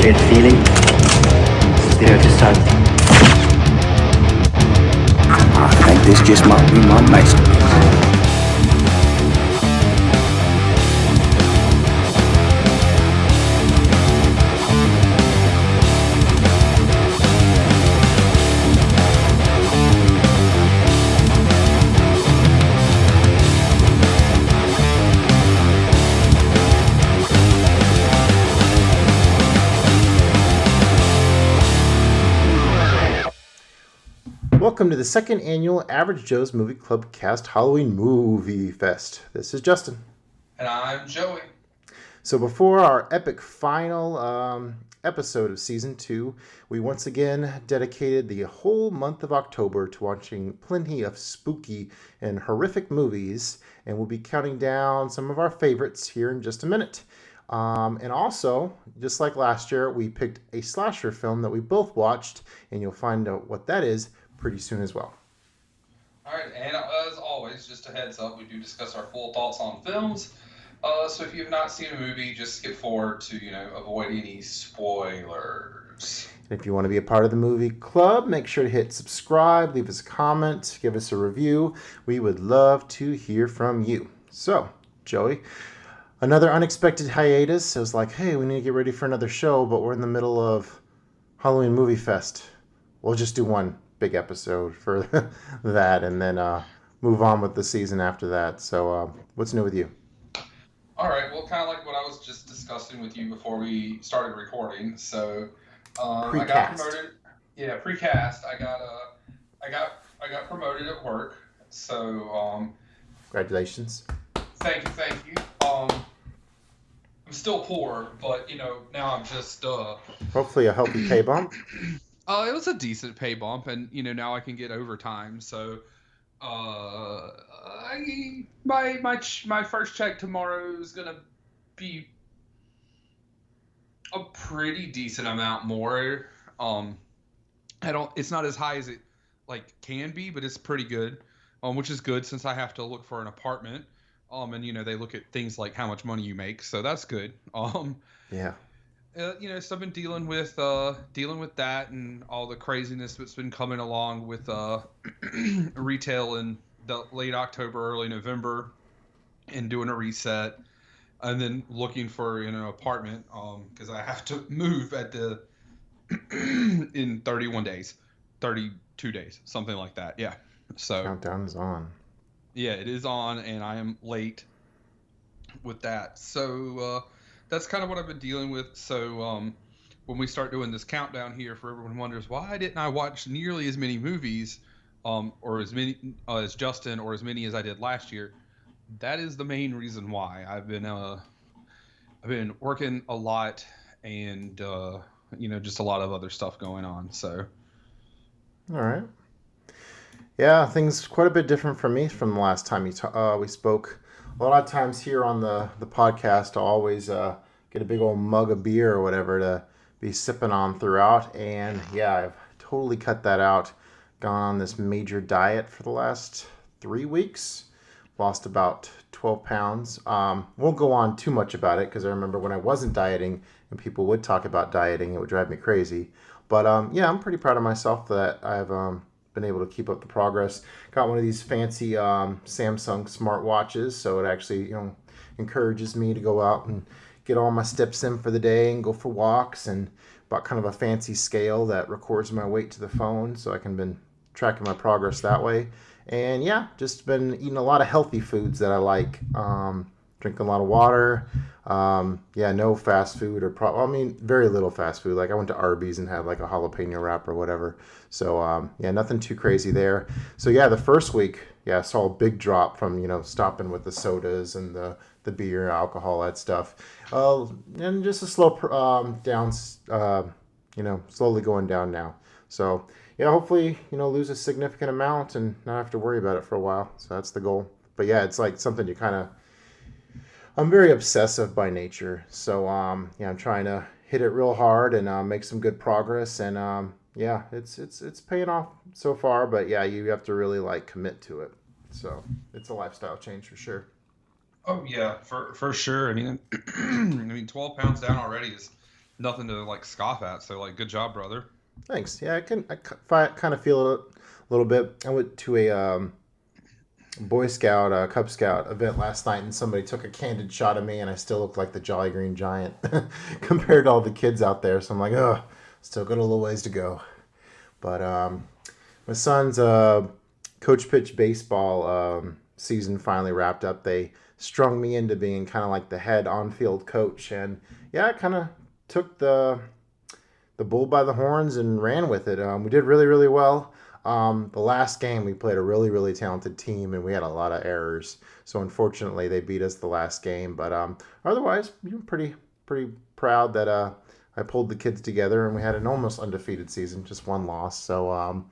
Get the feeling? Spirit is something. I think this just might be my masterpiece. Welcome to the second annual Average Joe's Movie Club Cast Halloween Movie Fest. This is Justin. And I'm Joey. So before our epic final episode of Season 2, we once again dedicated the whole month of October to watching plenty of spooky and horrific movies, and we'll be counting down some of our favorites here in just a minute. And also, just like last year, we picked a slasher film that we both watched, and you'll find out what that is pretty soon as well. All right, and as always, just a heads up, we do discuss our full thoughts on films. So if you have not seen a movie, just skip forward to, avoid any spoilers. If you want to be a part of the movie club, make sure to hit subscribe, leave us a comment, give us a review. We would love to hear from you. So, Joey, another unexpected hiatus. It was like, hey, we need to get ready for another show, but we're in the middle of Halloween Movie Fest. We'll just do one big episode for that and then move on with the season after that. So what's new with you? All right, well, kind of like what I was just discussing with you before we started recording. So I got promoted. Yeah, precast. I got promoted at work. So congratulations. Thank you. I'm still poor, but now I'm just hopefully a healthy pay bump. It was a decent pay bump, and now I can get overtime. So, my first check tomorrow is gonna be a pretty decent amount more. It's not as high as it can be, but it's pretty good. Which is good since I have to look for an apartment. And they look at things like how much money you make, so that's good. Yeah. So I've been dealing with that and all the craziness that's been coming along with retail in the late October, early November, and doing a reset, and then looking for an apartment because I have to move in 31 days, 32 days, something like that. Yeah. So countdown is on. Yeah, it is on, and I am late with that. So. That's kind of what I've been dealing with. So when we start doing this countdown here, for everyone wonders, why didn't I watch nearly as many movies or as many as Justin or as many as I did last year? That is the main reason why. I've been working a lot and, just a lot of other stuff going on. So. All right. Yeah, things quite a bit different for me from the last time we spoke. A lot of times here on the podcast, I'll always get a big old mug of beer or whatever to be sipping on throughout. And yeah, I've totally cut that out. Gone on this major diet for the last 3 weeks. Lost about 12 pounds. Won't go on too much about it because I remember when I wasn't dieting and people would talk about dieting, it would drive me crazy. But yeah, I'm pretty proud of myself that I've been able to keep up the progress. Got one of these fancy Samsung smartwatches, so it actually encourages me to go out and get all my steps in for the day and go for walks, and bought kind of a fancy scale that records my weight to the phone so I can been tracking my progress that way. And yeah, just been eating a lot of healthy foods that I like. Drinking a lot of water. No fast food very little fast food. Like I went to Arby's and had like a jalapeno wrap or whatever. So nothing too crazy there. So yeah, the first week, I saw a big drop from, stopping with the sodas and the beer, alcohol, that stuff. And just a slow down, slowly going down now. So yeah, hopefully, lose a significant amount and not have to worry about it for a while. So that's the goal. But yeah, it's like something I'm very obsessive by nature, so I'm trying to hit it real hard and make some good progress, and it's paying off so far. But yeah, you have to really commit to it. So it's a lifestyle change for sure. Oh yeah, for sure. I mean, 12 pounds down already is nothing to like scoff at. So like, good job, brother. Thanks. Yeah, kind of feel it a little bit. I went to a Boy Scout, Cub Scout event last night, and somebody took a candid shot of me, and I still look like the Jolly Green Giant compared to all the kids out there. So I'm like, oh, still got a little ways to go. But my son's coach pitch baseball season finally wrapped up. They strung me into being kind of like the head on-field coach, and yeah, I kind of took the bull by the horns and ran with it. We did really, really well. The last game, we played a really, really talented team, and we had a lot of errors. So unfortunately, they beat us the last game. But otherwise, I'm pretty proud that I pulled the kids together, and we had an almost undefeated season, just one loss. So,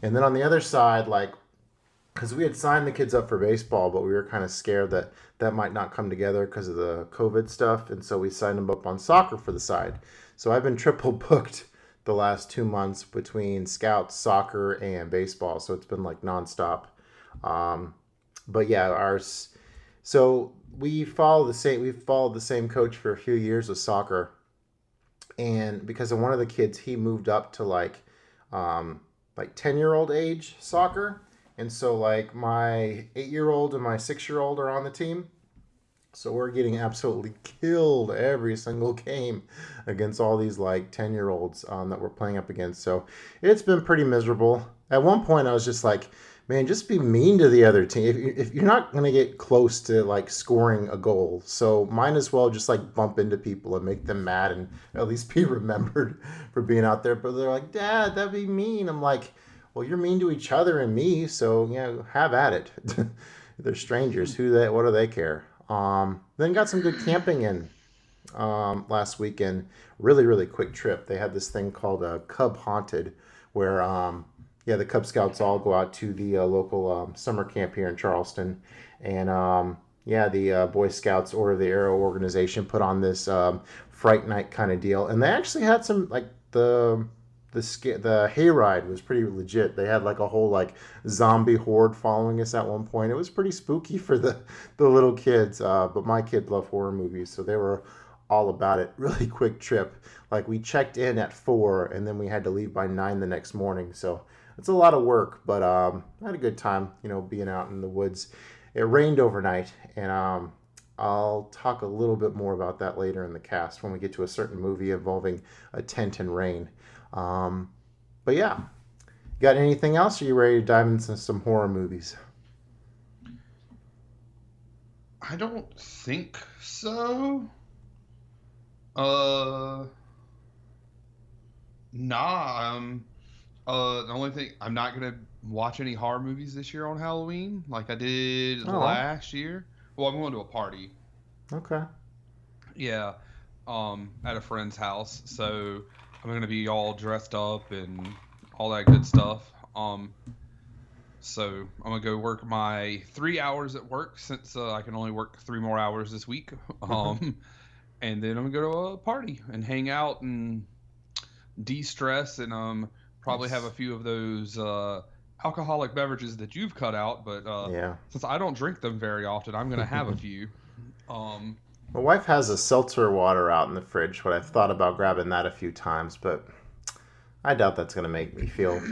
and then on the other side, like, because we had signed the kids up for baseball, but we were kind of scared that that might not come together because of the COVID stuff, and so we signed them up on soccer for the side. So I've been triple booked the last 2 months between scouts, soccer, and baseball. So it's been like nonstop. But yeah, ours. So we followed the same coach for a few years with soccer, and because of one of the kids, he moved up to like 10-year-old age soccer, and so like my 8-year-old and my 6-year-old are on the team. So we're getting absolutely killed every single game against all these like 10-year-olds that we're playing up against. So it's been pretty miserable. At one point I was just like, man, just be mean to the other team. If you're not going to get close to like scoring a goal, so might as well just like bump into people and make them mad and at least be remembered for being out there. But they're like, Dad, that'd be mean. I'm like, well, you're mean to each other and me, so have at it. They're strangers. What do they care? Then got some good camping in last weekend. Really, really quick trip. They had this thing called Cub Haunted, where the Cub Scouts all go out to the local summer camp here in Charleston, and the Boy Scouts or the Arrow organization put on this Fright Night kind of deal, and they actually had some like the hayride was pretty legit. They had like a whole like zombie horde following us at one point. It was pretty spooky for the little kids, but my kids love horror movies, so they were all about it. Really quick trip. Like we checked in at 4 and then we had to leave by 9 the next morning. So it's a lot of work, but I had a good time, being out in the woods. It rained overnight, and I'll talk a little bit more about that later in the cast when we get to a certain movie involving a tent and rain. But yeah, got anything else? Or are you ready to dive into some horror movies? I don't think so. Nah. The only thing, I'm not gonna watch any horror movies this year on Halloween like I did last year. Well, I'm going to a party. Okay. Yeah. At a friend's house, so I'm gonna be all dressed up and all that good stuff. So I'm gonna go work my 3 hours at work since I can only work 3 more hours this week. And then I'm gonna go to a party and hang out and de-stress and probably have a few of those alcoholic beverages that you've cut out. But since I don't drink them very often, I'm gonna have a few. My wife has a seltzer water out in the fridge, but I've thought about grabbing that a few times, but I doubt that's going to make me feel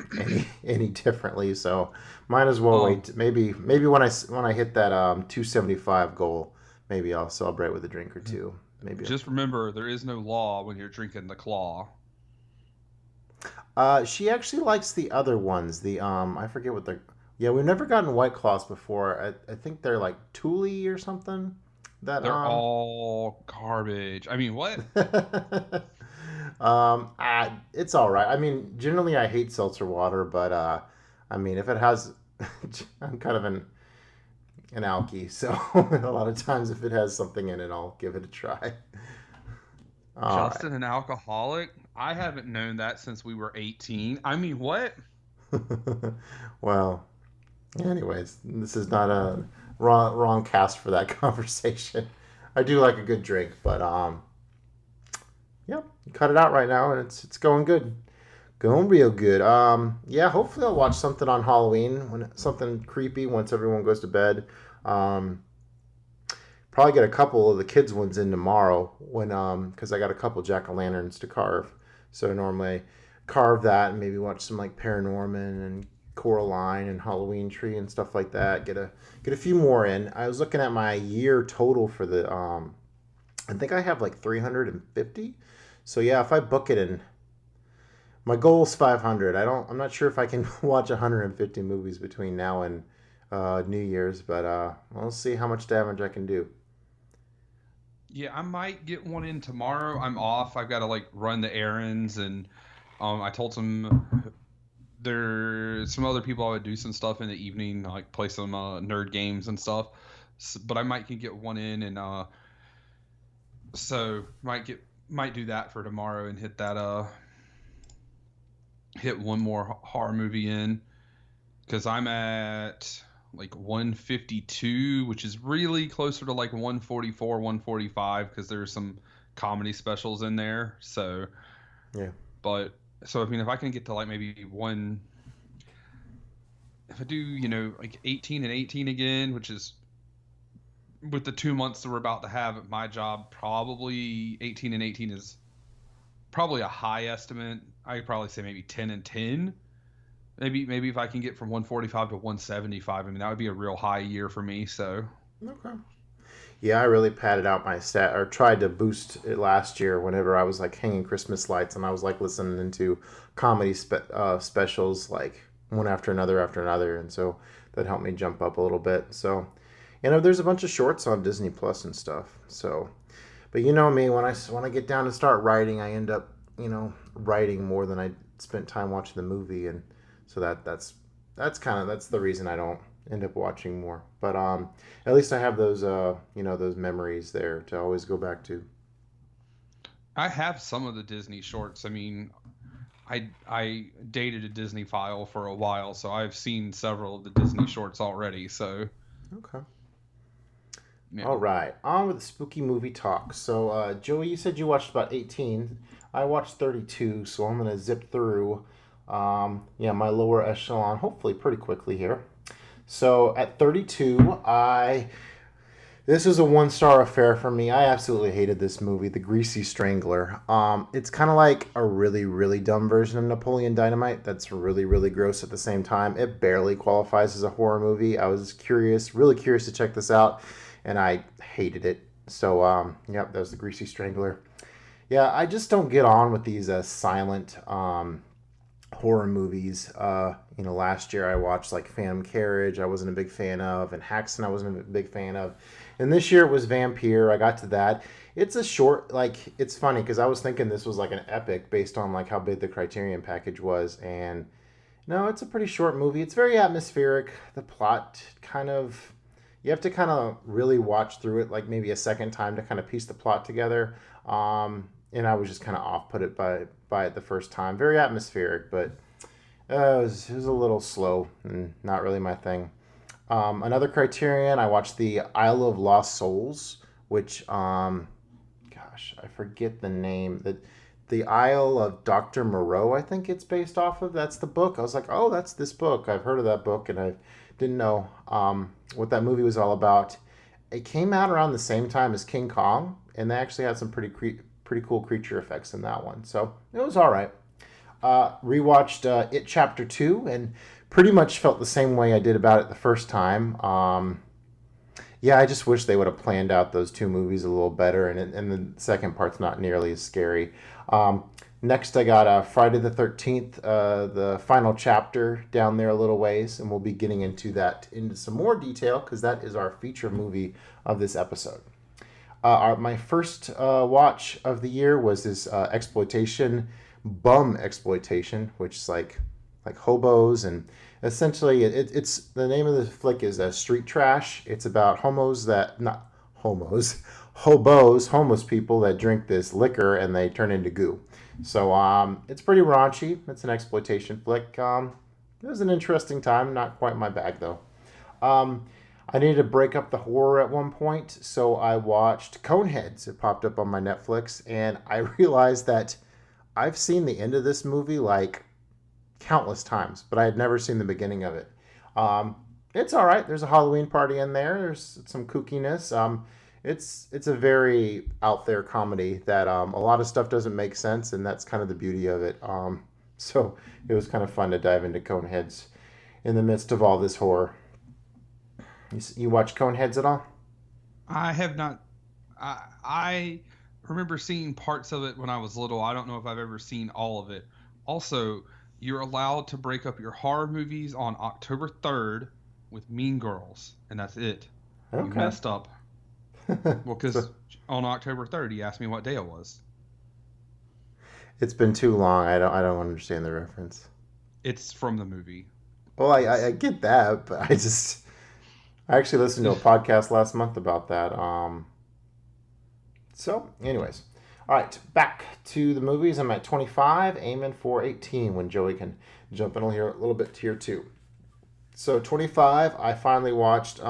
any differently. So might as well wait. Maybe when I hit that 275 goal, maybe I'll celebrate with a drink or two. Maybe. Just remember, there is no law when you're drinking the Claw. She actually likes the other ones. The I forget what they're. Yeah, we've never gotten White Claws before. I think they're like Thule or something. They're all garbage. I mean, what? It's all right. I mean, generally I hate seltzer water, but I mean, if it has, I'm kind of an alky, so a lot of times if it has something in it, I'll give it a try. Justin, an alcoholic? I haven't known that since we were 18. I mean, what? Well, anyways, this is not a wrong cast for that conversation. I do like a good drink, but cut it out right now, and it's going good, going real good. Hopefully I'll watch something on Halloween, something creepy once everyone goes to bed. probably get a couple of the kids' ones in tomorrow when because I got a couple jack-o'-lanterns to carve. So normally I carve that and maybe watch some like Paranorman and Coraline and Halloween Tree and stuff like that. Get a few more in. I was looking at my year total for the I think I have like 350. So yeah, if I book it in, my goal is 500. I'm not sure if I can watch 150 movies between now and New Year's, but we'll see how much damage I can do. Yeah, I might get one in tomorrow. I'm off. I've got to like run the errands, and I told there's some other people I would do some stuff in the evening, like play some nerd games and stuff. But I can get one in, and so might do that for tomorrow and hit one more horror movie in, because I'm at like 152, which is really closer to like 144, 145, because there's some comedy specials in there. So Yeah. But so I mean, if I can get to like maybe if I do, like 18 and 18 again, which is with the 2 months that we're about to have at my job, probably 18 and 18 is probably a high estimate. I could probably say maybe 10 and 10. Maybe if I can get from 145 to 175, I mean, that would be a real high year for me. So Okay. Yeah, I really padded out my stat or tried to boost it last year whenever I was like hanging Christmas lights and I was like listening to comedy specials like one after another, and so that helped me jump up a little bit. So, there's a bunch of shorts on Disney Plus and stuff. So, but you know me, when I get down to start writing, I end up writing more than I spent time watching the movie, and so that's the reason I don't end up watching more. But at least I have those those memories there to always go back to. I have some of the Disney shorts. I mean, I dated a Disney file for a while, so I've seen several of the Disney shorts already. So Okay. yeah. All right, on with the spooky movie talk. So, Joey, you said you watched about 18. I watched 32, so I'm gonna zip through. My lower echelon, hopefully pretty quickly here. So at 32, this is a 1-star affair for me. I absolutely hated this movie, The Greasy Strangler. It's kind of like a really, really dumb version of Napoleon Dynamite that's really, really gross at the same time. It barely qualifies as a horror movie. I was really curious to check this out, and I hated it. So, that was The Greasy Strangler. Yeah, I just don't get on with these silent horror movies. Last year I watched like Phantom Carriage, I wasn't a big fan of, and Haxton I wasn't a big fan of. And this year it was Vampire. I got to that. It's a short, it's funny because I was thinking this was like an epic based on like how big the Criterion package was, and no, it's a pretty short movie. It's very atmospheric. The plot you have to kind of really watch through it like maybe a second time to kind of piece the plot together. And I was just kind of off-put it by it the first time. Very atmospheric, but it was a little slow and not really my thing. Another Criterion, I watched the Isle of Lost Souls, which, I forget the name. The Isle of Dr. Moreau, I think it's based off of. That's the book. I was like, oh, that's this book. I've heard of that book, and I didn't know what that movie was all about. It came out around the same time as King Kong, and they actually had some pretty cool creature effects in that one. So it was all right. Rewatched It Chapter 2 and pretty much felt the same way I did about it the first time. I just wish they would have planned out those two movies a little better, and the second part's not nearly as scary. Next, I got Friday the 13th, the final chapter down there a little ways, and we'll be getting into some more detail because that is our feature movie of this episode. My first watch of the year was this bum exploitation, which is like hobos, and essentially it's the name of the flick is Street Trash. It's about homeless people that drink this liquor and they turn into goo. So it's pretty raunchy. It's an exploitation flick. It was an interesting time. Not quite my bag though. I needed to break up the horror at one point, so I watched Coneheads. It popped up on my Netflix, and I realized that I've seen the end of this movie like countless times, but I had never seen the beginning of it. It's all right. There's a Halloween party in there. There's some kookiness. it's a very out there comedy that a lot of stuff doesn't make sense, and that's kind of the beauty of it. So it was kind of fun to dive into Coneheads in the midst of all this horror. You watch Coneheads at all? I have not. I remember seeing parts of it when I was little. I don't know if I've ever seen all of it. Also, you're allowed to break up your horror movies on October 3rd with Mean Girls, and that's it. You Okay. messed up. Well, because on October 3rd, he asked me what day it was. It's been too long. I don't understand the reference. It's from the movie. Well, I get that, but I actually listened to a podcast last month about that. So, anyways, all right, back to the movies. I'm at 25, aiming for 18 when Joey can jump in here a little bit here too. So 25, I finally watched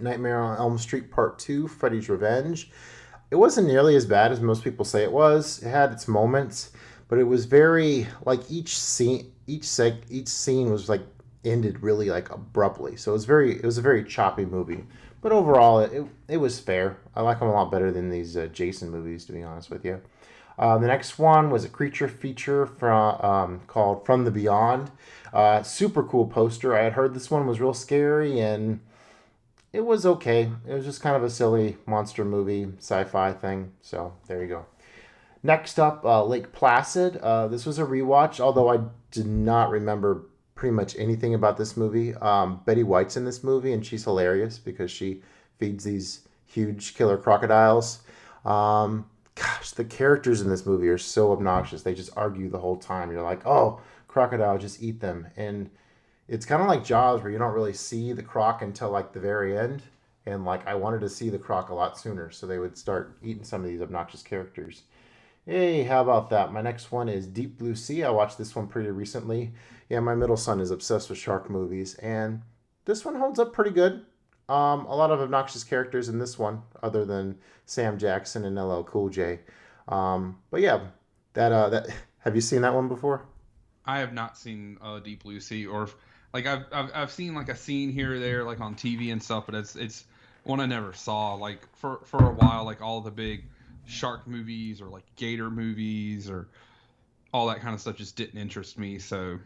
Nightmare on Elm Street Part 2, Freddy's Revenge. It wasn't nearly as bad as most people say it was. It had its moments, but it was very like each scene was like ended really like abruptly. So it was a very choppy movie. But overall, it was fair. I like them a lot better than these Jason movies, to be honest with you. The next one was a creature feature called From the Beyond. Super cool poster. I had heard this one was real scary, and it was okay. It was just kind of a silly monster movie, sci-fi thing. So there you go. Next up, Lake Placid. This was a rewatch, although I did not remember pretty much anything about this movie. Betty White's in this movie, and she's hilarious because she feeds these huge killer crocodiles. Gosh, the characters in this movie are so obnoxious. They just argue the whole time. You're like, oh, crocodile, just eat them. And it's kind of like Jaws, where you don't really see the croc until like the very end. And like I wanted to see the croc a lot sooner, so they would start eating some of these obnoxious characters. Hey, how about that? My next one is Deep Blue Sea. I watched this one pretty recently. Yeah, my middle son is obsessed with shark movies, and this one holds up pretty good. A lot of obnoxious characters in this one, other than Sam Jackson and LL Cool J. But yeah, that have you seen that one before? I have not seen Deep Blue Sea, or like I've seen like a scene here or there, like on TV and stuff, but it's one I never saw. Like for a while, like all the big shark movies or like gator movies or all that kind of stuff just didn't interest me. So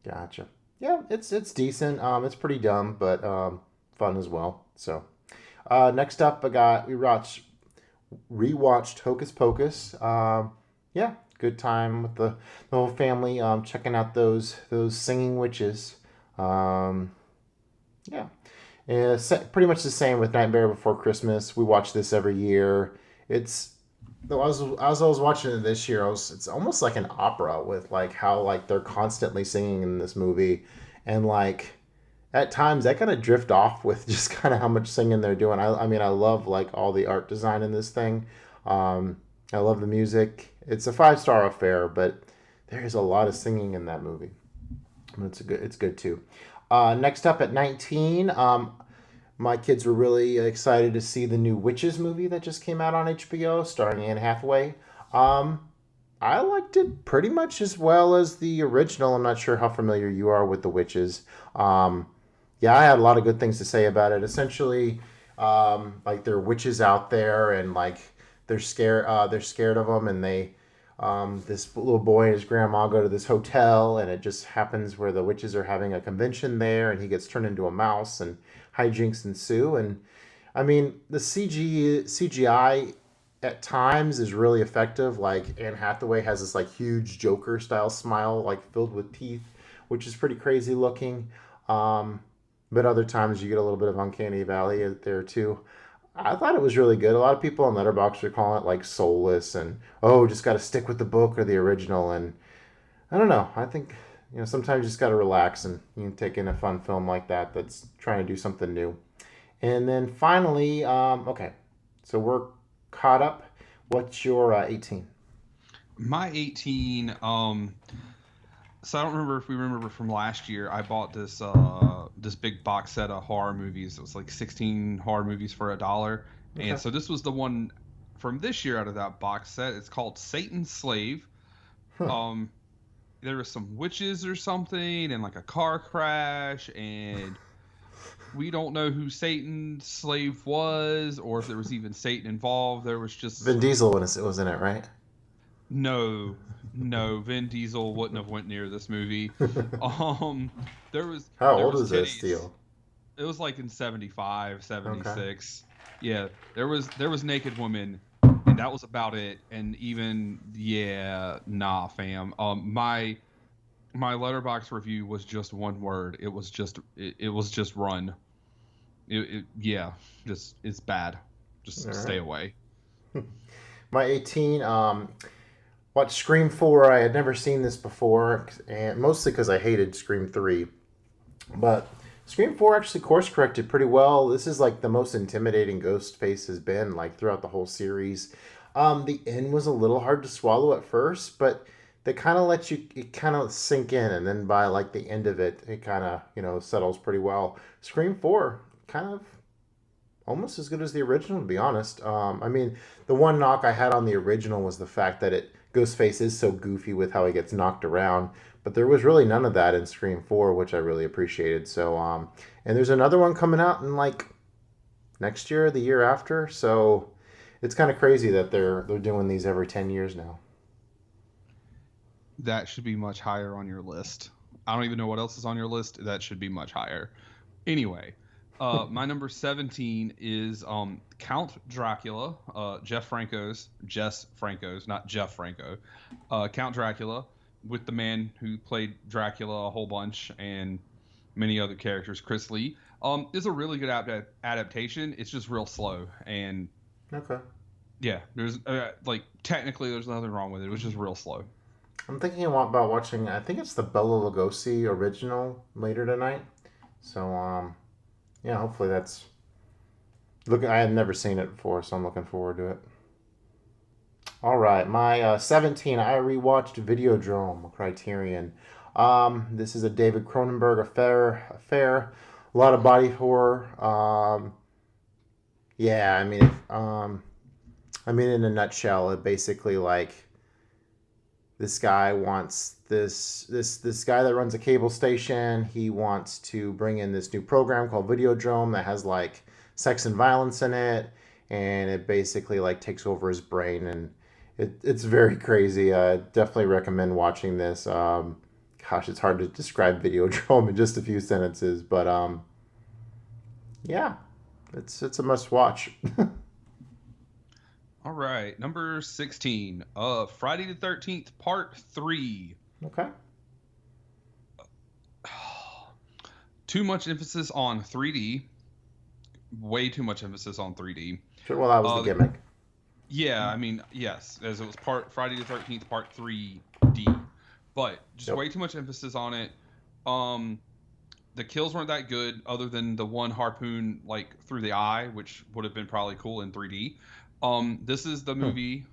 Gotcha. Yeah, it's decent. It's pretty dumb, but fun as well. So next up, we rewatched Hocus Pocus. Yeah, good time with the whole family. Checking out those singing witches. Yeah, pretty much the same with Nightmare Before Christmas. We watch this every year. It's as I was watching it this year, it's almost like an opera with like how like they're constantly singing in this movie, and like at times I kind of drift off with just kind of how much singing they're doing. I mean I love like all the art design in this thing. I love the music. It's a 5-star affair, but there is a lot of singing in that movie. It's good too. Next up at 19, my kids were really excited to see the new Witches movie that just came out on HBO, starring Anne Hathaway. I liked it pretty much as well as the original. I'm not sure how familiar you are with the Witches. Yeah, I had a lot of good things to say about it. Essentially, like there are witches out there, and like they're scared. They're scared of them, and this little boy and his grandma go to this hotel, and it just happens where the witches are having a convention there, and he gets turned into a mouse, and hijinks ensue. And I mean, the CGI at times is really effective. Like Anne Hathaway has this like huge Joker style smile, like filled with teeth, which is pretty crazy looking. But other times you get a little bit of uncanny valley there too. I thought it was really good. A lot of people on Letterboxd are calling it like soulless and just got to stick with the book or the original. And I don't know. I think sometimes you just got to relax and you can take in a fun film like that that's trying to do something new. And then finally, okay, so we're caught up. What's your 18? my 18, so I don't remember if we remember from last year. I bought this big box set of horror movies. It was like 16 horror movies for $1, Okay. and so this was the one from this year out of that box set. It's called Satan's Slave. Huh. Um, there was some witches or something, and like a car crash, and we don't know who Satan's slave was, or if there was even Satan involved. There was just Vin Diesel was in it, right? no, Vin Diesel wouldn't have went near this movie. Um, there was How there old was was this titties. deal? It was like in 75, Okay. 76. Yeah, there was naked women, and that was about it. And even nah, fam. My letterbox review was just one word. It was just run. Yeah, just it's bad. All Just stay right. away. My 18, watched Scream 4. I had never seen this before, and mostly because I hated Scream 3. But Scream 4 actually course corrected pretty well. This is like the most intimidating Ghostface has been like throughout the whole series. The end was a little hard to swallow at first, but they kind of let you it kind of sink in, and then by like the end of it, it kind of settles pretty well. Scream 4 kind of almost as good as the original, to be honest. I mean, the one knock I had on the original was the fact that Ghostface is so goofy with how he gets knocked around, but there was really none of that in Scream 4, which I really appreciated. So, and there's another one coming out in like next year, the year after. So, it's kind of crazy that they're doing these every 10 years now. That should be much higher on your list. I don't even know what else is on your list. That should be much higher. Anyway, my number 17 is Count Dracula, Jess Franco's, not Jeff Franco. Count Dracula, with the man who played Dracula a whole bunch and many other characters, Chris Lee. Is a really good adaptation. It's just real slow, and Okay. yeah, there's like technically there's nothing wrong with it. It was just real slow. I'm thinking about watching, I think it's the Bela Lugosi original later tonight. So, yeah, hopefully that's. I had never seen it before, so I'm looking forward to it. All right, my 17. I rewatched Videodrome, Criterion. This is a David Cronenberg affair. A lot of body horror. Yeah, in a nutshell, it basically like this guy wants this guy that runs a cable station. He wants to bring in this new program called Videodrome that has like sex and violence in it, and it basically like takes over his brain, and it's very crazy. I definitely recommend watching this. Gosh, it's hard to describe Videodrome in just a few sentences, but yeah, it's a must watch. All right, number 16. Friday the 13th, part 3. Okay. Too much emphasis on 3D. Way too much emphasis on 3D. Sure, well, that was the gimmick. Yeah, I mean, yes, as it was Friday the 13th, part 3D. But just Yep. way too much emphasis on it. The kills weren't that good, other than the one harpoon like through the eye, which would have been probably cool in 3D. This is the movie.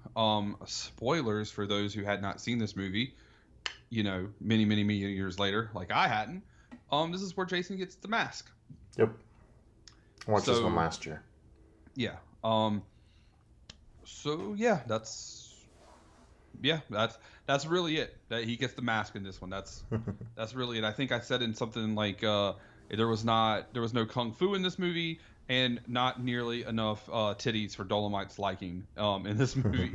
Spoilers for those who had not seen this movie. Many, many, many years later, like I hadn't. This is where Jason gets the mask. Yep. I watched this one last year. Yeah. So yeah, that's really it. That he gets the mask in this one. That's really it. I think I said in something like there was no kung fu in this movie, and not nearly enough titties for Dolomite's liking in this movie.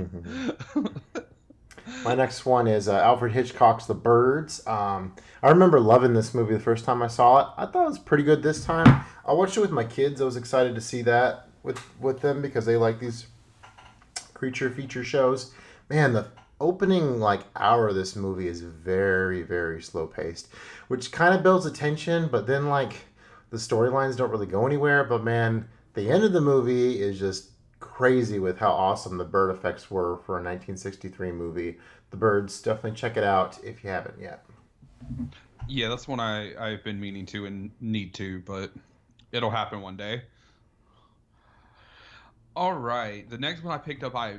My next one is Alfred Hitchcock's The Birds. I remember loving this movie the first time I saw it. I thought it was pretty good this time. I watched it with my kids. I was excited to see that with them because they like these creature feature shows. Man, the opening like hour of this movie is very, very slow paced, which kind of builds a tension, but then like the storylines don't really go anywhere. But man, the end of the movie is just crazy with how awesome the bird effects were for a 1963 movie. The Birds, definitely check it out if you haven't yet. Yeah, that's one I've been meaning to and need to, but it'll happen one day. All right, the next one I picked up, I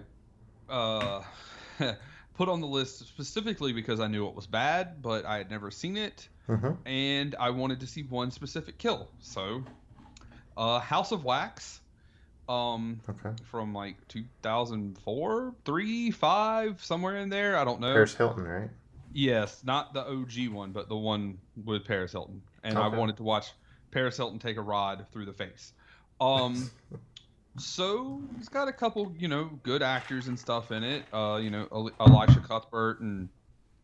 put on the list specifically because I knew it was bad, but I had never seen it, and I wanted to see one specific kill. So, House of Wax, from like 2004, 3, 5, somewhere in there. I don't know. Paris Hilton, right? Yes, not the OG one, but the one with Paris Hilton. And I wanted to watch Paris Hilton take a rod through the face. Um, so it's got a couple, good actors and stuff in it. Elisha Cuthbert and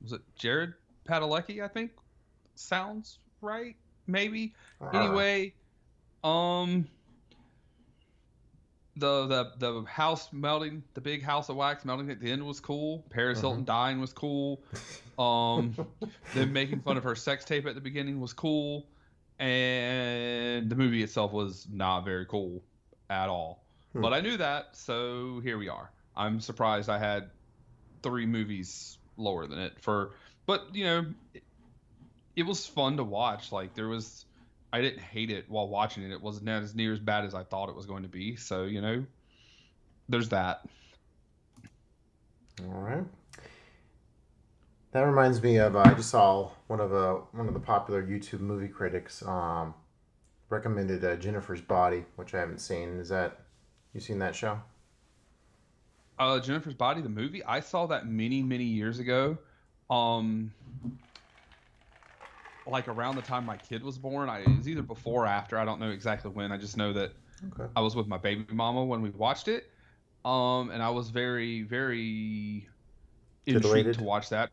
was it Jared Padalecki? I think sounds right. Maybe. Anyway, um, the house melting, the big house of wax melting at the end was cool. Paris Hilton dying was cool. Them making fun of her sex tape at the beginning was cool, and the movie itself was not very cool at all. But I knew that, so here we are. I'm surprised I had 3 movies lower than it but it was fun to watch. Like I didn't hate it while watching it. It wasn't as near as bad as I thought it was going to be. So, there's that. All right. That reminds me of I just saw one of the popular YouTube movie critics recommended Jennifer's Body, which I haven't seen. You seen that show? Jennifer's Body, the movie. I saw that many, many years ago. Like around the time my kid was born. It was either before or after. I don't know exactly when. I just know that I was with my baby mama when we watched it. And I was very, very intrigued to watch that.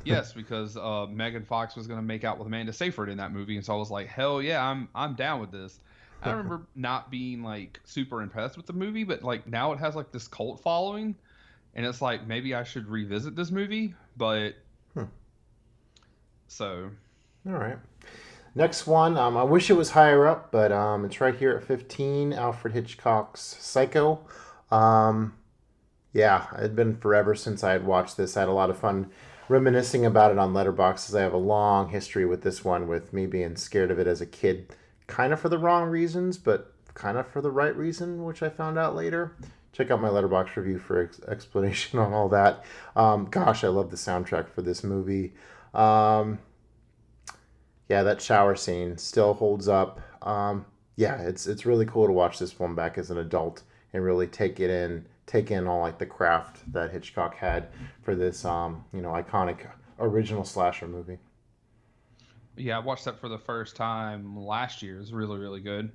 Yes, because Megan Fox was going to make out with Amanda Seyfried in that movie, and so I was like, hell yeah, I'm down with this. I remember not being like super impressed with the movie, but like now it has like this cult following, and it's like maybe I should revisit this movie, but so. All right. Next one, I wish it was higher up, but it's right here at 15, Alfred Hitchcock's Psycho. Yeah, it had been forever since I had watched this. I had a lot of fun reminiscing about it on Letterboxd. I have a long history with this one, with me being scared of it as a kid, kind of for the wrong reasons, but kind of for the right reason, which I found out later. Check out my Letterboxd review for explanation on all that. Gosh, I love the soundtrack for this movie. Yeah, that shower scene still holds up. Yeah, it's really cool to watch this one back as an adult and really take in all like the craft that Hitchcock had for this iconic original slasher movie. Yeah, I watched that for the first time last year. It was really, really good.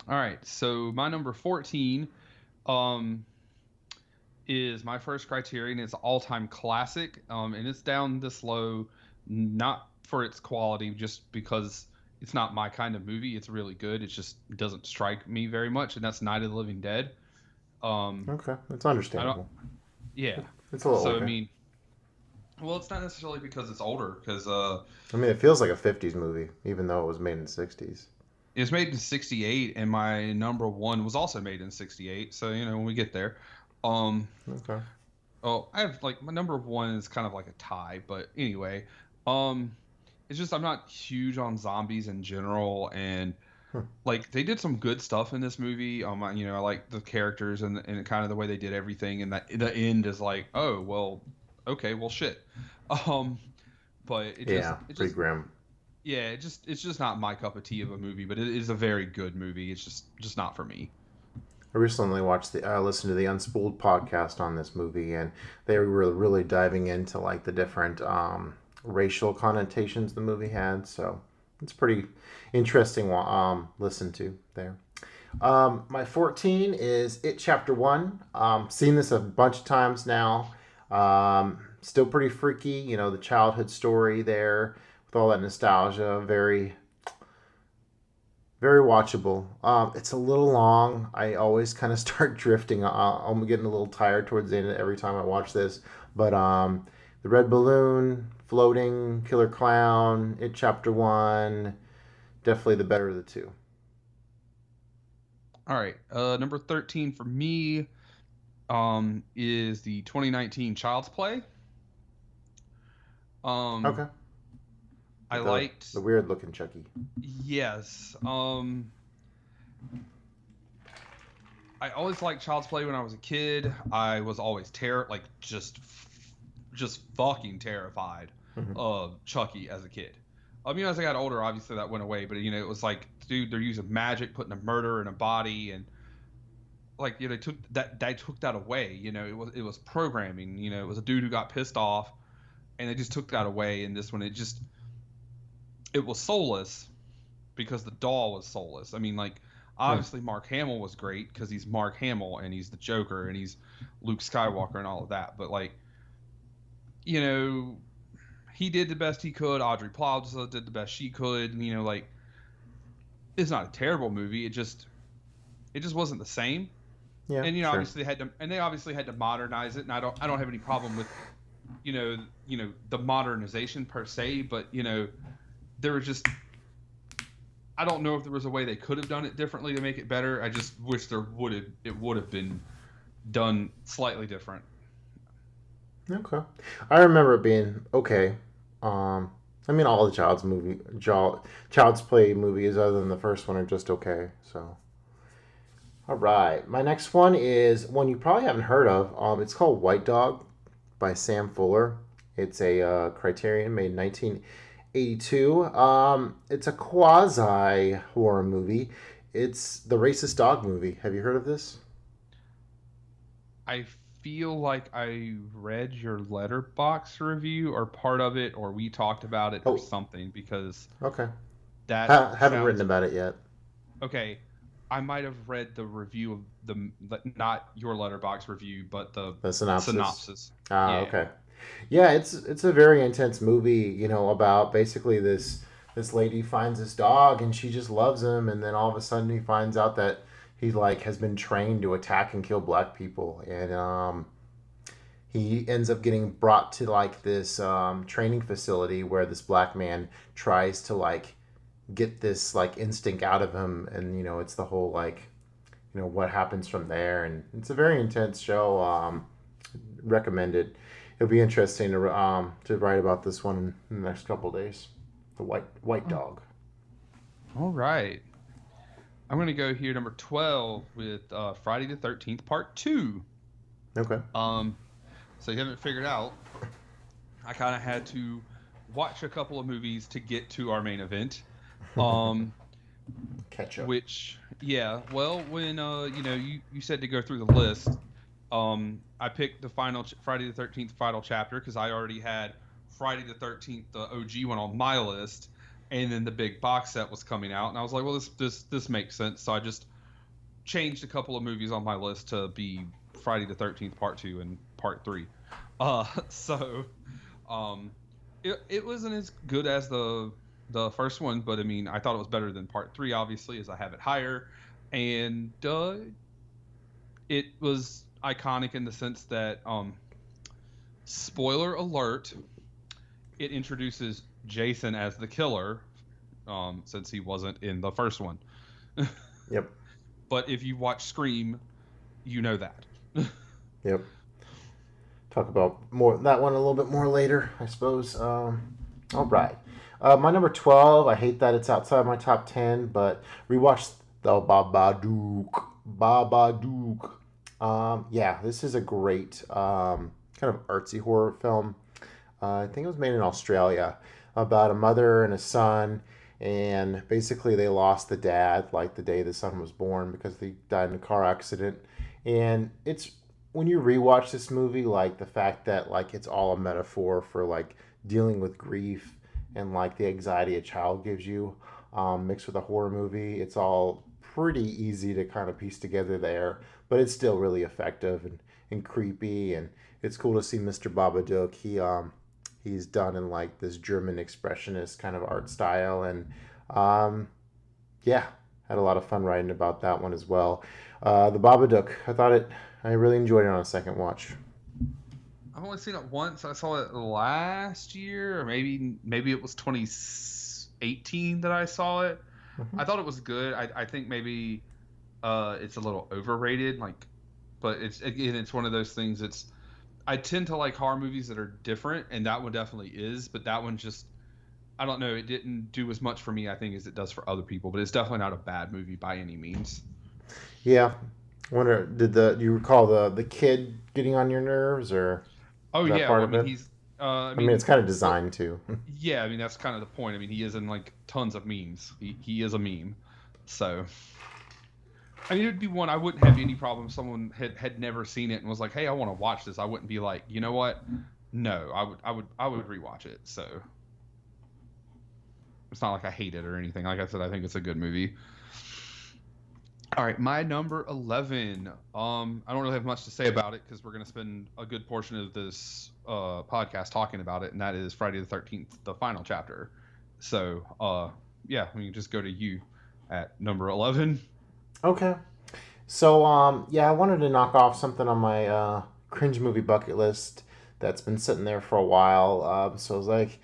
All right, so my number 14 is my first Criterion. It's an all-time classic, and it's down this low, not for its quality, just because it's not my kind of movie. It's really good. It just doesn't strike me very much, and that's Night of the Living Dead. Okay, that's understandable. Yeah. It's a little so, older. I mean, well, it's not necessarily because it's older, because it feels like a 50s movie, even though it was made in the 60s. It was made in 68, and my number 1 was also made in 68, so, when we get there. Okay. Oh, I have, like, my number 1 is kind of like a tie, but anyway, it's just I'm not huge on zombies in general, and like they did some good stuff in this movie. I like the characters and kind of the way they did everything, and that the end is like, oh well, okay, well shit. But it just pretty grim. Yeah, it's just not my cup of tea of a movie, but it is a very good movie. It's just not for me. I recently listened to the Unspooled podcast on this movie, and they were really diving into like the different racial connotations the movie had. So it's pretty interesting listen to there. My 14 is It Chapter 1. Seen this a bunch of times now. Still pretty freaky, the childhood story there with all that nostalgia. Very, very watchable. It's a little long. I always kind of start drifting. I'm getting a little tired towards the end every time I watch this. But the Red Balloon, Floating, Killer Clown, It Chapter 1, definitely the better of the two. All right. Number 13 for me is the 2019 Child's Play. Okay. I liked the weird looking Chucky. Yes. I always liked Child's Play when I was a kid. I was always just fucking terrified of Chucky as a kid. As I got older, obviously that went away, but it was like, dude, they're using magic, putting a murder in a body, and like, they took that away. It was programming. It was a dude who got pissed off, and they just took that away. And this one, it was soulless because the doll was soulless. I mean, like, obviously Mark Hamill was great because he's Mark Hamill and he's the Joker and he's Luke Skywalker and all of that. But like, you know, he did the best he could. Audrey Plaza did the best she could. And, you know, like, it's not a terrible movie. It just wasn't the same. Yeah, And sure. they obviously had to modernize it. And I don't have any problem with the modernization per se, but there was just, I don't know if there was a way they could have done it differently to make it better. I just wish it would have been done slightly different. Okay. I remember it being okay. I mean, all the Child's Play movies, other than the first one, are just okay. So, all right. My next one is one you probably haven't heard of. It's called White Dog by Sam Fuller. It's a Criterion made in 1982. It's a quasi horror movie. It's the Racist Dog movie. Have you heard of this? I feel like I read your letterbox review or part of it, or we talked about it or Oh, something, because okay. that Haven't written sounds about it yet. okay. I might have read the review of not your letterbox review, but the The synopsis. synopsis. Ah, Yeah. okay. Yeah, it's a very intense movie, about basically this lady finds this dog and she just loves him, and then all of a sudden he finds out that he like has been trained to attack and kill black people, and he ends up getting brought to like this training facility where this black man tries to like get this like instinct out of him, and it's the whole like what happens from there, and it's a very intense show. Recommended. It'll be interesting to write about this one in the next couple of days. The white dog. All right. I'm gonna go here number 12 with Friday the 13th Part 2. Okay. So you haven't figured out, I kind of had to watch a couple of movies to get to our main event. Catch up. Which, yeah, well, when you said to go through the list, I picked the final Friday the 13th final chapter because I already had Friday the 13th, the OG one, on my list, and then the big box set was coming out, and I was like, well, this makes sense. So I just changed a couple of movies on my list to be Friday the 13th Part 2 and Part 3. So it wasn't as good as the first one, but I mean, I thought it was better than Part 3, obviously, as I have it higher, and it was iconic in the sense that, spoiler alert, it introduces Jason as the killer, since he wasn't in the first one. Yep. But if you watch Scream, you know that. Yep. Talk about that one a little bit more later, I suppose. All right. My number 12, I hate that it's outside my top 10, but rewatched the Babadook. Yeah, this is a great kind of artsy horror film. I think it was made in Australia, about a mother and a son, and basically they lost the dad like the day the son was born because he died in a car accident. And it's when you rewatch this movie, like the fact that like it's all a metaphor for like dealing with grief and like the anxiety a child gives you, mixed with a horror movie, it's all pretty easy to kind of piece together there, but it's still really effective and creepy, and it's cool to see Mr. Babadook. He's done in like this German expressionist kind of art style, and yeah, had a lot of fun writing about that one as well. The Babadook, I really enjoyed it on a second watch. I've only seen it once. I saw it last year, or maybe it was 2018 that I saw it. Mm-hmm. I thought it was good. I think maybe it's a little overrated, but it's one of those things. I tend to like horror movies that are different, and that one definitely is. But that one just, I don't know, it didn't do as much for me, I think, as it does for other people. But it's definitely not a bad movie by any means. Yeah, wonder do you recall the kid getting on your nerves, or Oh is that yeah, part well, I of mean it? he's, I mean, it's kind of designed to. yeah, I mean that's kind of the point. I mean he is in like tons of memes. He is a meme, so. I mean, it would be one I wouldn't have any problem if someone had never seen it and was like, "Hey, I want to watch this." I wouldn't be like, "You know what? No, I would rewatch it." So, it's not like I hate it or anything. Like I said, I think it's a good movie. All right, my number 11. I don't really have much to say about it because we're going to spend a good portion of this podcast talking about it, and that is Friday the 13th, the final chapter. So, yeah, we can just go to you at number 11. Okay. So, yeah, I wanted to knock off something on my cringe movie bucket list that's been sitting there for a while. So I was like,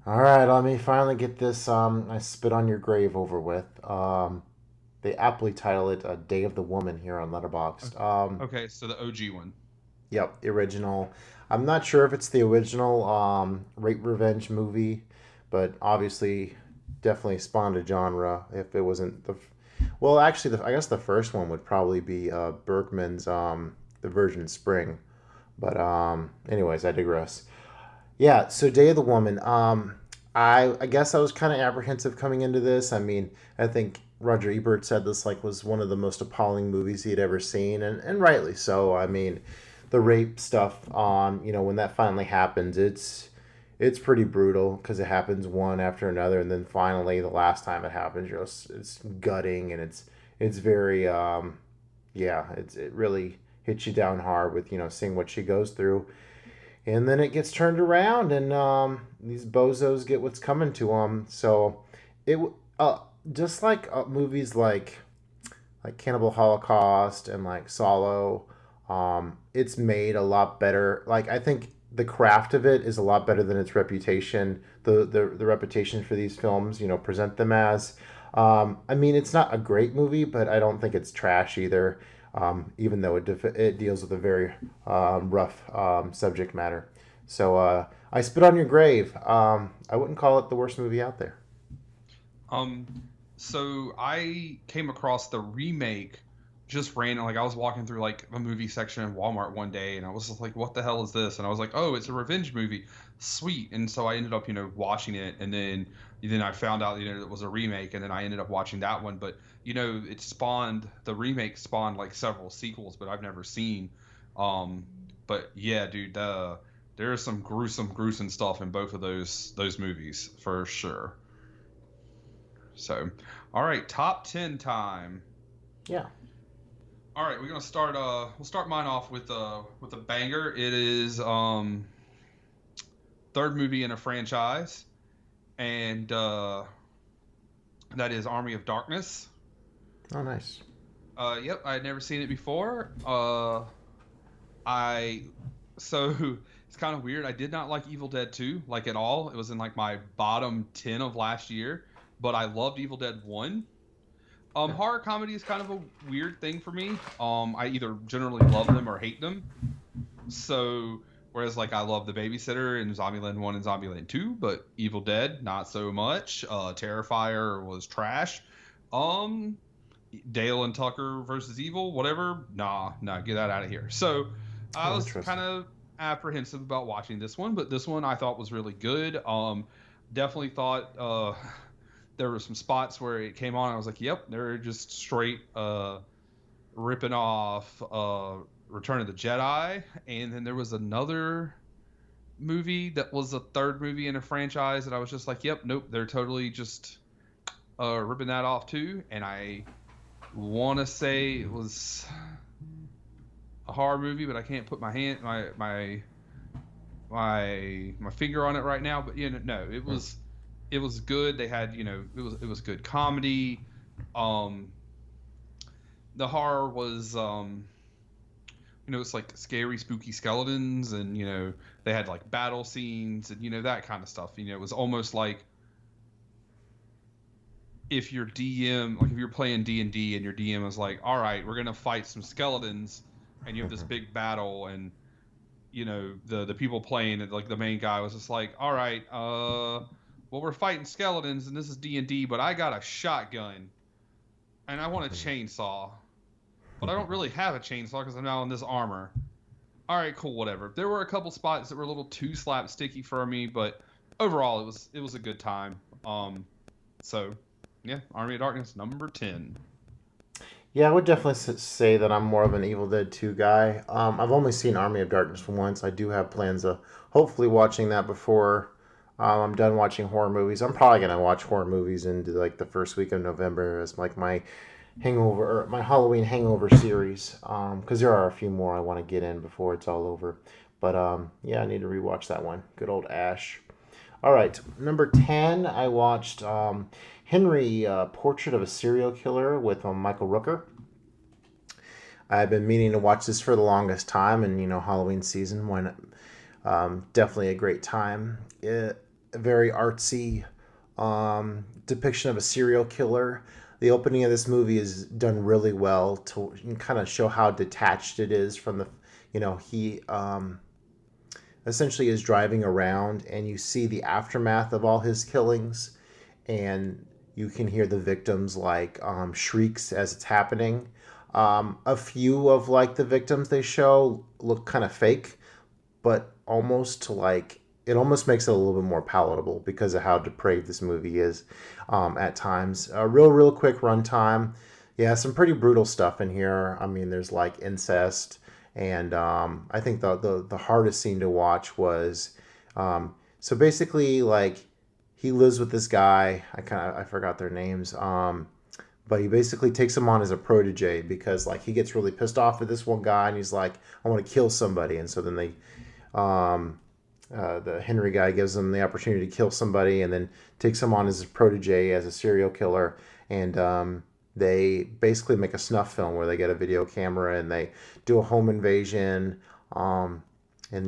all right, let me finally get this I Spit on Your Grave over with. They aptly title it Day of the Woman here on Letterboxd. Okay, so the OG one. Yep, the original. I'm not sure if it's the original rape revenge movie, but obviously definitely spawned a genre. If it wasn't the, well, actually, I guess the first one would probably be Bergman's The Virgin Spring. But anyways, I digress. Yeah, so Day of the Woman. I guess I was kind of apprehensive coming into this. I mean, I think Roger Ebert said this like was one of the most appalling movies he had ever seen, and rightly so. I mean, the rape stuff, when that finally happens, it's pretty brutal because it happens one after another, and then finally the last time it happens, it's gutting, and it's very it really hits you down hard with seeing what she goes through. And then it gets turned around, and these bozos get what's coming to them. So, it just like movies like Cannibal Holocaust and like Solo, it's made a lot better. Like I think the craft of it is a lot better than its reputation. The reputation for these films, present them as. I mean, it's not a great movie, but I don't think it's trash either. Even though it deals with a very rough subject matter. So I Spit on Your Grave. I wouldn't call it the worst movie out there. So I came across the remake just random. Like I was walking through like a movie section in Walmart one day, and I was just like, "What the hell is this?" And I was like, "Oh, it's a revenge movie, sweet." And so I ended up, watching it, and then I found out, it was a remake, and then I ended up watching that one. But the remake spawned like several sequels, but I've never seen. But yeah, dude, there is some gruesome stuff in both of those movies for sure. So, all right, top 10 time. Yeah. All right, we're gonna start. We'll start mine off with a banger. It is third movie in a franchise, and that is Army of Darkness. Oh, nice. Yep, I had never seen it before. So it's kind of weird. I did not like Evil Dead 2 like at all. It was in like my bottom 10 of last year, but I loved Evil Dead 1. Horror comedy is kind of a weird thing for me. I either generally love them or hate them. So, whereas like I love The Babysitter and Zombieland 1 and Zombieland 2, but Evil Dead, not so much. Terrifier was trash. Dale and Tucker versus Evil, whatever. Nah, get that out of here. So, I was kind of apprehensive about watching this one, but this one I thought was really good. Definitely thought there were some spots where it came on. I was like, yep, they're just straight ripping off Return of the Jedi. And then there was another movie that was a third movie in a franchise that I was just like, yep, nope, they're totally just ripping that off too. And I want to say it was a horror movie, but I can't put my finger on it right now. But no, it was good. They had, it was good comedy. The horror was, it's like scary, spooky skeletons, and they had like battle scenes and that kind of stuff. It was almost like if your DM, like if you're playing D&D and your DM was like, all right, we're gonna fight some skeletons, and you have this big battle, and the people playing it, like the main guy was just like, all right, well, we're fighting skeletons and this is D&D, but I got a shotgun and I want a chainsaw, but I don't really have a chainsaw because I'm now in this armor. All right, cool, whatever. There were a couple spots that were a little too slapsticky for me, but overall it was a good time. So yeah, Army of Darkness number 10. Yeah, I would definitely say that I'm more of an Evil Dead 2 guy. I've only seen Army of Darkness once. I do have plans of hopefully watching that before I'm done watching horror movies. I'm probably gonna watch horror movies into like the first week of November as like my hangover or my Halloween hangover series. Because there are a few more I want to get in before it's all over. But yeah, I need to rewatch that one. Good old Ash. All right, number 10, I watched Henry, Portrait of a Serial Killer with Michael Rooker. I've been meaning to watch this for the longest time, and Halloween season, why not? Definitely a great time. A very artsy depiction of a serial killer. The opening of this movie is done really well to kind of show how detached it is from the, he essentially is driving around and you see the aftermath of all his killings, and you can hear the victims like shrieks as it's happening. A few of like the victims they show look kind of fake, but almost to like it almost makes it a little bit more palatable because of how depraved this movie is at times. A real quick runtime. Yeah, some pretty brutal stuff in here. I mean, there's like incest, and I think the hardest scene to watch was so basically like he lives with this guy. I forgot their names. But he basically takes him on as a protege because like he gets really pissed off at this one guy and he's like, I want to kill somebody. And so then the Henry guy gives him the opportunity to kill somebody and then takes him on as a protege, as a serial killer. And they basically make a snuff film where they get a video camera and they do a home invasion. And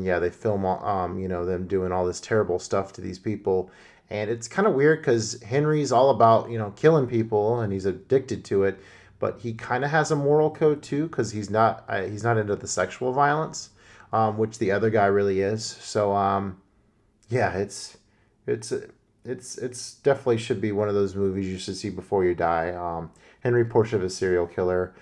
yeah, they film, them doing all this terrible stuff to these people. And it's kind of weird because Henry's all about, killing people and he's addicted to it. But he kind of has a moral code too because he's not into the sexual violence, which the other guy really is. So, yeah, it's definitely should be one of those movies you should see before you die. Henry, Portrait of a Serial Killer.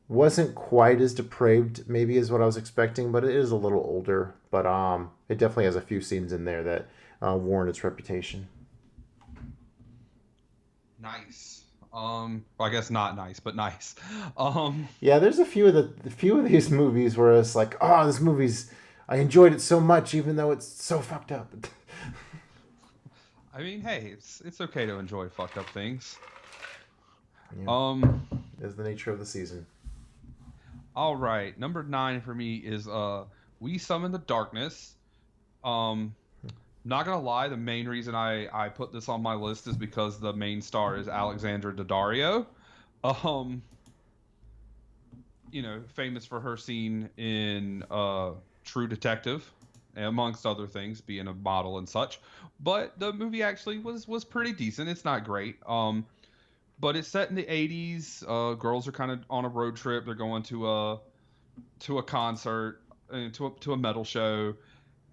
Wasn't quite as depraved maybe as what I was expecting, but it is a little older. But it definitely has a few scenes in there that warrant its reputation. Nice. Well, I guess not nice, but nice. Yeah, there's a few of these movies where it's like, oh, this movie's I enjoyed it so much, even though it's so fucked up. I mean, hey, it's okay to enjoy fucked up things. Yeah. Is the nature of the season. All right, number 9 for me is We Summon the Darkness. Not gonna lie, the main reason I put this on my list is because the main star is Alexandra Daddario. Famous for her scene in True Detective, amongst other things, being a model and such. But the movie actually was pretty decent. It's not great. But it's set in the 80s. Girls are kind of on a road trip. They're going to a concert, to a metal show,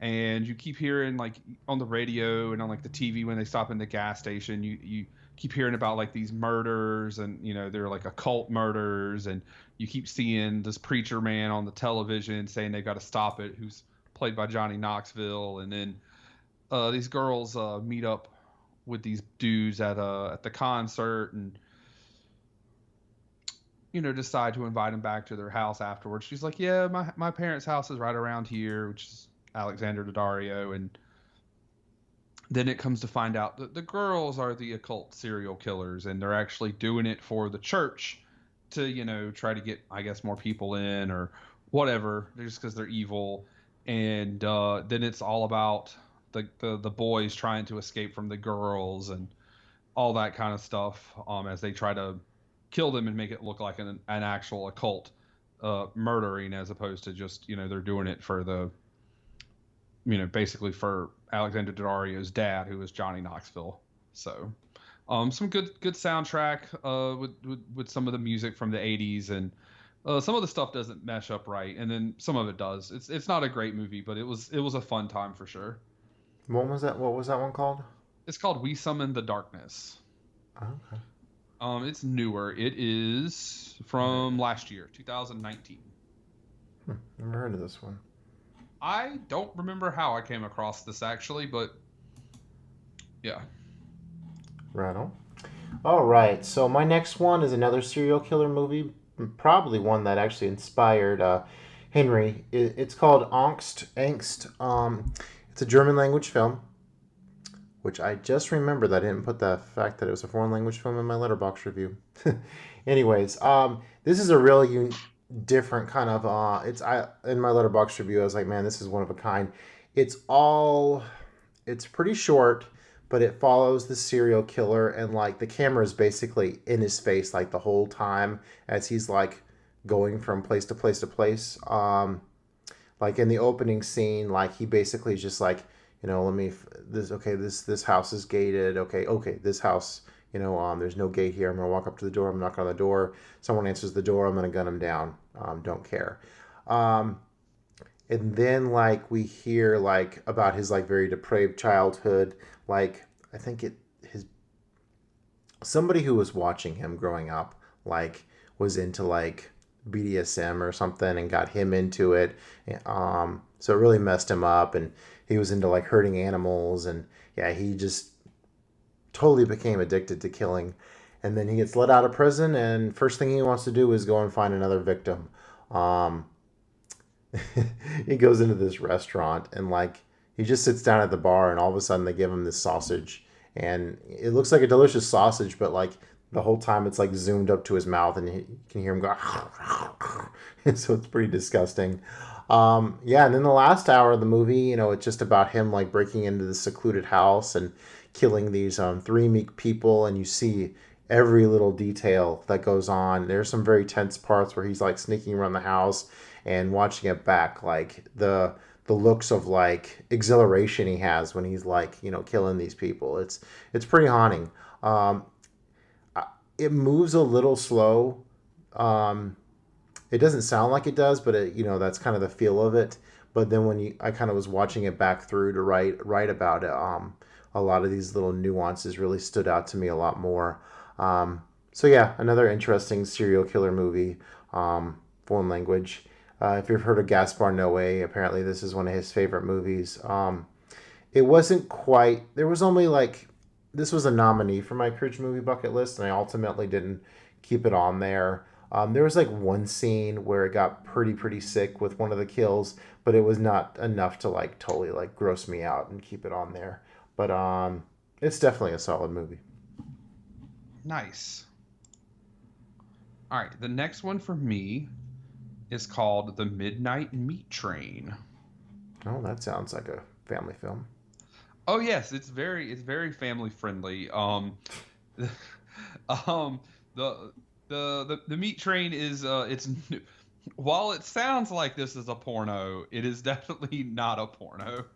and you keep hearing like on the radio and on like the TV when they stop in the gas station, you keep hearing about like these murders, and they're like occult murders, and you keep seeing this preacher man on the television saying they got to stop it, who's played by Johnny Knoxville, and then these girls meet up with these dudes at the concert and decide to invite him back to their house afterwards. She's like, yeah, my parents' house is right around here, which is Alexander Daddario. And then it comes to find out that the girls are the occult serial killers, and they're actually doing it for the church to try to get, I guess, more people in or whatever, just because they're evil. And then it's all about the boys trying to escape from the girls and all that kind of stuff, as they try to kill them and make it look like an actual occult murdering, as opposed to just they're doing it for the basically for Alexander Daddario's dad, who is Johnny Knoxville. So some good soundtrack with some of the music from the 80s, and some of the stuff doesn't mesh up right, and then some of it does. It's not a great movie, but it was a fun time for sure. What was that one called? It's called We Summon the Darkness. Okay. It's newer. It is from last year, 2019. Never heard of this one. I don't remember how I came across this actually, but yeah. Right on. All right. So my next one is another serial killer movie, probably one that actually inspired Henry. It's called Angst. It's It's a German language film, which I just remembered that I didn't put the fact that it was a foreign language film in my letterbox review. Anyways, this is a really different kind of. In my letterbox review, I was like, man, this is one of a kind. It's pretty short, but it follows the serial killer, and like the camera is basically in his face like the whole time as he's like going from place to place to place. Like in the opening scene, like he basically is just like, this house is gated. Okay, this house, there's no gate here. I'm gonna walk up to the door. I'm knock on the door. Someone answers the door. I'm gonna gun him down. Don't care. And then like we hear like about his like very depraved childhood. Like I think somebody who was watching him growing up like was into like BDSM or something and got him into it. So it really messed him up, and he was into like hurting animals, and yeah, he just totally became addicted to killing. And then he gets let out of prison, and first thing he wants to do is go and find another victim. He goes into this restaurant, and like he just sits down at the bar, and all of a sudden they give him this sausage, and it looks like a delicious sausage, but like the whole time it's like zoomed up to his mouth, and you can hear him go. So it's pretty disgusting. Yeah, and then the last hour of the movie, it's just about him like breaking into the secluded house and killing these three meek people, and you see every little detail that goes on. There's some very tense parts where he's like sneaking around the house and watching it back, like the looks of like exhilaration he has when he's like killing these people. It's pretty haunting. It moves a little slow. It doesn't sound like it does, but that's kind of the feel of it. But then I kind of was watching it back through to write about it. A lot of these little nuances really stood out to me a lot more. So yeah, another interesting serial killer movie, foreign language. If you've heard of Gaspar Noé, apparently this is one of his favorite movies. It wasn't quite. This was a nominee for my Courage movie bucket list, and I ultimately didn't keep it on there. There was like one scene where it got pretty sick with one of the kills, but it was not enough to like totally like gross me out and keep it on there. But it's definitely a solid movie. Nice. All right, the next one for me is called The Midnight Meat Train. Oh, that sounds like a family film. Oh yes, it's very family friendly. The Meat Train is while it sounds like this is a porno, it is definitely not a porno.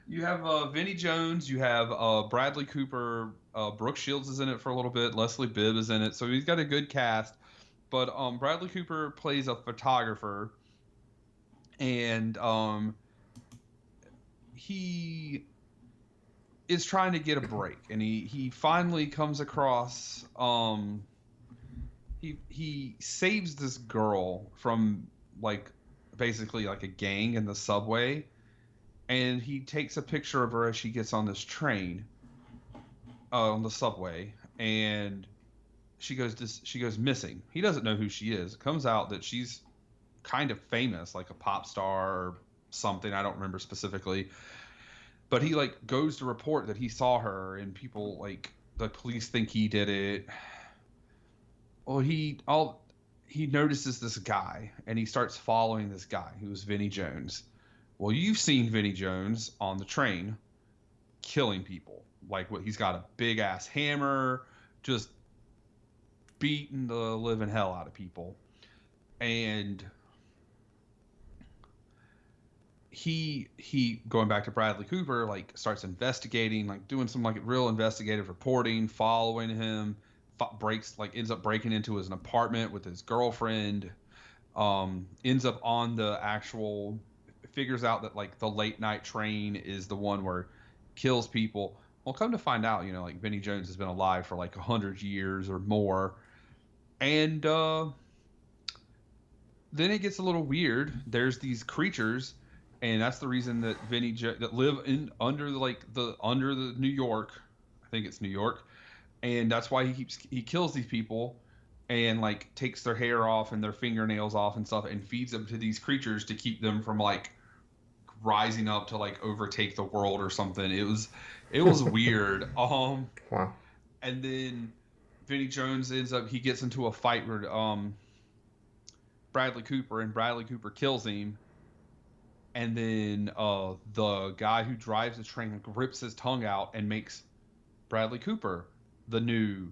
You have Vinnie Jones, you have Bradley Cooper, Brooke Shields is in it for a little bit, Leslie Bibb is in it, so he's got a good cast. But Bradley Cooper plays a photographer, and he is trying to get a break, and he finally comes across he saves this girl from like basically like a gang in the subway, and he takes a picture of her as she gets on this train on the subway, and she goes missing. He doesn't know who she is. It comes out that she's kind of famous, like a pop star or something. I don't remember specifically. But he like goes to report that he saw her, and people like the police think he did it. Well, he notices this guy, and he starts following this guy who's Vinnie Jones. Well, you've seen Vinnie Jones on the train killing people. Like he's got a big ass hammer, just beating the living hell out of people. And he going back to Bradley Cooper, like starts investigating, like doing some like real investigative reporting, following him, ends up breaking into his apartment with his girlfriend, ends up on the actual, figures out that like the late night train is the one where kills people. Well, come to find out, like Vinnie Jones has been alive for like 100 years or more. And then it gets a little weird. There's these creatures, and that's the reason that that live under the New York. I think it's New York, and that's why he kills these people, and like takes their hair off and their fingernails off and stuff, and feeds them to these creatures to keep them from like rising up to like overtake the world or something. It was weird. Wow. And then Vinnie Jones he gets into a fight with Bradley Cooper, and Bradley Cooper kills him. And then the guy who drives the train rips his tongue out and makes Bradley Cooper the new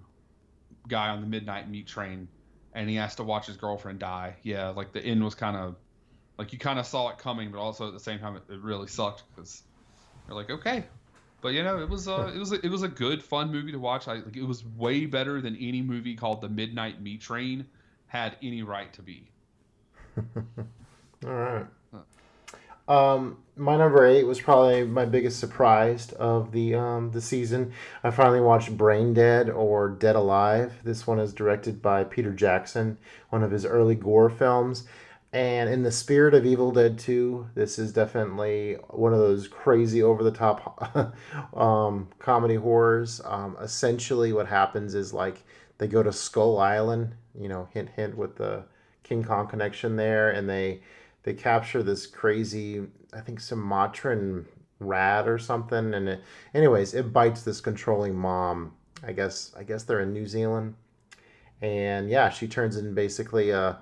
guy on the midnight meat train, and he has to watch his girlfriend die. Yeah, like the end was kind of like you kind of saw it coming, but also at the same time it really sucked because you're like, okay. But you know, it was a good fun movie to watch. It was way better than any movie called The Midnight Meat Train had any right to be. All right. My number 8 was probably my biggest surprise of the season. I finally watched Brain Dead or Dead Alive. This one is directed by Peter Jackson, one of his early gore films. And in the spirit of Evil Dead 2, this is definitely one of those crazy over-the-top comedy horrors. Essentially what happens is like they go to Skull Island, hint, hint with the King Kong connection there, and they capture this crazy, I think, Sumatran rat or something, and it bites this controlling mom. I guess they're in New Zealand, and yeah, she turns in basically a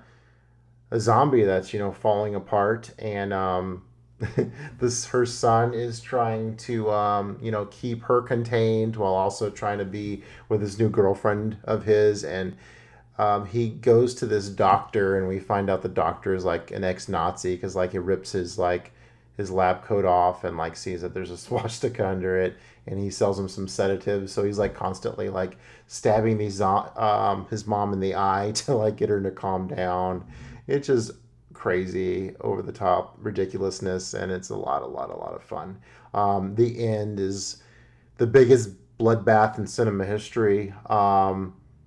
zombie that's falling apart, and her son is trying to keep her contained while also trying to be with this new girlfriend of his, and he goes to this doctor, and we find out the doctor is like an ex-Nazi because like he rips his lab coat off and like sees that there's a swastika under it, and he sells him some sedatives. So he's like constantly like stabbing his mom in the eye to like get her to calm down. It's just crazy, over the top ridiculousness, and it's a lot of fun. The end is the biggest bloodbath in cinema history.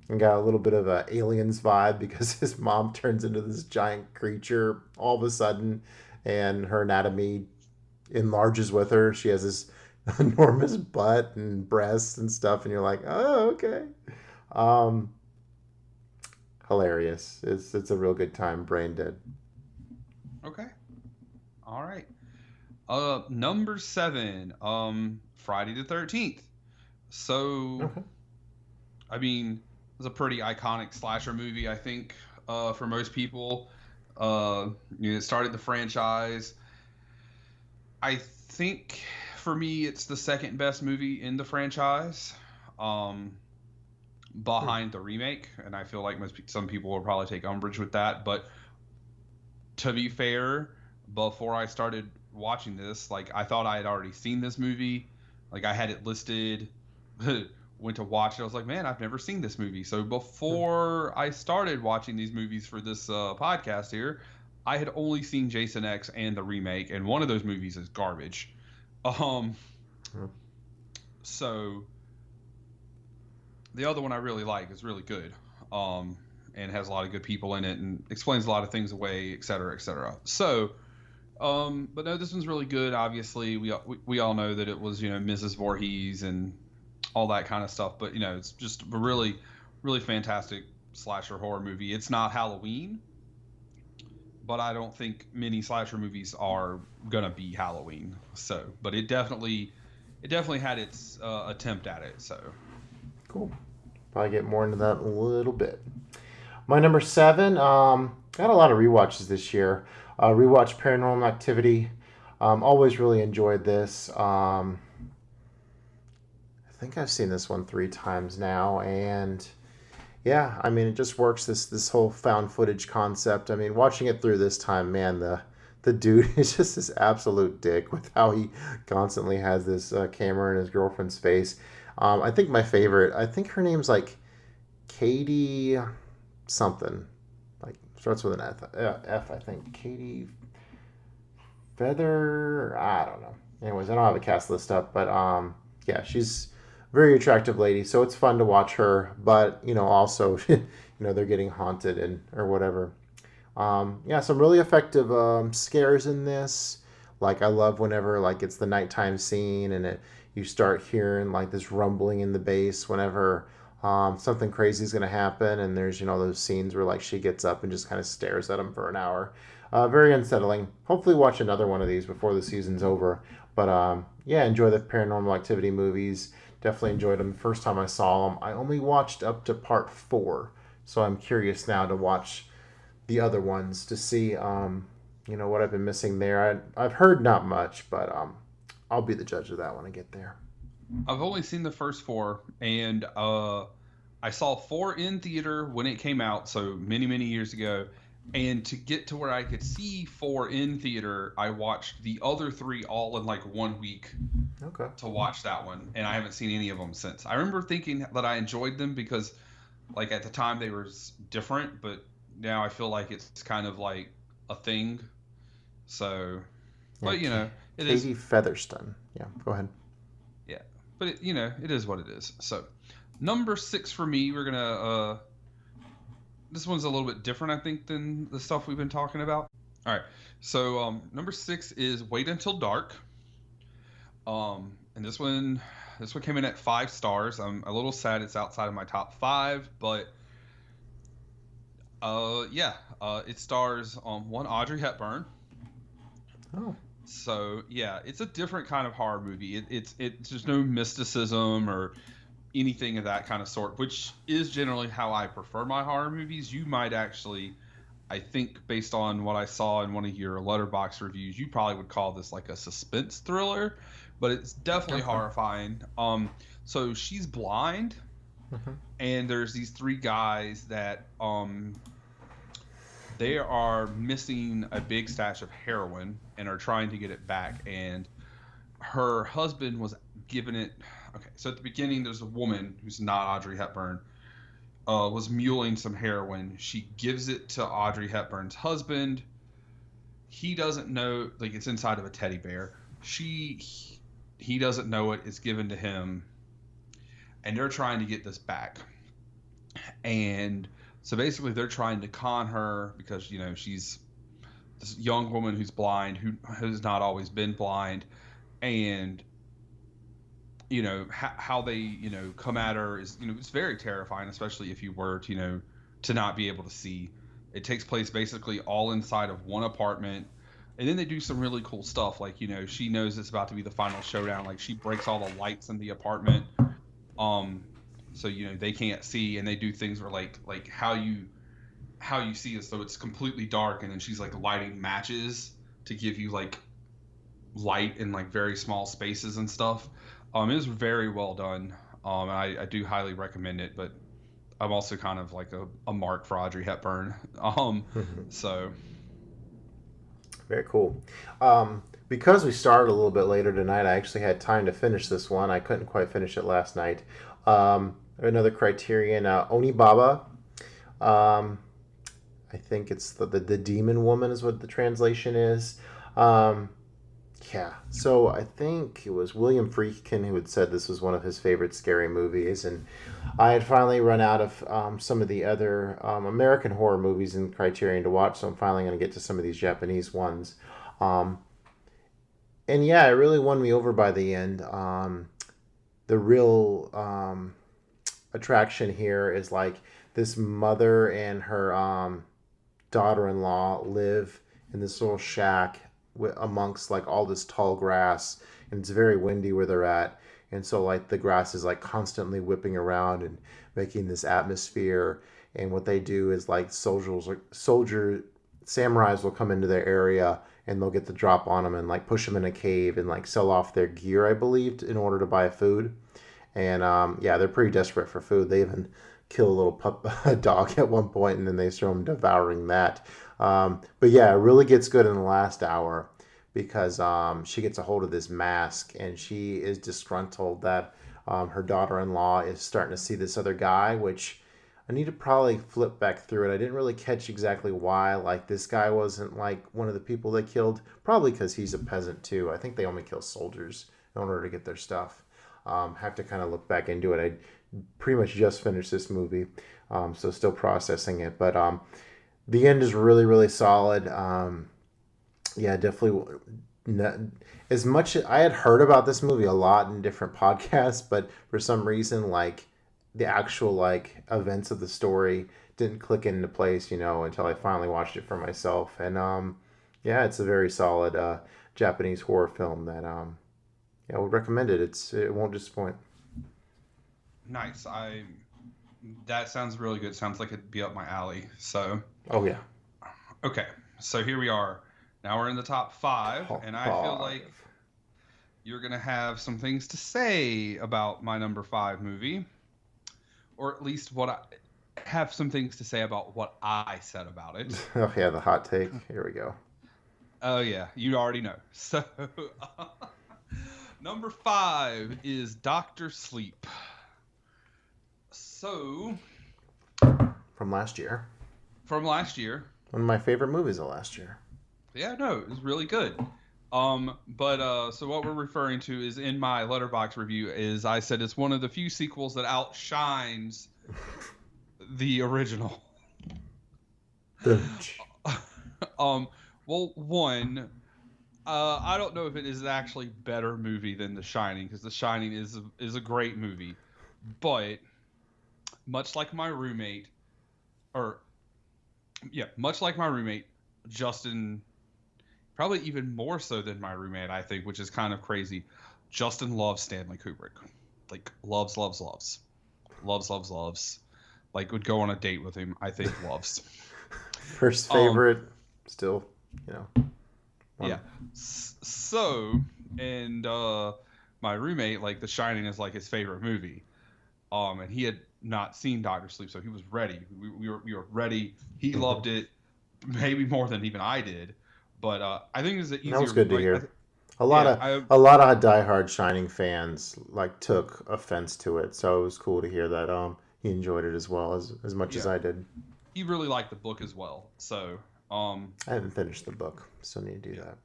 And got a little bit of a Aliens vibe because his mom turns into this giant creature all of a sudden, and her anatomy enlarges with her. She has this enormous butt and breasts and stuff, and you're like, oh, okay. Hilarious. It's a real good time. Brain Dead. Okay. All right. Number 7, Friday the 13th. So, Okay. I mean, it's a pretty iconic slasher movie, I think, for most people. It started the franchise. I think for me, it's the second best movie in the franchise, behind the remake, and I feel like some people will probably take umbrage with that. But to be fair, before I started watching this, like I thought I had already seen this movie, like I had it listed. Went to watch it. I was like, man, I've never seen this movie. So before I started watching these movies for this podcast here, I had only seen Jason X and the remake, and one of those movies is garbage. So the other one I really like is really good, and has a lot of good people in it and explains a lot of things away, et cetera, et cetera. So, but no, this one's really good. Obviously, we all know that it was Mrs. Voorhees and all that kind of stuff, but it's just a really, really fantastic slasher horror movie. It's not Halloween, but I don't think many slasher movies are gonna be Halloween. So, but it definitely had its attempt at it. So, cool. Probably get more into that in a little bit. My number 7, got a lot of rewatches this year. Rewatched Paranormal Activity. Always really enjoyed this. I think I've seen this one 3 times now, and yeah, I mean, it just works, this whole found footage concept. I mean, watching it through this time, man, the dude is just this absolute dick with how he constantly has this camera in his girlfriend's face. I think my favorite, I think her name's like Katie something, like starts with an F, I think. Katie Feather, I don't know. Anyways, I don't have a cast list up, but yeah, she's very attractive lady, so it's fun to watch her, but also they're getting haunted and or whatever. Yeah, some really effective scares in this. Like I love whenever like it's the nighttime scene and you start hearing like this rumbling in the bass whenever something crazy is going to happen, and there's those scenes where like she gets up and just kind of stares at him for an hour. Very unsettling. Hopefully watch another one of these before the season's over. But yeah, enjoy the Paranormal Activity movies. Definitely enjoyed them. First time I saw them, I only watched up to part 4. So I'm curious now to watch the other ones to see, what I've been missing there. I've heard not much, but I'll be the judge of that when I get there. I've only seen the first 4, and I saw 4 in theater when it came out, so many, many years ago. And to get to where I could see 4 in theater, I watched the other 3 all in like 1 week Okay. to watch that one, and I haven't seen any of them since. I remember thinking that I enjoyed them because, like, at the time they were different, but now I feel like it's kind of like a thing. So, Yeah, but it is. Katie Featherston. Yeah, go ahead. Yeah, but it is what it is. So, number 6 for me, we're gonna. This one's a little bit different, I think, than the stuff we've been talking about. All right, so number 6 is Wait Until Dark. And this one came in at 5 stars. I'm a little sad it's outside of my top 5, but it stars one Audrey Hepburn. Oh. So yeah, it's a different kind of horror movie. It's there's no mysticism or anything of that kind of sort, which is generally how I prefer my horror movies. You might actually, I think, based on what I saw in one of your Letterboxd reviews, you probably would call this like a suspense thriller, but it's definitely horrifying. So she's blind, and there's these 3 guys that they are missing a big stash of heroin and are trying to get it back. And her husband was given it. Okay, so at the beginning, there's a woman who's not Audrey Hepburn, was muling some heroin. She gives it to Audrey Hepburn's husband. He doesn't know, like, it's inside of a teddy bear. He doesn't know it. It's given to him, and they're trying to get this back. And so basically, they're trying to con her because she's this young woman who's blind, who has not always been blind, and how they come at her is it's very terrifying, especially if you were to not be able to see. It takes place basically all inside of one apartment, and then they do some really cool stuff, like she knows it's about to be the final showdown, like she breaks all the lights in the apartment, so they can't see, and they do things where like how you see it, so it's completely dark, and then she's like lighting matches to give you like light in like very small spaces and stuff. It was very well done. And I do highly recommend it, but I'm also kind of like a mark for Audrey Hepburn. So very cool. Because we started a little bit later tonight, I actually had time to finish this one. I couldn't quite finish it last night. Another Criterion, Onibaba. I think it's the Demon Woman is what the translation is. Yeah, so I think it was William Friedkin who had said this was one of his favorite scary movies, and I had finally run out of some of the other American horror movies in Criterion to watch, so I'm finally going to get to some of these Japanese ones. And yeah, it really won me over by the end. The real attraction here is like this mother and her daughter-in-law live in this little shack amongst like all this tall grass, and it's very windy where they're at, and so like the grass is like constantly whipping around and making this atmosphere. And what they do is like samurais will come into their area, and they'll get the drop on them and like push them in a cave and like sell off their gear, I believe, in order to buy food. And yeah, they're pretty desperate for food. They even kill a little dog at one point, and then they show them devouring that. But yeah, it really gets good in the last hour because she gets a hold of this mask, and she is disgruntled that her daughter-in-law is starting to see this other guy, which I need to probably flip back through it. I didn't really catch exactly why. Like, this guy wasn't like one of the people they killed, probably because he's a peasant too. I think they only kill soldiers in order to get their stuff. Have to kind of look back into it. I pretty much just finished this movie, so still processing it. But the end is really, really solid. Yeah, definitely. As much I had heard about this movie a lot in different podcasts, but for some reason, like the actual like events of the story didn't click into place, until I finally watched it for myself. And yeah, it's a very solid Japanese horror film that I would recommend it. It won't disappoint. Nice. That sounds really good. Sounds like it'd be up my alley. So. Oh yeah. Okay. So here we are. Now we're in the top 5, and I feel like you're gonna have some things to say about my number 5 movie, or at least have some things to say about what I said about it. Oh yeah, the hot take. Here we go. Oh yeah, you already know. So number 5 is Dr. Sleep. So from last year. One of my favorite movies of last year. Yeah, no, it was really good. So what we're referring to is in my Letterboxd review is I said it's one of the few sequels that outshines the original. Well, one, I don't know if it is actually a better movie than The Shining, because The Shining is a great movie, but much like my roommate, Justin, probably even more so than my roommate, I think, which is kind of crazy. Justin loves Stanley Kubrick. Like, loves. Like, would go on a date with him, I think loves. First favorite, still, Yeah. So, and my roommate, like, The Shining is, like, his favorite movie. And he had not seen Dr. Sleep, so he was ready. We were ready. He loved it, maybe more than even I did. But I think it's an easier. That was good to hear. A lot of diehard Shining fans took offense to it, so it was cool to hear that he enjoyed it as well as much as I did. He really liked the book as well. So I haven't finished the book, still need to do that.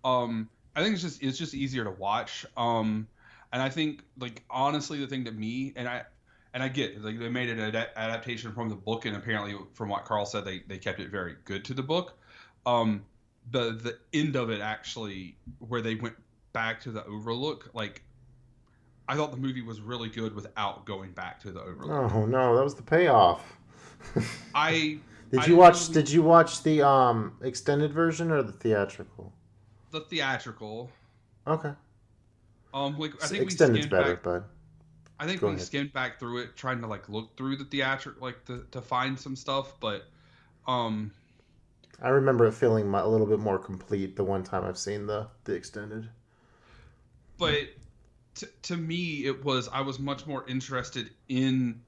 I think it's just easier to watch. And I think, like, honestly, the thing that me and I get, like, they made an adaptation from the book, and apparently from what Carl said, they kept it very good to the book. The end of it, actually, where they went back to the Overlook, like, I thought the movie was really good without going back to the Overlook. Oh no, that was the payoff. Did you watch the extended version or the theatrical? The theatrical. Okay. I think extended's better, but I think we skimmed back through it, trying to look through the theatrical, to find some stuff, but I remember it feeling a little bit more complete the one time I've seen the extended. But to me, I was much more interested in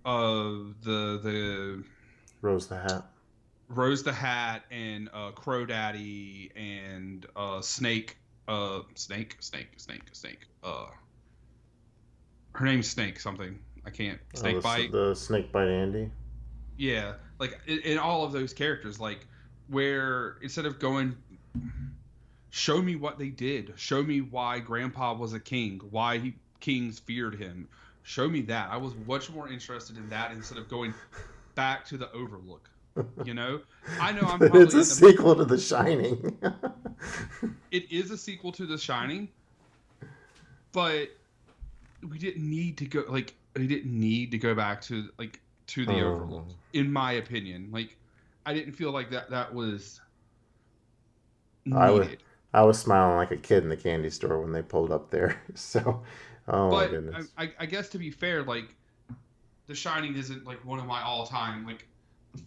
the Rose the Hat and Crow Daddy and Snake. Her name's Snake something. I can't. Snakebite. The Snakebite Andy. Yeah, in all of those characters, where instead of going, show me what they did, show me why Grandpa was a king, why kings feared him, show me that. I was much more interested in that instead of going back to the Overlook. I know I'm probably it's a sequel to The Shining. It is a sequel to The Shining, but we didn't need to go back to the Overlook, in my opinion. I didn't feel like that was needed. I was smiling like a kid in the candy store when they pulled up there. So, my goodness. I guess, to be fair, The Shining isn't one of my all-time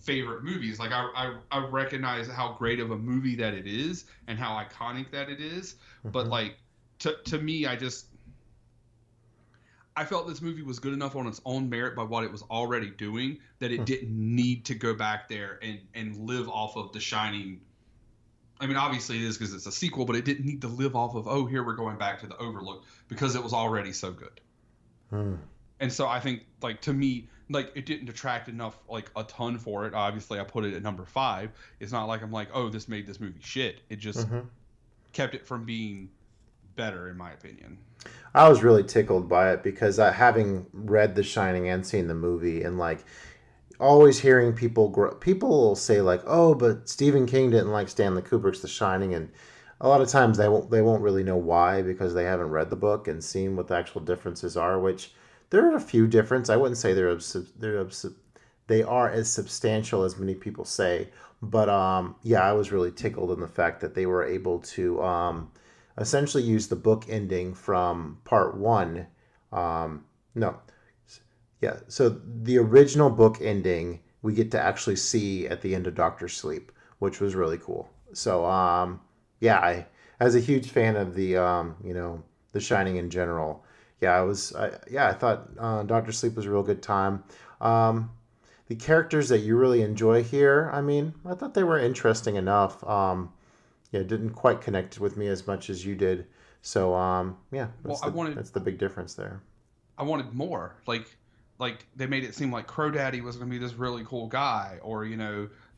favorite movies. I recognize how great of a movie that it is and how iconic that it is. Mm-hmm. But to me, I felt this movie was good enough on its own merit by what it was already doing that it didn't need to go back there and live off of The Shining. I mean, obviously it is because it's a sequel, but it didn't need to live off of, here we're going back to the Overlook, because it was already so good. And so I think, to me, it didn't detract enough, a ton for it. Obviously, I put it at number 5. It's not like I'm this made this movie shit. It just kept it from being better, in my opinion. I was really tickled by it because having read The Shining and seen the movie, and always hearing people will say oh, but Stephen King didn't like Stanley Kubrick's The Shining, and a lot of times they won't really know why because they haven't read the book and seen what the actual differences are, which there are a few differences. I wouldn't say they're they are as substantial as many people say. But yeah, I was really tickled in the fact that they were able to essentially use the book ending from part one. No, yeah. So the original book ending we get to actually see at the end of Doctor Sleep, which was really cool. So yeah, as a huge fan of the The Shining in general, yeah, I thought Doctor Sleep was a real good time. Um, the characters that you really enjoy here, I mean, I thought they were interesting enough. Yeah, it didn't quite connect with me as much as you did. So yeah, Well, that's the big difference there. I wanted more. Like they made it seem like Crow Daddy was going to be this really cool guy, or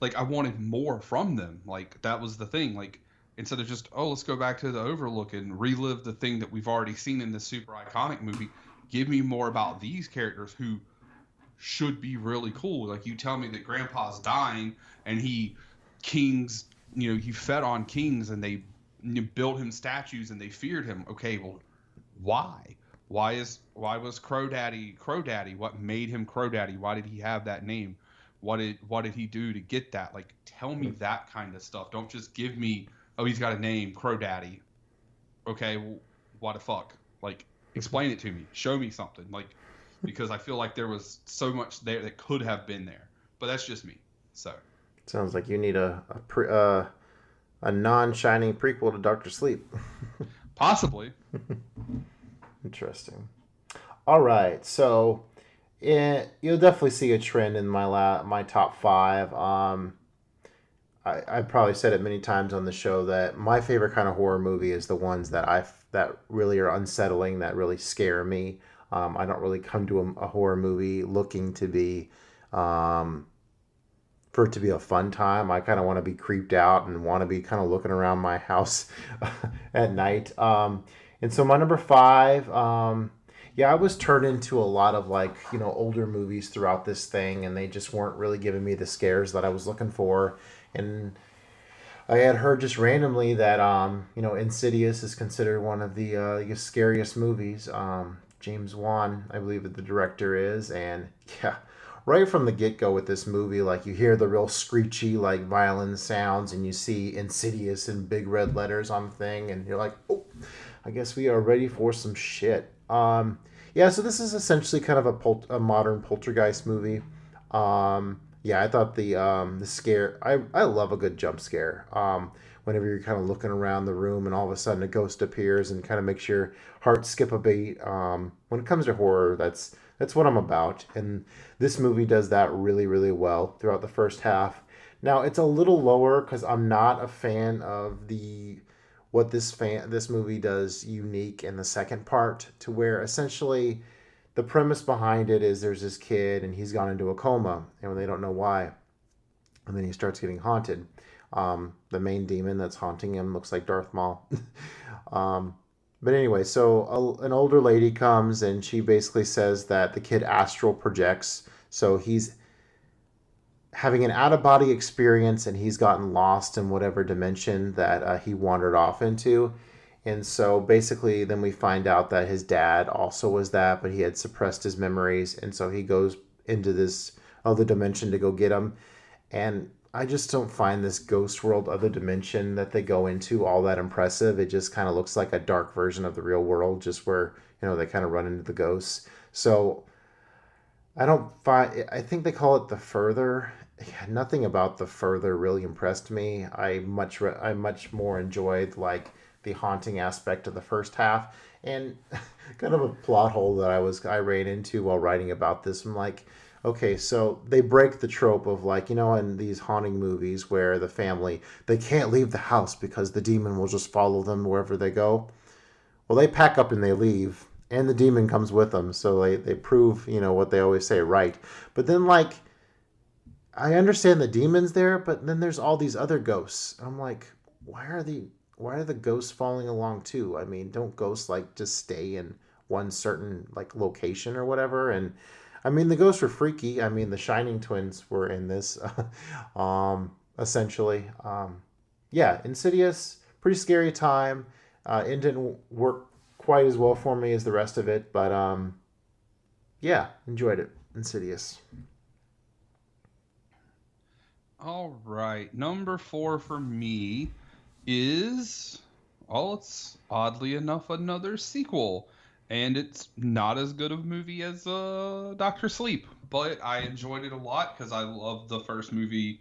like I wanted more from them. Like that was the thing. Like instead of just let's go back to the Overlook and relive the thing that we've already seen in this super iconic movie. Give me more about these characters who should be really cool. Like you tell me that Grandpa's dying and kings, he fed on kings and they built him statues and they feared him. Okay, well, why? Why was Crow Daddy Crow Daddy? What made him Crow Daddy? Why did he have that name? What did he do to get that? Like tell me that kind of stuff. Don't just give me he's got a name, Crow Daddy. Okay, well, what the fuck? Like explain it to me. Show me something. Like because I feel like there was so much there that could have been there. But that's just me. So sounds like you need a non-Shining prequel to Doctor Sleep. possibly. Interesting. All right, so you'll definitely see a trend in my top five. I probably said it many times on the show that my favorite kind of horror movie is the ones that really are unsettling, that really scare me. I don't really come to a horror movie looking to be for it to be a fun time. I kind of want to be creeped out and want to be kind of looking around my house at night. And so my number five, yeah, I was turned into a lot of older movies throughout this thing, and they just weren't really giving me the scares that I was looking for. And I had heard just randomly that Insidious is considered one of the scariest movies. James Wan, I believe that the director is, and yeah, right from the get-go with this movie, like you hear the real screechy violin sounds, and you see Insidious in big red letters on the thing, and you're like, oh, I guess we are ready for some shit. Yeah, so this is essentially kind of a modern poltergeist movie. Yeah, I thought the scare. I love a good jump scare. Whenever you're kind of looking around the room and all of a sudden a ghost appears and kind of makes your heart skip a beat. When it comes to horror, that's what I'm about, and this movie does that really, really well throughout the first half. Now it's a little lower because I'm not a fan of what this movie does unique in the second part, to where essentially the premise behind it is there's this kid and he's gone into a coma and they don't know why, and then he starts getting haunted. The main demon that's haunting him looks like Darth Maul. But anyway, so an older lady comes and she basically says that the kid astral projects, so he's having an out-of-body experience and he's gotten lost in whatever dimension that he wandered off into. And so basically then we find out that his dad also was that, but he had suppressed his memories, and so he goes into this other dimension to go get him. And I just don't find this ghost world other dimension that they go into all that impressive. It just kind of looks like a dark version of the real world, just where they kind of run into the ghosts. So I think they call it The Further. Yeah, nothing about The Further really impressed me. I much more enjoyed the haunting aspect of the first half, and kind of a plot hole that I ran into while writing about this. I'm like, okay, so they break the trope of in these haunting movies where the family, they can't leave the house because the demon will just follow them wherever they go. Well, they pack up and they leave, and the demon comes with them, so they prove what they always say, right. But then I understand the demon's there, but then there's all these other ghosts. I'm like, why are the ghosts following along too? I mean, don't ghosts just stay in one certain location or whatever? And I mean, the ghosts were freaky. I mean, the Shining twins were in this, essentially. Yeah, Insidious, pretty scary time. It didn't work quite as well for me as the rest of it, but yeah, enjoyed it. Insidious. All right. Number 4 for me is, well, it's oddly enough another sequel. And it's not as good of a movie as Doctor Sleep, but I enjoyed it a lot because I loved the first movie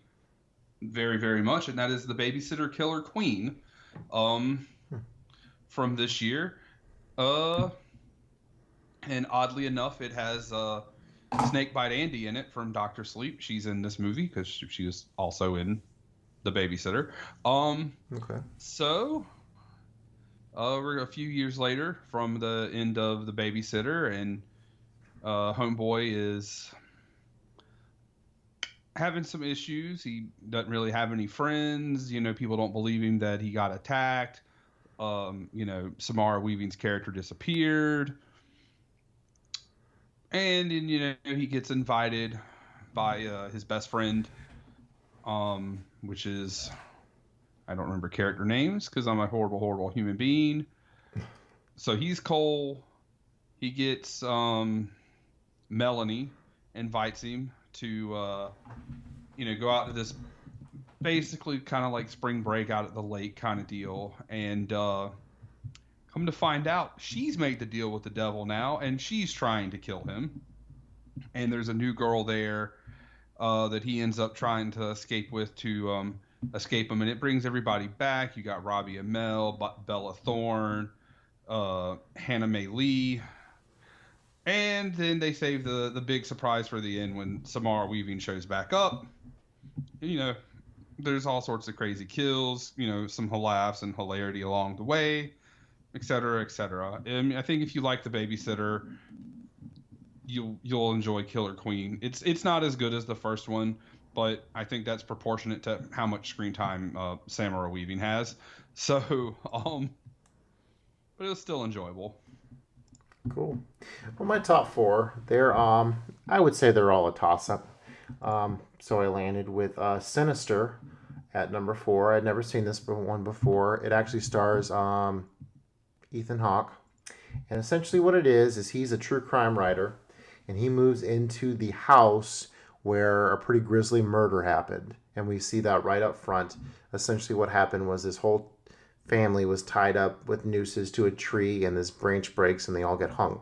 very, very much, and that is The Babysitter Killer Queen, um, from this year. Uh, and oddly enough, it has Snakebite Andy in it from Doctor Sleep. She's in this movie because she was also in The Babysitter. Um, Okay. so we're a few years later from the end of The Babysitter, and Homeboy is having some issues. He doesn't really have any friends. People don't believe him that he got attacked. Samara Weaving's character disappeared. And then, he gets invited by his best friend, which is, I don't remember character names because I'm a horrible, horrible human being. So he's Cole. He gets Melanie invites him to, go out to this basically kind of like spring break out at the lake kind of deal. And come to find out, she's made the deal with the devil now, and she's trying to kill him. And there's a new girl there that he ends up trying to escape with to escape him, and it brings everybody back. You got Robbie Amell, Bella Thorne, Hannah Mae Lee, and then they save the big surprise for the end when Samara Weaving shows back up. And, there's all sorts of crazy kills, some laughs and hilarity along the way, etc., etc. I think if you like The Babysitter, you'll enjoy Killer Queen. It's not as good as the first one, but I think that's proportionate to how much screen time Samara Weaving has. So, but it was still enjoyable. Cool. Well, my top four, they're I would say they're all a toss up. So I landed with Sinister at number 4. I'd never seen this one before. It actually stars Ethan Hawke, and essentially what it is he's a true crime writer, and he moves into the house where a pretty grisly murder happened, and we see that right up front. Essentially, what happened was this whole family was tied up with nooses to a tree, and this branch breaks, and they all get hung.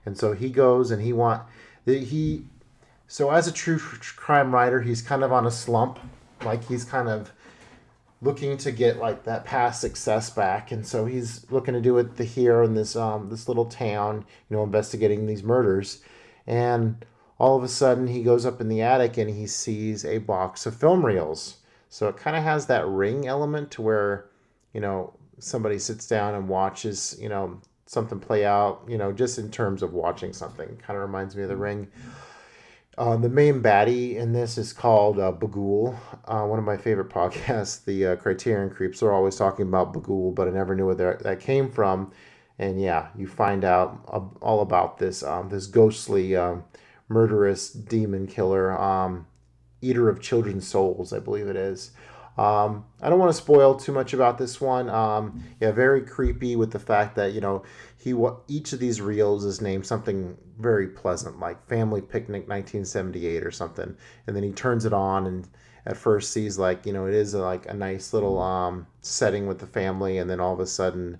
And so he goes, and so as a true crime writer, he's kind of on a slump, like he's kind of looking to get like that past success back, and so he's looking to do it here in this little town, investigating these murders, and all of a sudden he goes up in the attic and he sees a box of film reels. So it kind of has that Ring element to where, somebody sits down and watches, something play out, just in terms of watching something. Kind of reminds me of the Ring. The main baddie in this is called Bagul. One of my favorite podcasts, the Criterion Creeps, are always talking about Bagul, but I never knew where that came from. And yeah, you find out all about this this ghostly, murderous demon killer, eater of children's souls, I believe it is. I don't want to spoil too much about this one. Yeah, very creepy with the fact that each of these reels is named something very pleasant, like Family Picnic 1978 or something, and then he turns it on and at first sees it is like a nice little setting with the family, and then all of a sudden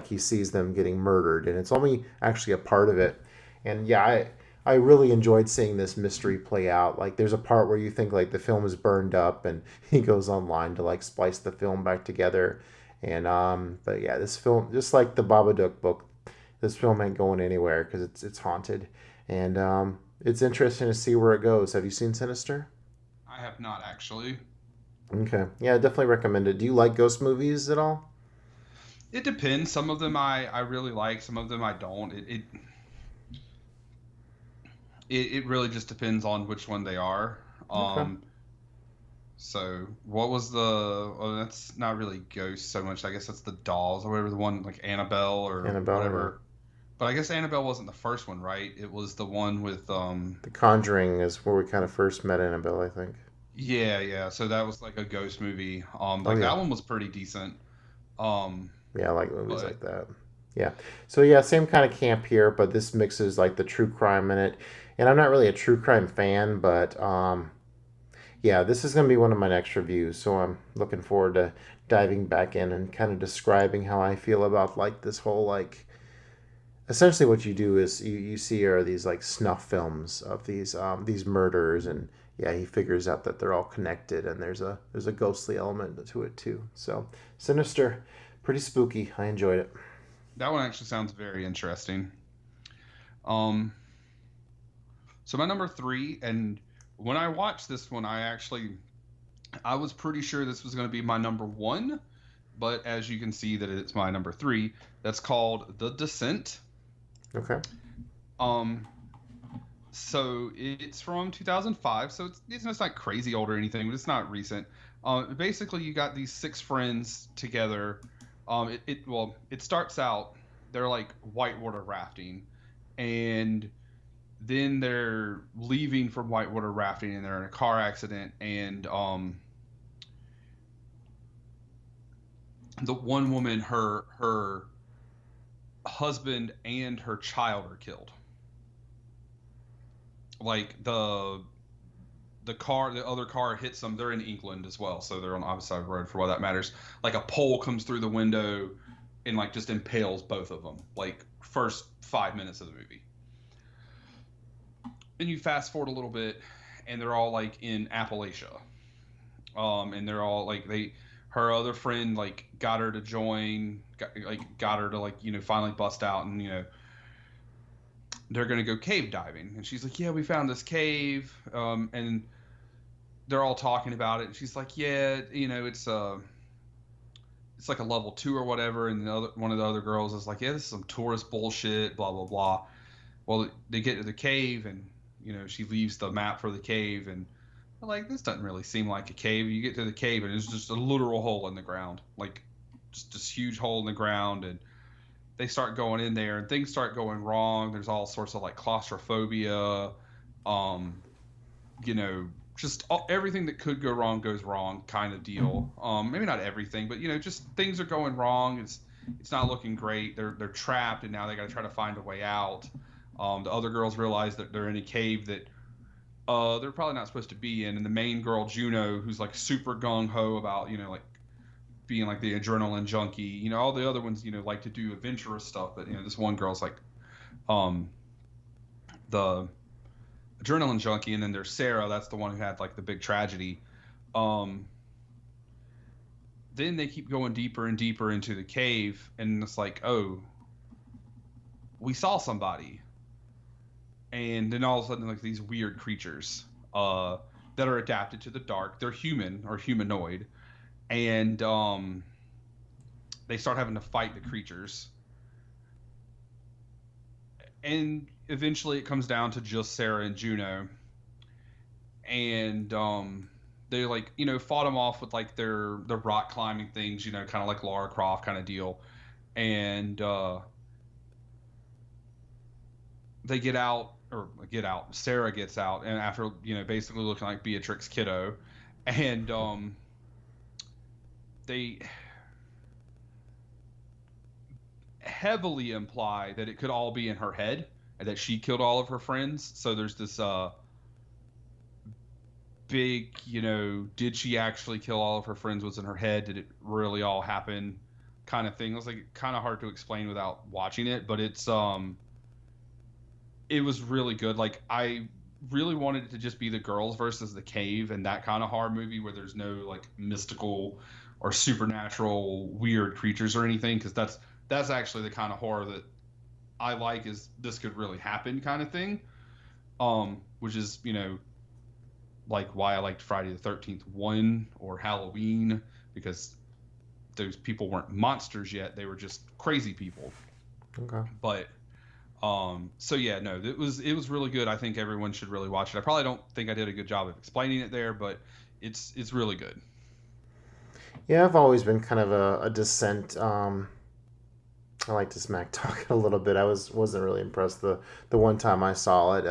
he sees them getting murdered, and it's only actually a part of it. And yeah, I really enjoyed seeing this mystery play out. Like there's a part where you think the film is burned up, and he goes online to splice the film back together. And but yeah, this film, just like the Babadook book, this film ain't going anywhere because it's haunted, and it's interesting to see where it goes. Have you seen Sinister? I have not actually. Okay, yeah, I definitely recommend it. Do you like ghost movies at all? It depends. Some of them I really like. Some of them I don't. It really just depends on which one they are. Okay. So what was that's not really ghosts so much. I guess that's the dolls or whatever, the one like Annabelle or whatever. But I guess Annabelle wasn't the first one, right? It was the one with The Conjuring is where we kind of first met Annabelle, I think. Yeah. So that was like a ghost movie. That one was pretty decent. Yeah, I like movies like that. Yeah. So yeah, same kind of camp here, but this mixes the true crime in it. And I'm not really a true crime fan, but yeah, this is going to be one of my next reviews, so I'm looking forward to diving back in and kind of describing how I feel about like this whole like essentially what you do is you see are these like snuff films of these murders, and yeah, he figures out that they're all connected, and there's a ghostly element to it too. So sinister, pretty spooky. I enjoyed it. That one actually sounds very interesting. Um, so my number three, and when I watched this one, I was pretty sure this was going to be my number one, but as you can see that it's my number three. That's called The Descent. Okay. Um, so it's from 2005, so it's not crazy old or anything, but it's not recent. Basically, you got these six friends together. It starts out they're like whitewater rafting, and then they're leaving from whitewater rafting, and they're in a car accident, and the one woman, her husband and her child are killed. Like the other car hits them. They're in England as well, so they're on the opposite side of the road for what that matters. Like a pole comes through the window and like just impales both of them. Like first 5 minutes of the movie. And you fast forward a little bit, and they're all like in Appalachia. And they're all like her other friend like got her to join, got her to like finally bust out, and they're gonna go cave diving, and she's like, yeah, we found this cave, and they're all talking about it, and she's like, yeah, it's like a level 2 or whatever, and one of the other girls is like, yeah, this is some tourist bullshit, blah blah blah. Well, they get to the cave, and she leaves the map for the cave, and I'm like, this doesn't really seem like a cave. You get to the cave, and it's just a literal hole in the ground, like just this huge hole in the ground, and they start going in there, and things start going wrong. There's all sorts of like claustrophobia, you know, everything that could go wrong goes wrong, kind of deal. Maybe not everything, but just things are going wrong. It's not looking great. They're trapped, and now they got to try to find a way out. The other girls realize that they're in a cave that they're probably not supposed to be in, and the main girl Juno, who's like super gung ho about like being like the adrenaline junkie. All the other ones like to do adventurous stuff, but this one girl's like the adrenaline junkie, and then there's Sarah. That's the one who had like the big tragedy. Then they keep going deeper and deeper into the cave, and it's like, oh, we saw somebody. And then all of a sudden, like these weird creatures that are adapted to the dark. They're human or humanoid, and they start having to fight the creatures. And eventually, it comes down to just Sarah and Juno, and they like fought them off with like their rock climbing things, kind of like Lara Croft kind of deal, and they get out. Sarah gets out, and after basically looking like Beatrix Kiddo, and they heavily imply that it could all be in her head and that she killed all of her friends. So there's this big, did she actually kill all of her friends? Was in her head? Did it really all happen? Kind of thing. It was like kind of hard to explain without watching it, but it was really good. Like I really wanted it to just be the girls versus the cave, and that kind of horror movie where there's no like mystical or supernatural weird creatures or anything, because that's actually the kind of horror that I like, is this could really happen kind of thing. Which is like why I liked Friday the 13th 1 or Halloween, because those people weren't monsters yet, they were just crazy people. Okay. But so yeah, no, it was really good. I think everyone should really watch it. I probably don't think I did a good job of explaining it there, but it's really good. Yeah, I've always been kind of a Descent. I like to smack talk it a little bit. I wasn't really impressed the one time I saw it.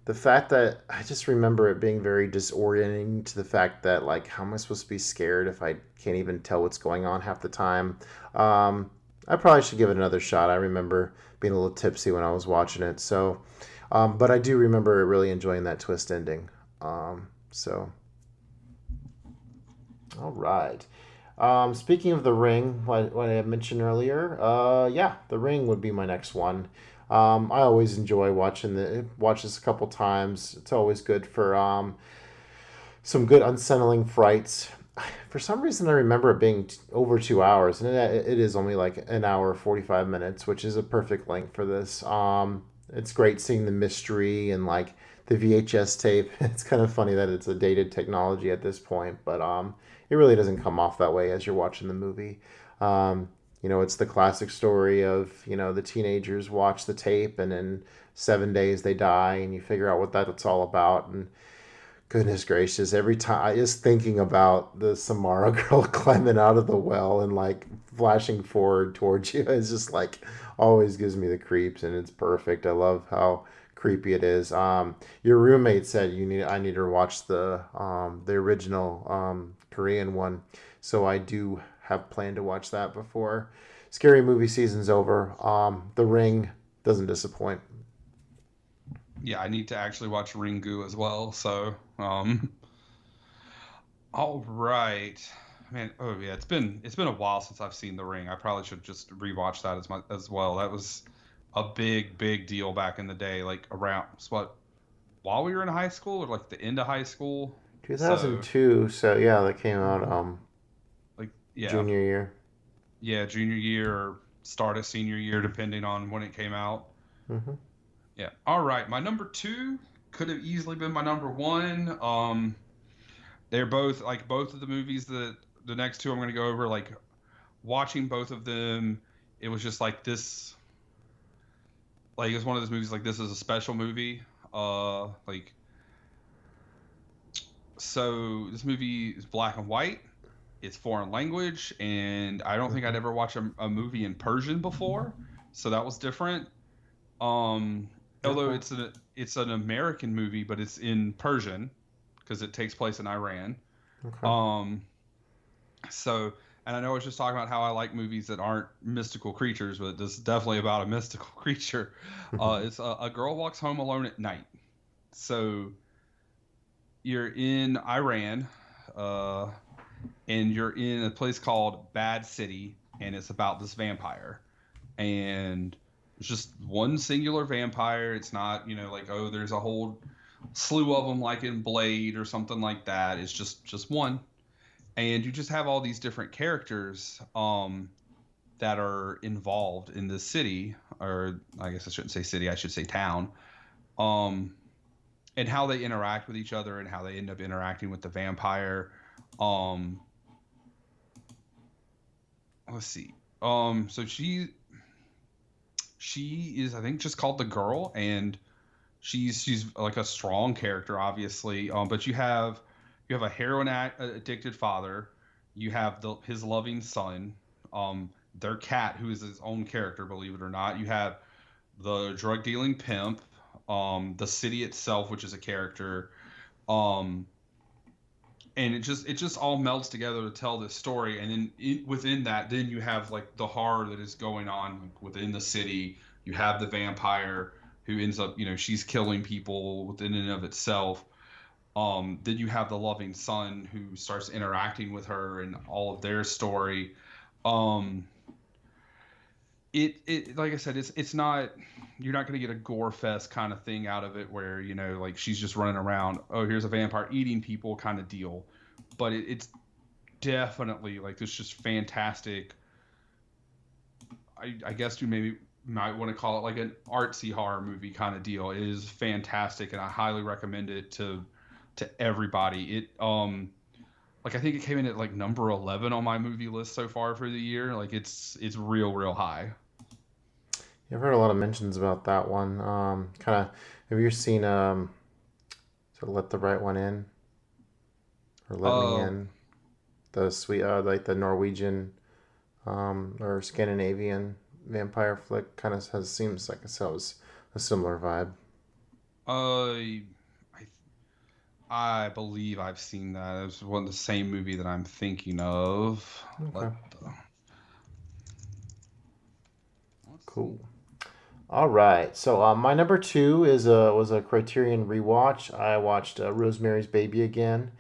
The fact that I just remember it being very disorienting, to the fact that like, how am I supposed to be scared if I can't even tell what's going on half the time? I probably should give it another shot. I remember being a little tipsy when I was watching it. So, but I do remember really enjoying that twist ending. So All right. Speaking of The Ring, what I mentioned earlier, yeah, The Ring would be my next one. I always enjoy watch this a couple times. It's always good for some good unsettling frights. For some reason, I remember it being over 2 hours, and it is only like an hour 45 minutes, which is a perfect length for this. It's great seeing the mystery and like the VHS tape. It's kind of funny that it's a dated technology at this point, but it really doesn't come off that way as you're watching the movie. It's the classic story of the teenagers watch the tape, and in 7 days they die, and you figure out what that's all about. And goodness gracious, every time just thinking about the Samara girl climbing out of the well and like flashing forward towards you is just like always gives me the creeps, and it's perfect. I love how creepy it is. Your roommate said I need to watch the original Korean one, so I do have planned to watch that before scary movie season's over. The Ring doesn't disappoint. Yeah, I need to actually watch Ringu as well. So, all right, man. Oh yeah, it's been a while since I've seen The Ring. I probably should just rewatch that as well. That was a big deal back in the day, like around what while we were in high school or like the end of high school. So 2002, so yeah, that came out like yeah, junior year. yeah, junior year or start of senior year, depending on when it came out. Hmm. Yeah. All right, my number two could have easily been my number one. They're both like both of the movies that the next two I'm going to go over. Like watching both of them, it was just like this. Like it's one of those movies. Like this is a special movie. Like so this movie is black and white. It's foreign language, and I don't think I'd Hmm. ever watched a movie in Persian before, so that was different. Um, Although Okay. it's an American movie, but it's in Persian because it takes place in Iran. Okay. Um, so, and I know I was just talking about how I like movies that aren't mystical creatures, but this is definitely about a mystical creature. It's a girl walks home alone at night. So you're in Iran, uh, and you're in a place called Bad City, and it's about this vampire. And it's just one singular vampire. It's not, like, oh, there's a whole slew of them like in Blade or something like that. It's just one. And you just have all these different characters that are involved in this city, or I guess I shouldn't say city, I should say town. Um, and how they interact with each other and how they end up interacting with the vampire. Um, let's see. So she is, I think, just called the girl, and she's like a strong character, obviously. But you have a heroin addicted father. You have his loving son. Their cat, who is his own character, believe it or not. You have the drug dealing pimp. The city itself, which is a character. Um, and it just all melds together to tell this story. And then within that, then you have like the horror that is going on within the city. You have the vampire who ends up, she's killing people within and of itself. Then you have the loving son who starts interacting with her and all of their story. Um, it like I said, it's not, you're not going to get a gore fest kind of thing out of it where like she's just running around, oh, here's a vampire eating people kind of deal. But it's definitely like this just fantastic. I guess you maybe might want to call it like an artsy horror movie kind of deal. It is fantastic, and I highly recommend it to everybody. Like I think it came in at like number 11 on my movie list so far for the year. Like it's real high. I've heard a lot of mentions about that one. Kind of. Have you seen sort of Let the Right One In or Let Me Uh, In? The sweet, like the Norwegian or Scandinavian vampire flick. Kind of has seems like it was a similar vibe. I I believe I've seen that. It's one the same movie that I'm thinking of. Let Okay. let's see. Cool. All right. So my number two was a Criterion rewatch. I watched Rosemary's Baby again,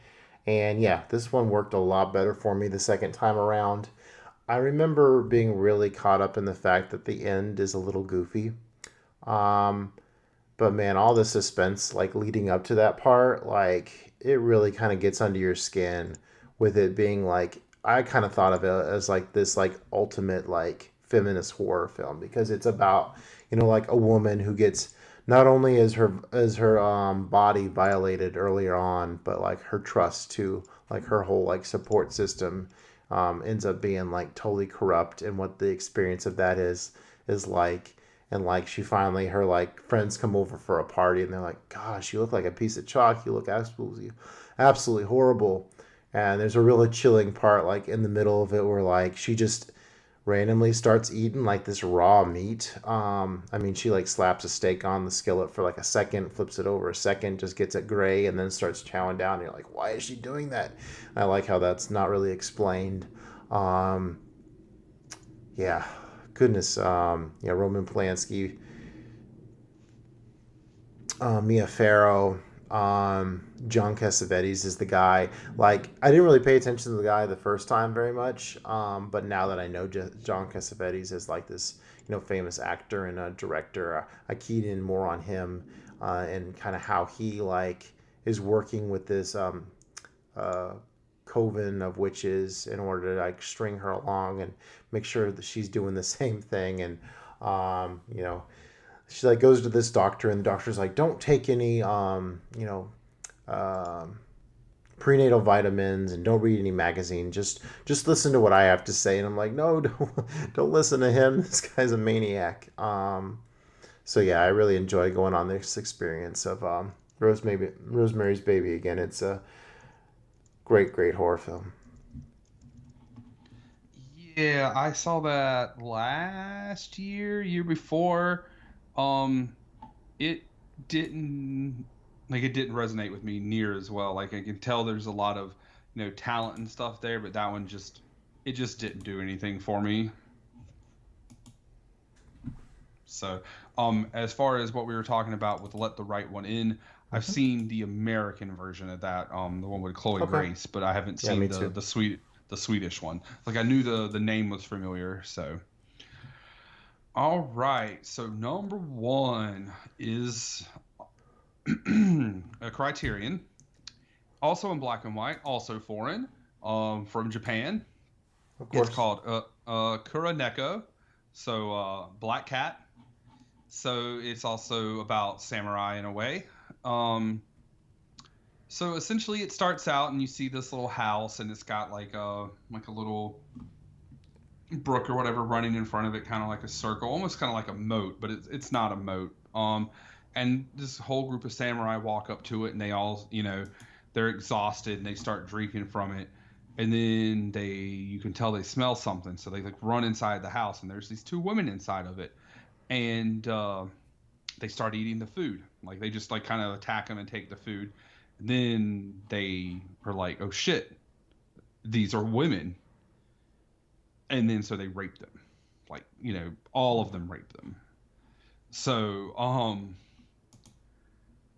And yeah, this one worked a lot better for me the second time around. I remember being really caught up in the fact that the end is a little goofy. Um, but man, all the suspense like leading up to that part, like it really kind of gets under your skin with it being like I kind of thought of it as like this like ultimate like feminist horror film because it's about, like a woman who gets not only is her body violated earlier on, but like her trust too, like her whole like support system ends up being like totally corrupt, and what the experience of that is like. And like she finally, her like friends come over for a party, and they're like, "Gosh, you look like a piece of chalk. You look absolutely horrible." And there's a really chilling part like in the middle of it where like she just randomly starts eating like this raw meat. I mean, she like slaps a steak on the skillet for like a second, flips it over a second, just gets it gray, and then starts chowing down. And you're like, why is she doing that? And I like how that's not really explained. Um, yeah, goodness. Yeah, Roman Polanski, Mia Farrow, John Cassavetes is the guy. Like, I didn't really pay attention to the guy the first time very much, but now that I know John Cassavetes is like this, famous actor and a director, I keyed in more on him and kind of how he like is working with this uh, coven of witches in order to like string her along and make sure that she's doing the same thing. And you know, she like goes to this doctor, and the doctor's like, don't take any um, prenatal vitamins, and don't read any magazine, just listen to what I have to say. And I'm like, no, don't listen to him, this guy's a maniac. So yeah, I really enjoy going on this experience of Rosemary's Baby again. It's a great horror film. Yeah, I saw that last year before. Um, it didn't it didn't resonate with me near as well. Like I can tell there's a lot of, talent and stuff there, but that one just didn't do anything for me. So, as far as what we were talking about with Let the Right One In, I've Hmm. seen the American version of that, the one with Chloe Okay. Grace, but I haven't Yeah, seen me the too. the Swedish one. Like I knew the name was familiar, so. All right, so number one is a Criterion, also in black and white, also foreign, from Japan. Of It's course. called Kuroneko, so Black Cat. So it's also about samurai in a way. Um, so essentially, it starts out and you see this little house, and it's got like a little brook or whatever running in front of it, kind of like a circle, almost kind of like a moat, but it's not a moat. And this whole group of samurai walk up to it, and they all, they're exhausted, and they start drinking from it. And then you can tell they smell something, so they like run inside the house, and there's these two women inside of it, and they start eating the food. Like they just like kind of attack them and take the food. And then they are like, oh shit, these are women. And then so they rape them, like all of them rape them. So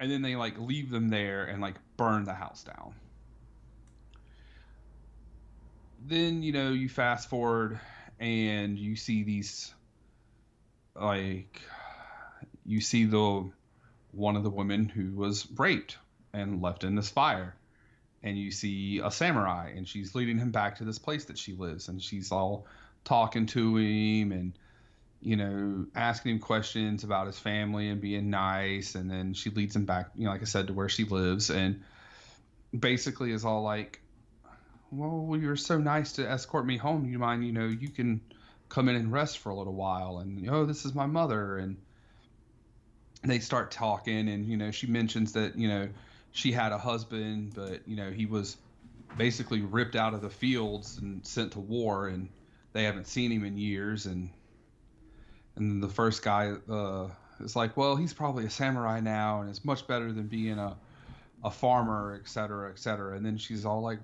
and then they like leave them there and like burn the house down. Then you fast forward and you see these, like, you see the one of the women who was raped and left in this fire, and you see a samurai, and she's leading him back to this place that she lives, and she's all talking to him and asking him questions about his family and being nice. And then she leads him back, like I said, to where she lives, and basically is all like, well, you're so nice to escort me home. You mind, you can come in and rest for a little while. And, oh, this is my mother. And they start talking, and, she mentions that, she had a husband, but, he was basically ripped out of the fields and sent to war, and they haven't seen him in years. And the first guy is like, well, he's probably a samurai now, and it's much better than being a farmer, et cetera, et cetera. And then she's all like,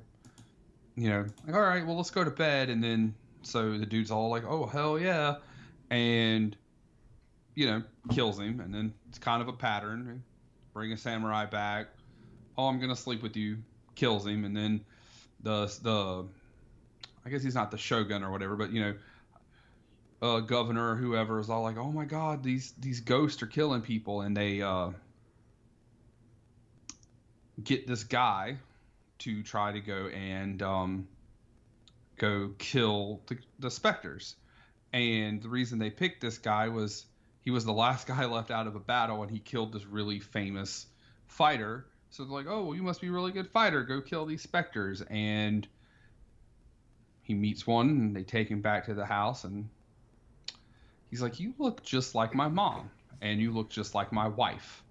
all right, well, let's go to bed. And then so the dude's all like, oh, hell yeah. And, kills him. And then it's kind of a pattern. Bring a samurai back. Oh, I'm going to sleep with you. kills him, and then the I guess he's not the shogun or whatever, but governor or whoever is all like, "Oh my God, these ghosts are killing people," and they get this guy to try to go and go kill the specters. And the reason they picked this guy was he was the last guy left out of a battle, and he killed this really famous fighter. So they're like, "Oh, well, you must be a really good fighter. Go kill these specters." And he meets one, and they take him back to the house, and he's like, "You look just like my mom, and you look just like my wife."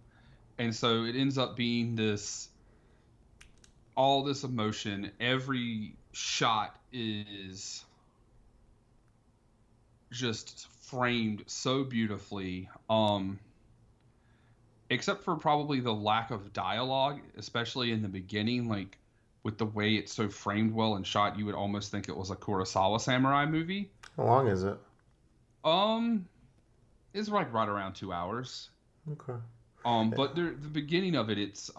And so it ends up being all this emotion. Every shot is just framed so beautifully. Except for probably the lack of dialogue, especially in the beginning, like with the way it's so framed well and shot, you would almost think it was a Kurosawa samurai movie. How long is it? It's like right around 2 hours. Okay. But the beginning of it's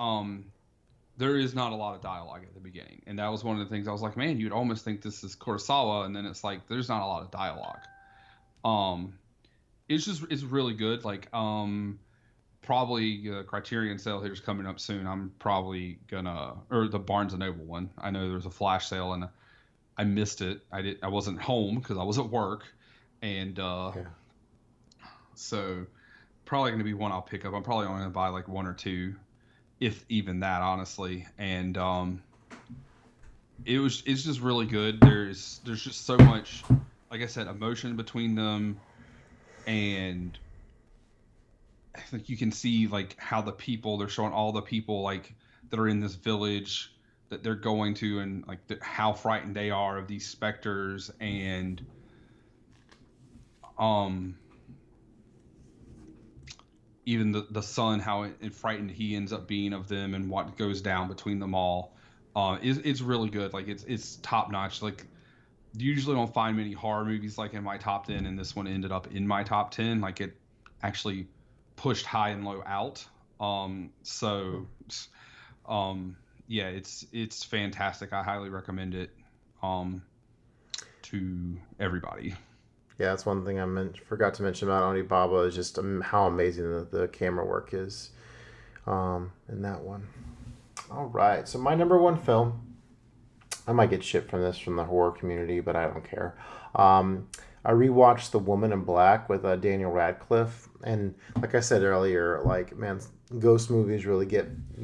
there is not a lot of dialogue at the beginning, and that was one of the things I was like, man, you'd almost think this is Kurosawa, and then it's like there's not a lot of dialogue. It's really good. Like probably Criterion sale here's coming up soon. I'm probably gonna, or the Barnes and Noble one. I know there's a flash sale and I missed it. I wasn't home because I was at work, and so probably gonna be one I'll pick up. I'm probably only gonna buy like one or two, if even that, honestly. And it's just really good. There's just so much, like I said, emotion between them, and I think you can see like how they're showing all the people like that are in this village that they're going to, and like how frightened they are of these specters, and even the son, how frightened he ends up being of them, and what goes down between them all. It's really good. Like it's top notch. Like you usually don't find many horror movies like in my top 10, and this one ended up in my top 10. Like it actually pushed high and low out. Yeah, it's fantastic. I highly recommend it to everybody. Yeah, that's one thing I forgot to mention about Onibaba is just how amazing the camera work is in that one. All right, so my number one film, I might get shit from the horror community, but I don't care. I rewatched The Woman in Black with Daniel Radcliffe, and like I said earlier, like, man, ghost movies really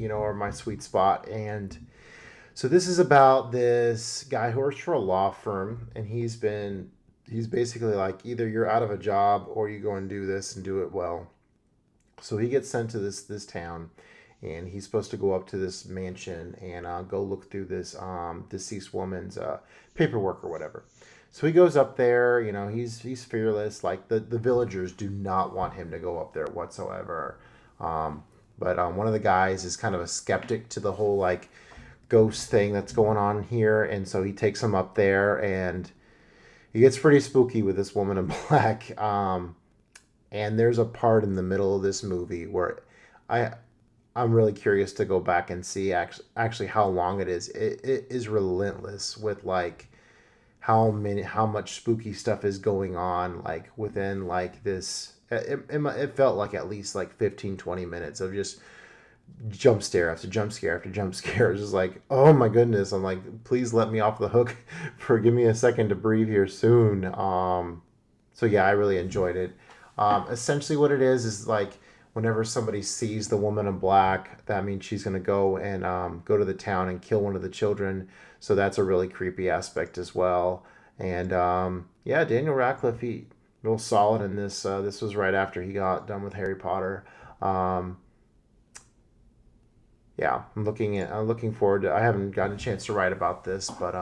are my sweet spot. And so this is about this guy who works for a law firm, and he's basically like, either you're out of a job or you go and do this and do it well. So he gets sent to this town, and he's supposed to go up to this mansion and go look through this deceased woman's paperwork or whatever. So he goes up there. He's fearless. Like the villagers do not want him to go up there whatsoever. But one of the guys is kind of a skeptic to the whole like ghost thing that's going on here, and so he takes him up there, and he gets pretty spooky with this woman in black. And there's a part in the middle of this movie where I'm really curious to go back and see actually how long it is. It is relentless with like how much spooky stuff is going on, like within like this. It felt like at least like 15-20 minutes of just jump scare after jump scare after jump scare. It's just like, oh my goodness. I'm like, please let me off the hook give me a second to breathe here soon. So yeah, I really enjoyed it. Essentially what it is like, whenever somebody sees the woman in black, that means she's going to go and go to the town and kill one of the children. So that's a really creepy aspect as well. And yeah, Daniel Radcliffe, he real solid in this. This was right after he got done with Harry Potter. Yeah, I'm looking forward to. I haven't gotten a chance to write about this, but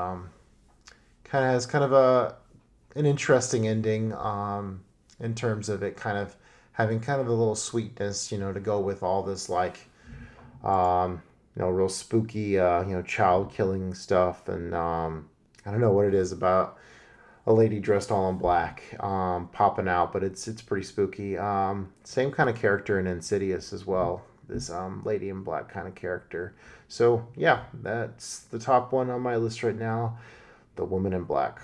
has kind of an interesting ending in terms of it kind of having kind of a little sweetness, to go with all this like real spooky child killing stuff, and I don't know what it is about a lady dressed all in black popping out, but it's pretty spooky. Same kind of character in Insidious as well. this Lady in Black kind of character. So yeah, that's the top one on my list right now, The Woman in Black.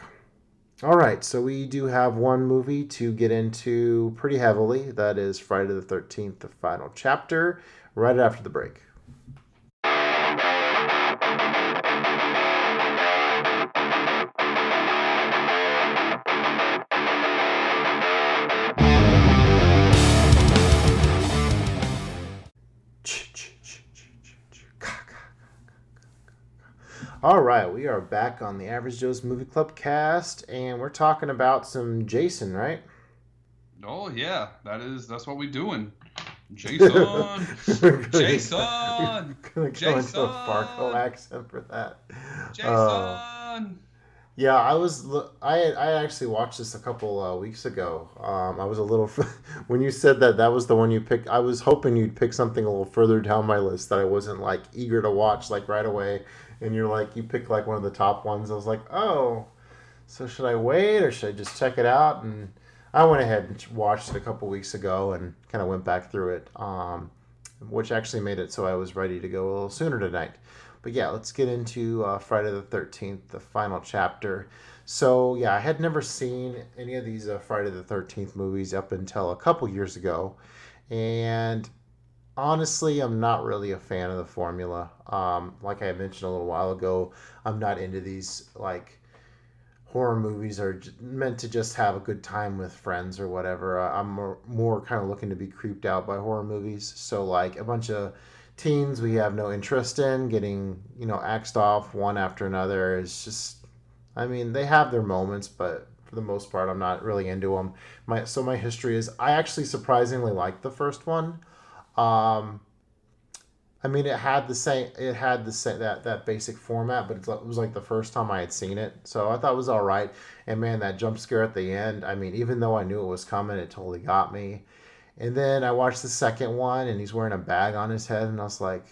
All right, so we do have one movie to get into pretty heavily. That is Friday the 13th, the final chapter, right after the break. All right, we are back on the Average Joe's Movie Club cast, and we're talking about some Jason, right? Oh yeah, that's what we doing. Jason, Jason, Gonna go Jason, into a Fargo accent for that. Jason. Yeah, I actually watched this a couple weeks ago. I was a little when you said that was the one you picked. I was hoping you'd pick something a little further down my list that I wasn't like eager to watch like right away. And you're like you picked like one of the top ones. I was like, oh, so should I wait or should I just check it out? And I went ahead and watched it a couple weeks ago and kind of went back through it, which actually made it so I was ready to go a little sooner tonight. But yeah, let's get into Friday the 13th, the final chapter. So yeah, I had never seen any of these Friday the 13th movies up until a couple years ago. And honestly, I'm not really a fan of the formula. Like I mentioned a little while ago, I'm not into these like horror movies are meant to just have a good time with friends or whatever. I'm more kind of looking to be creeped out by horror movies. So like a bunch of teens we have no interest in getting, axed off one after another is just, I mean, they have their moments, but for the most part, I'm not really into them. My history is I actually surprisingly liked the first one. I mean, it had the same that basic format, but it was like the first time I had seen it, so I thought it was all right. And man, that jump scare at the end, I mean, even though I knew it was coming, it totally got me. And then I watched the second one, and he's wearing a bag on his head, and I was like,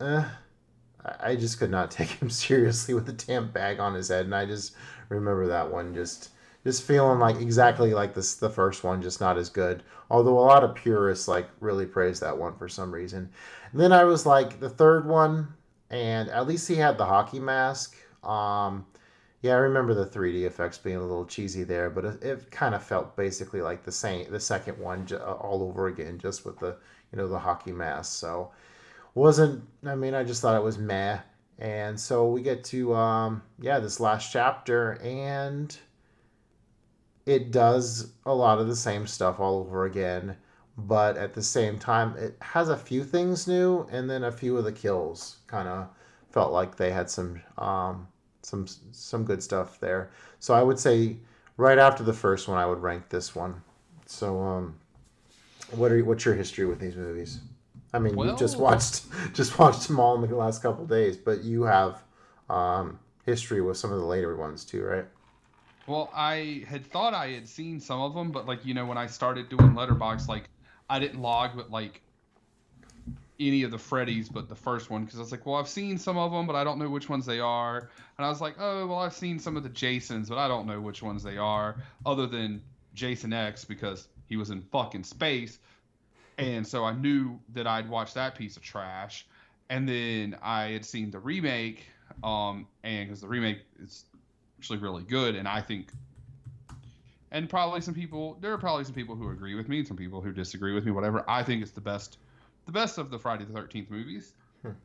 I just could not take him seriously with the damn bag on his head, and I just remember that one just feeling like exactly like this the first one, just not as good. Although a lot of purists like really praise that one for some reason. And then I was like the third one, and at least he had the hockey mask. Yeah, I remember the 3D effects being a little cheesy there, but it kind of felt basically like the second one all over again, just with the hockey mask. So I mean, I just thought it was meh. And so we get to this last chapter, and it does a lot of the same stuff all over again, but at the same time, it has a few things new, and then a few of the kills kind of felt like they had some good stuff there. So I would say right after the first one, I would rank this one. So what's your history with these movies? I mean, you just watched them all in the last couple of days, but you have history with some of the later ones too, right? Well, I had thought I had seen some of them, but like, when I started doing Letterboxd, like I didn't log with like any of the Freddy's but the first one, because I was like, well, I've seen some of them, but I don't know which ones they are. And I was like, oh, well, I've seen some of the Jasons, but I don't know which ones they are, other than Jason X, because he was in fucking space. And so I knew that I'd watched that piece of trash. And then I had seen the remake, and because the remake is actually really good, and I think, and there are probably some people who agree with me and some people who disagree with me, whatever. I think it's the best of the Friday the 13th movies.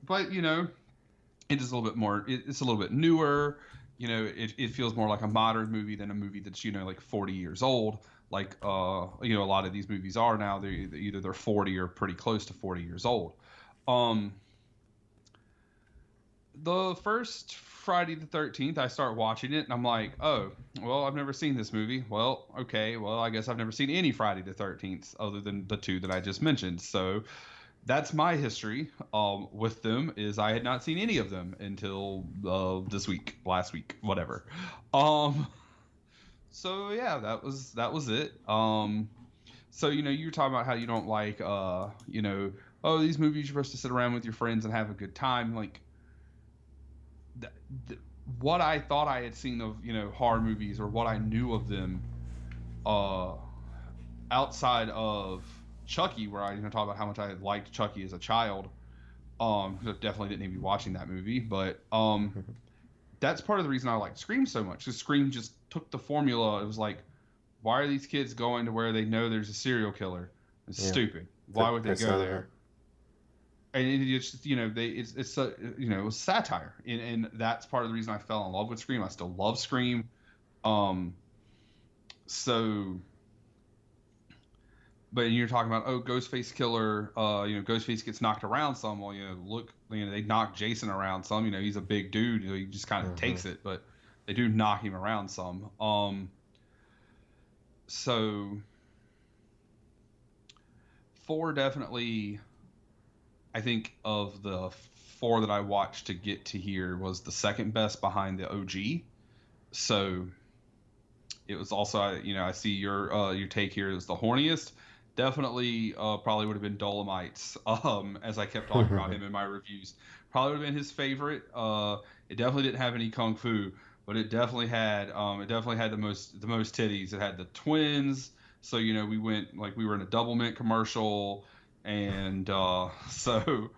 But it is a little bit more, it's a little bit newer. It feels more like a modern movie than a movie that's like 40 years old, like a lot of these movies are now. They're 40 or pretty close to 40 years old. The first Friday the 13th, I start watching it, and I'm like, oh, well, I've never seen this movie. Well, okay, well, I guess I've never seen any Friday the 13th other than the two that I just mentioned. So that's my history with them, is I had not seen any of them until last week, whatever. So yeah, that was it. So you were talking about how you don't like oh, these movies you're supposed to sit around with your friends and have a good time. Like what I thought I had seen of horror movies, or what I knew of them outside of Chucky, where I talk about how much I liked Chucky as a child. 'Cause I definitely didn't need to be watching that movie, but that's part of the reason I like Scream so much. Because Scream just took the formula. It was like, why are these kids going to where they know there's a serial killer? It's stupid. Why would they go there? And it's just, it's a, it was satire, and that's part of the reason I fell in love with Scream. I still love Scream. So, but you're talking about, Ghostface killer, Ghostface gets knocked around some. Well, they knock Jason around some. He's a big dude. He just kind of takes it, but they do knock him around some. So 4 definitely, I think of the 4 that I watched to get to here, was the second best behind the OG. So it was also, I see your take here is the horniest. Definitely, probably would have been Dolomites. As I kept talking about him in my reviews, probably would have been his favorite. It definitely didn't have any kung fu, but it definitely had the most titties. It had the twins. So we went, like, we were in a Double Mint commercial, and so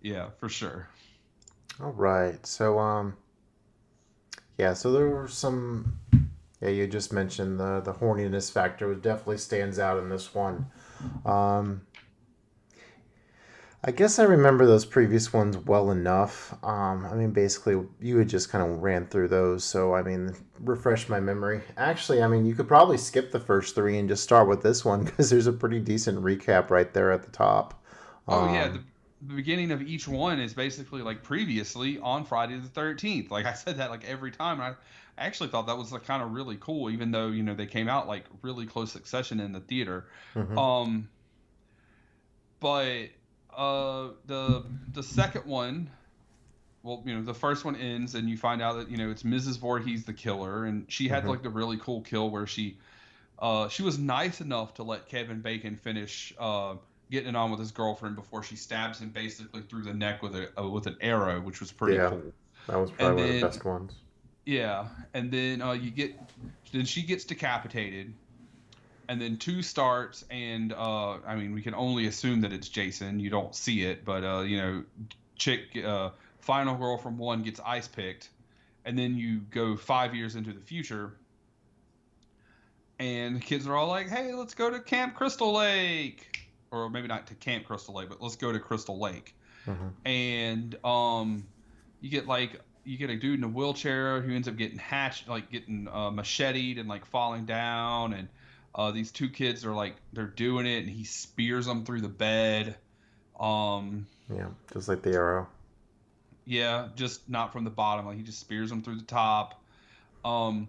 yeah, for sure. All right. So yeah. So there were some. Yeah, you just mentioned the horniness factor definitely stands out in this one. I guess I remember those previous ones well enough. Basically, you had just kind of ran through those, so refresh my memory. Actually, you could probably skip the first 3 and just start with this one because there's a pretty decent recap right there at the top. Oh yeah, the beginning of each one is basically like previously on Friday the 13th. Like I said that like every time. I actually thought that was like kind of really cool, even though they came out like really close succession in the theater. Mm-hmm. But the second one, well, the first one ends and you find out that it's Mrs. Voorhees the killer, and she had like the really cool kill where she was nice enough to let Kevin Bacon finish getting it on with his girlfriend before she stabs him basically through the neck with an arrow, which was pretty cool. That was probably one of the best ones. Yeah, and then then she gets decapitated, and then 2 starts, and we can only assume that it's Jason. You don't see it, but final girl from 1 gets ice picked, and then you go 5 years into the future. And the kids are all like, hey, let's go to Camp Crystal Lake. Or maybe not to Camp Crystal Lake, but let's go to Crystal Lake. And you get a dude in a wheelchair who ends up getting macheted and like falling down. And these 2 kids are like, they're doing it, and he spears them through the bed. Yeah, just like the arrow. Yeah, just not from the bottom. Like he just spears them through the top. You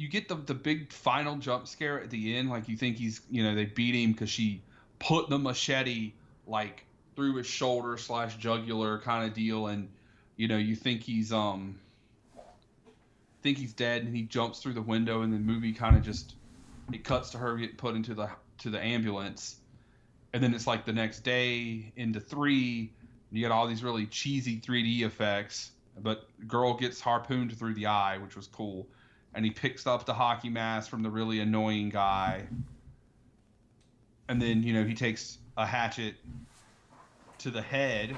get the big final jump scare at the end. Like you think he's, they beat him because she put the machete like through his shoulder / jugular kind of deal. And, you think he's dead, and he jumps through the window, and the movie kind of just, it cuts to her getting put into the ambulance. And then it's like the next day into 3, you get all these really cheesy 3D effects, but girl gets harpooned through the eye, which was cool. And he picks up the hockey mask from the really annoying guy. And then, he takes a hatchet to the head.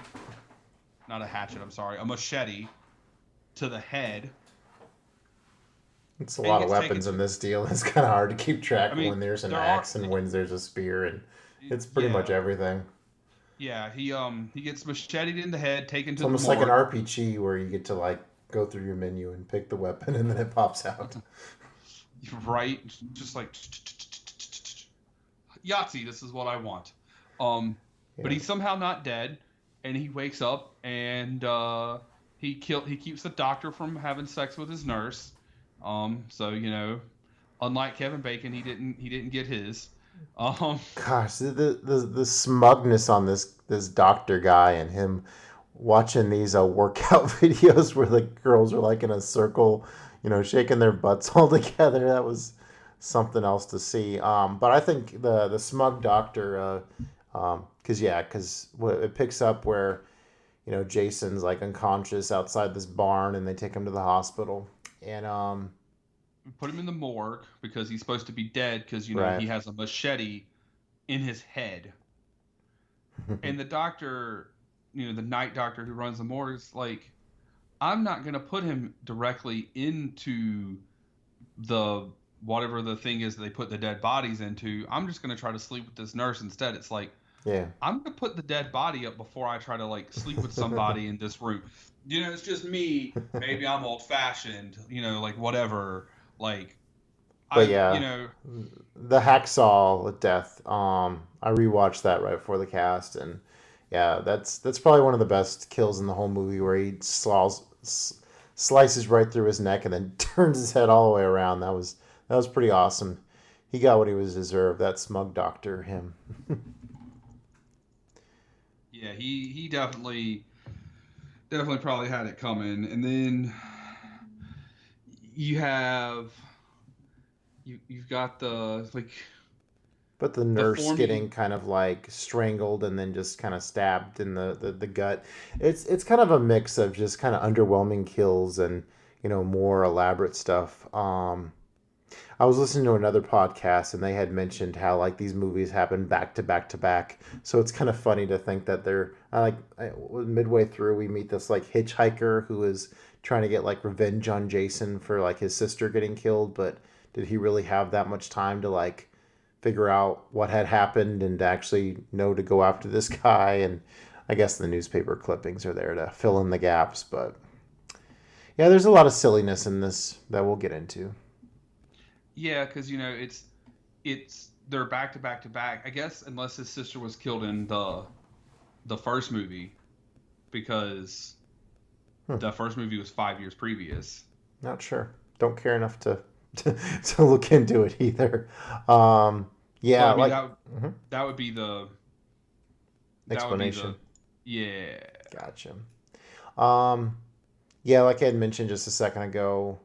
Not a hatchet, I'm sorry. A machete to the head. It's a lot of weapons in this deal. It's kind of hard to keep track of when there's an axe and when there's a spear. And it's pretty much everything. Yeah, he gets macheted in the head, taken to the morgue. It's almost like an RPG where you get to like go through your menu and pick the weapon, and then it pops out. Right, just like Yahtzee. This is what I want. But he's somehow not dead, and he wakes up, and he keeps the doctor from having sex with his nurse. So unlike Kevin Bacon, he didn't get his. Gosh, the smugness on this doctor guy and him watching these workout videos where the girls are like in a circle, shaking their butts all together. That was something else to see. But I think the smug doctor, because it picks up where, Jason's like unconscious outside this barn, and they take him to the hospital, and put him in the morgue because he's supposed to be dead because he has a machete in his head. And the doctor, the night doctor who runs the morgue is like, I'm not going to put him directly into the whatever the thing is that they put the dead bodies into. I'm just going to try to sleep with this nurse instead. It's like, Yeah. I'm going to put the dead body up before I try to like sleep with somebody in this room. It's just me. Maybe I'm old fashioned, like whatever. Like, But yeah, the hacksaw death. I rewatched that right before the cast, and yeah, that's probably one of the best kills in the whole movie, where he slices right through his neck and then turns his head all the way around. That was pretty awesome. He got what he was deserved. That smug doctor, him. Yeah, he definitely probably had it coming. And then you've got the like. But the nurse getting kind of like strangled and then just kind of stabbed in the gut. It's kind of a mix of just kind of underwhelming kills and more elaborate stuff. I was listening to another podcast and they had mentioned how like these movies happen back to back to back. So it's kind of funny to think that midway through we meet this like hitchhiker who is trying to get like revenge on Jason for like his sister getting killed, but did he really have that much time to like figure out what had happened and to actually know to go after this guy? And I guess the newspaper clippings are there to fill in the gaps, but yeah, there's a lot of silliness in this that we'll get into. Yeah, because it's they're back to back to back. I guess unless his sister was killed in the first movie, because the first movie was 5 years previous. Not sure. Don't care enough to look into it either. Yeah, so, that would be the explanation. Yeah. Gotcha. Yeah, like I had mentioned just a second ago.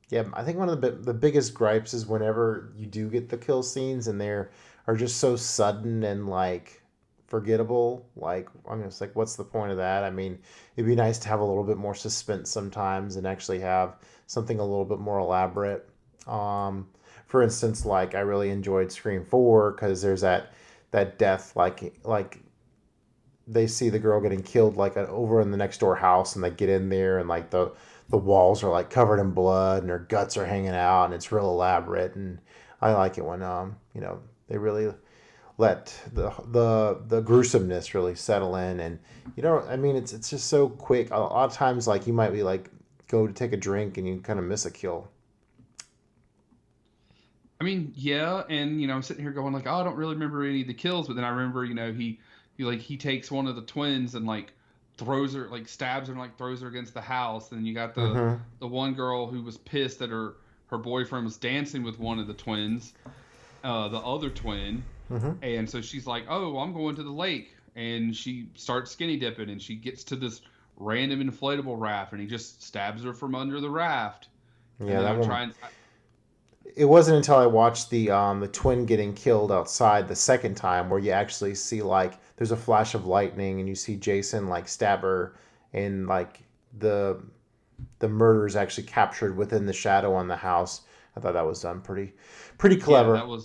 Yeah, I think one of the biggest gripes is whenever you do get the kill scenes and they are just so sudden and like forgettable. Like, I mean, it's like, what's the point of that? I mean, it'd be nice to have a little bit more suspense sometimes and actually have something a little bit more elaborate. For instance, like I really enjoyed Scream 4 because there's that death, like they see the girl getting killed like over in the next door house, and they get in there and like the walls are like covered in blood and her guts are hanging out and it's real elaborate. And I like it when they really let the gruesomeness really settle in. And I mean, it's just so quick. A lot of times like you might be like go to take a drink and you kind of miss a kill. I mean, yeah, and I'm sitting here going like, oh, I don't really remember any of the kills, but then I remember, he takes one of the twins and like throws her, like stabs her and like throws her against the house. And you got the one girl who was pissed that her boyfriend was dancing with one of the twins, the other twin, and so she's like, oh, I'm going to the lake, and she starts skinny dipping, and she gets to this random inflatable raft, and he just stabs her from under the raft. Yeah, that one. It wasn't until I watched the twin getting killed outside the second time where you actually see like there's a flash of lightning and you see Jason like stab her, and like the murder is actually captured within the shadow on the house. I thought that was done pretty clever. Yeah,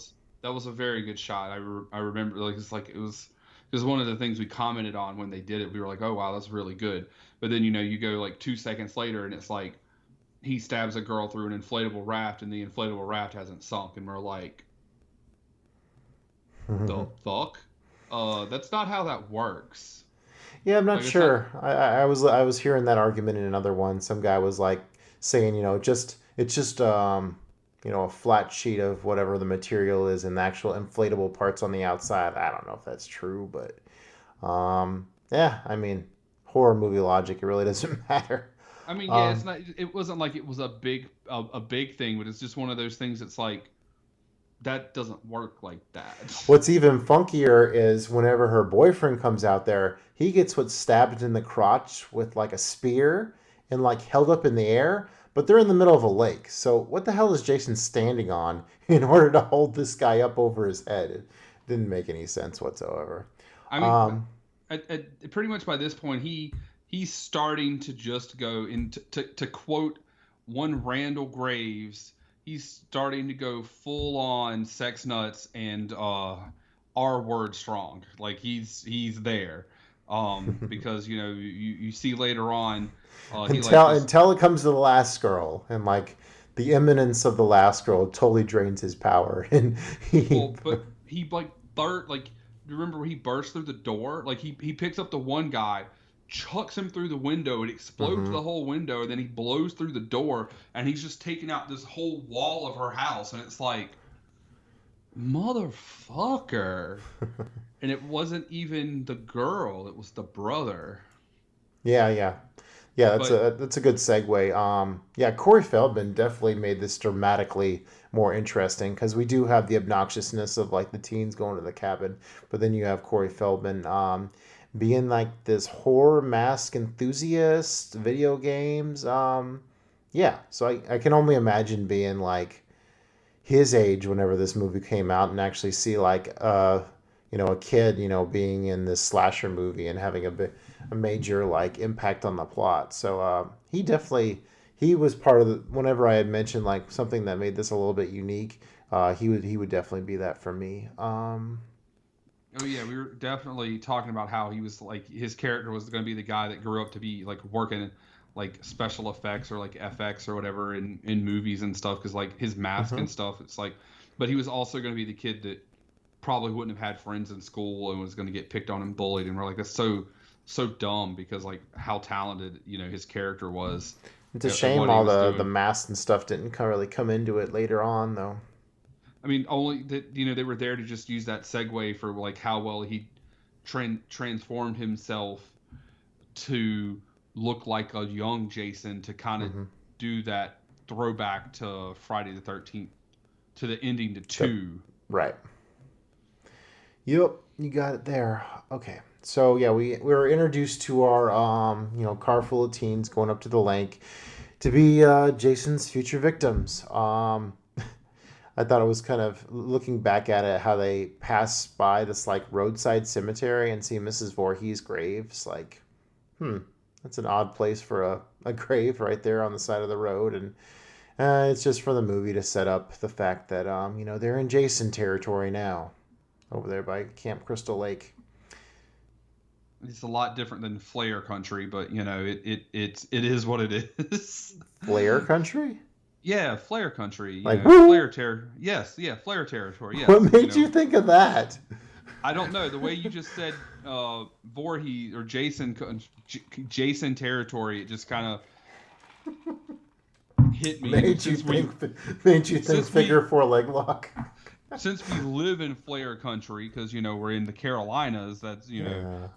that was a very good shot. I remember like it was one of the things we commented on when they did it. We were like, oh wow, that's really good. But then you go like 2 seconds later and it's like he stabs a girl through an inflatable raft and the inflatable raft hasn't sunk, and we're like, the fuck? That's not how that works. Yeah, I'm not sure. I was hearing that argument in another one. Some guy was like saying, it's just a flat sheet of whatever the material is and the actual inflatable parts on the outside. I don't know if that's true, but yeah, I mean, horror movie logic, it really doesn't matter. I mean, yeah, it's not. It wasn't like it was a big thing, but it's just one of those things that's like that doesn't work like that. What's even funkier is whenever her boyfriend comes out there, he gets stabbed in the crotch with like a spear and like held up in the air, but they're in the middle of a lake. So what the hell is Jason standing on in order to hold this guy up over his head? It didn't make any sense whatsoever. I mean, at pretty much by this point, he's starting to just go into to quote one Randall Graves, he's starting to go full on sex nuts and R word strong. Like he's there. Because you see later on, he like just Until it comes to the last girl, and like the imminence of the last girl totally drains his power, and he. well, but he like like remember when he bursts through the door? Like he picks up the one guy, chucks him through the window, it explodes Mhm. the whole window, and then he blows through the door, and he's just taking out this whole wall of her house, and it's like, motherfucker. And it wasn't even the girl, it was the brother. Yeah, yeah. Yeah, But that's a good segue. Yeah, Corey Feldman definitely made this dramatically more interesting because we do have the obnoxiousness of like the teens going to the cabin, but then you have Corey Feldman being like this horror mask enthusiast, video games. Yeah, so I can only imagine being like his age whenever this movie came out and actually see like a kid being in this slasher movie and having a major like impact on the plot. So he was part of the, whenever I had mentioned like something that made this a little bit unique, he would definitely be that for me. oh yeah, we were definitely talking about how he was like his character was going to be the guy that grew up to be like working like special effects or like FX or whatever in movies and stuff, because like his mask Mhm. and stuff, it's like, but he was also going to be the kid that probably wouldn't have had friends in school and was going to get picked on and bullied, and we're like, that's so dumb, because like how talented his character was It's a at shame what he all was the doing. masks and stuff didn't really come into it later on though. I mean, only that they were there to just use that segue for like how well he transformed himself to look like a young Jason, to kind of Hmm. do that throwback to Friday the 13th, to the ending to The 2. right. Yep, you got it there. Okay. So yeah, we were introduced to our car full of teens going up to the lake to be Jason's future victims. I thought it was kind of looking back at it how they pass by this like roadside cemetery and see Mrs. Voorhees' graves. Like, hmm, that's an odd place for a grave right there on the side of the road, and it's just for the movie to set up the fact that they're in Jason territory now over there by Camp Crystal Lake. It's a lot different than Flair country, but it is what it is. Flair country? Yeah, Flair country. Like, Flair woo! territory. Yes, yeah, Flair territory. What Yes, made you think of that? I don't know the way you just said Voorhees or Jason territory. It just kind of hit me. And Made you think made you think since we figure four leg lock. since we live in Flair country, because we're in the Carolinas. That's Yeah.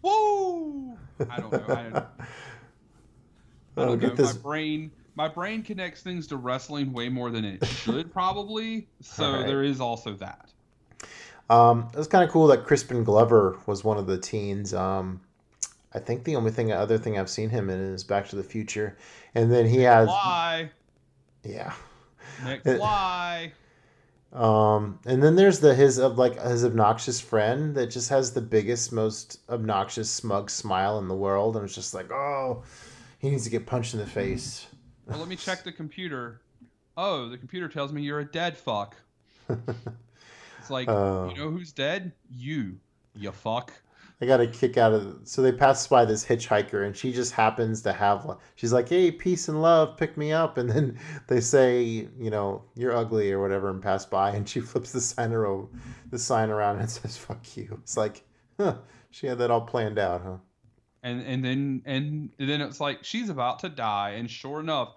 woo. I don't know. I Oh, don't know. get My this. brain connects things to wrestling way more than it should probably. All So right. there is also that. It was kind of cool that Crispin Glover was one of the teens. I think the only other thing I've seen him in is Back to the Future, and then he has, McFly, yeah. McFly. And then there's his obnoxious friend that just has the biggest, most obnoxious, smug smile in the world, and it's just like, oh, he needs to get punched in the face. Well, let me check the computer. Oh, the computer tells me you're a dead fuck. It's like, you Oh, know who's dead? You fuck. I got a kick out of. So they pass by this hitchhiker, and she just happens to have. She's like, "Hey, peace and love, pick me up." And then they say, "You're ugly" or whatever, and pass by, and she flips the sign around and says, "Fuck you." It's like, huh, she had that all planned out, huh? And then it's like she's about to die, and sure enough,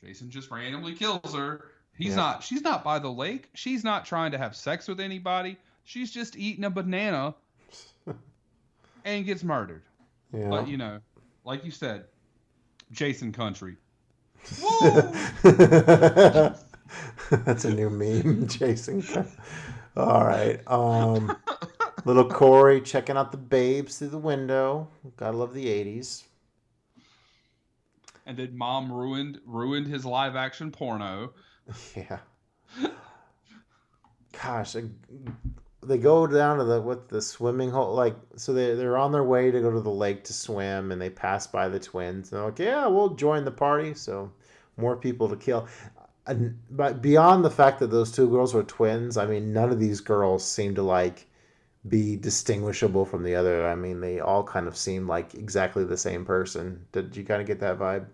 Jason just randomly kills her. Yep. She's not by the lake. She's not trying to have sex with anybody. She's just eating a banana and gets murdered. Yeah. But like you said, Jason country. Woo! That's a new meme, Jason. All right. Little Corey checking out the babes through the window. Gotta love the 80s. And then mom ruined his live action porno. Yeah. Gosh, they go down to the swimming hole, like, so they're on their way to go to the lake to swim, and they pass by the twins. And they're like, yeah, we'll join the party. So more people to kill. but beyond the fact that those two girls were twins, I mean, none of these girls seem to like be distinguishable from the other. I mean, they all kind of seem like exactly the same person. Did you kind of get that vibe?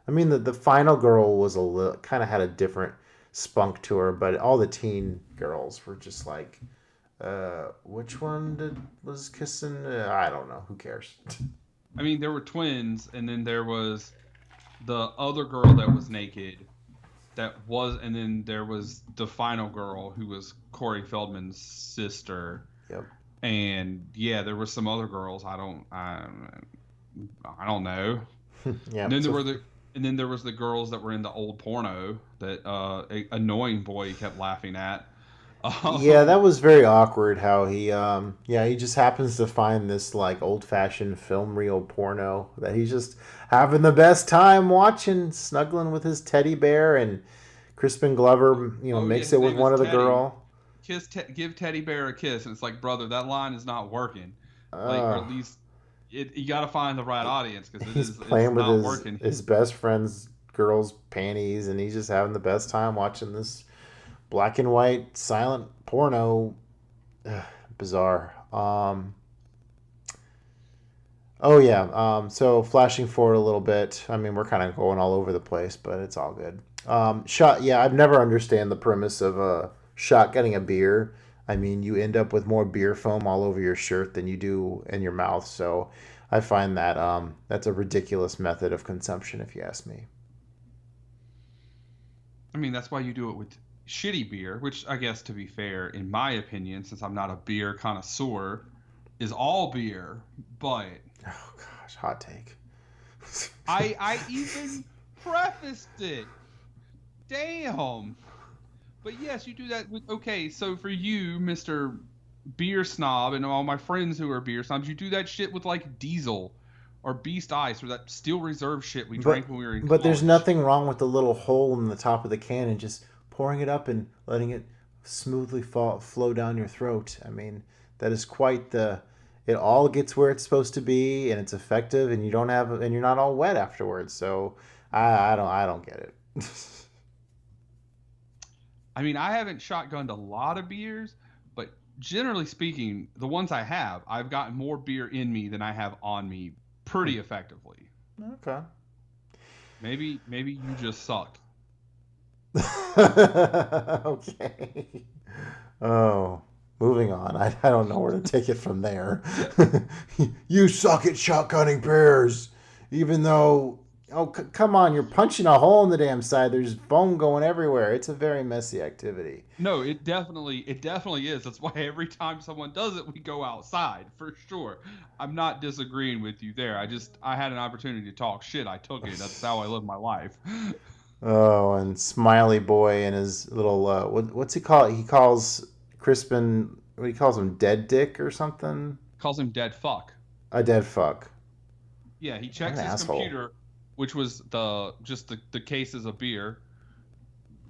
I mean, the final girl was a little kind of had a different spunk to her, but all the teen girls were just like, which one was kissing? I don't know. Who cares? I mean, there were twins, and then there was the other girl that was naked. And then there was the final girl who was Corey Feldman's sister. Yep. And yeah, there were some other girls. I don't know. Yeah. And then there was the girls that were in the old porno that annoying boy kept laughing at. Yeah, that was very awkward how he he just happens to find this like old-fashioned film reel porno that he's just having the best time watching, snuggling with his teddy bear, and Crispin Glover, makes it with one of the girl. Give Teddy Bear a kiss, and it's like, brother, that line is not working. Or at least you got to find the right audience because he's playing with his best friend's girl's panties, and he's just having the best time watching this black and white silent porno. Bizarre. So flashing forward a little bit, I mean, we're kind of going all over the place, but it's all good. I've never understand the premise of shotgunning a beer. I mean, you end up with more beer foam all over your shirt than you do in your mouth, so I find that that's a ridiculous method of consumption, if you ask me. I mean, that's why you do it with shitty beer, which I guess, to be fair, in my opinion, since I'm not a beer connoisseur, is all beer, but... Oh, gosh, hot take. I even prefaced it. Damn. But yes, you do that with... Okay, so for you, Mr. Beer Snob, and all my friends who are beer snobs, you do that shit with, like, Diesel or Beast Ice or that Steel Reserve shit we drank when we were in college. But there's nothing wrong with the little hole in the top of the can and just pouring it up and letting it smoothly flow down your throat. I mean, that is quite it all gets where it's supposed to be, and it's effective, and you're not all wet afterwards. So I don't get it. I mean, I haven't shotgunned a lot of beers, but generally speaking, the ones I have, I've gotten more beer in me than I have on me pretty effectively. Okay. Maybe you just suck. Okay. Oh, moving on. I don't know where to take it from there. You suck at shotgunning beers, even though... Oh, come on. You're punching a hole in the damn side. There's foam going everywhere. It's a very messy activity. No, it definitely is. That's why every time someone does it, we go outside, for sure. I'm not disagreeing with you there. I had an opportunity to talk shit. I took it. That's how I live my life. Oh, and Smiley Boy and his little, what's he call it? He calls Crispin, what he calls him, Dead Dick or something? Calls him Dead Fuck. A dead fuck. Yeah, he checks his computer, which was the cases of beer.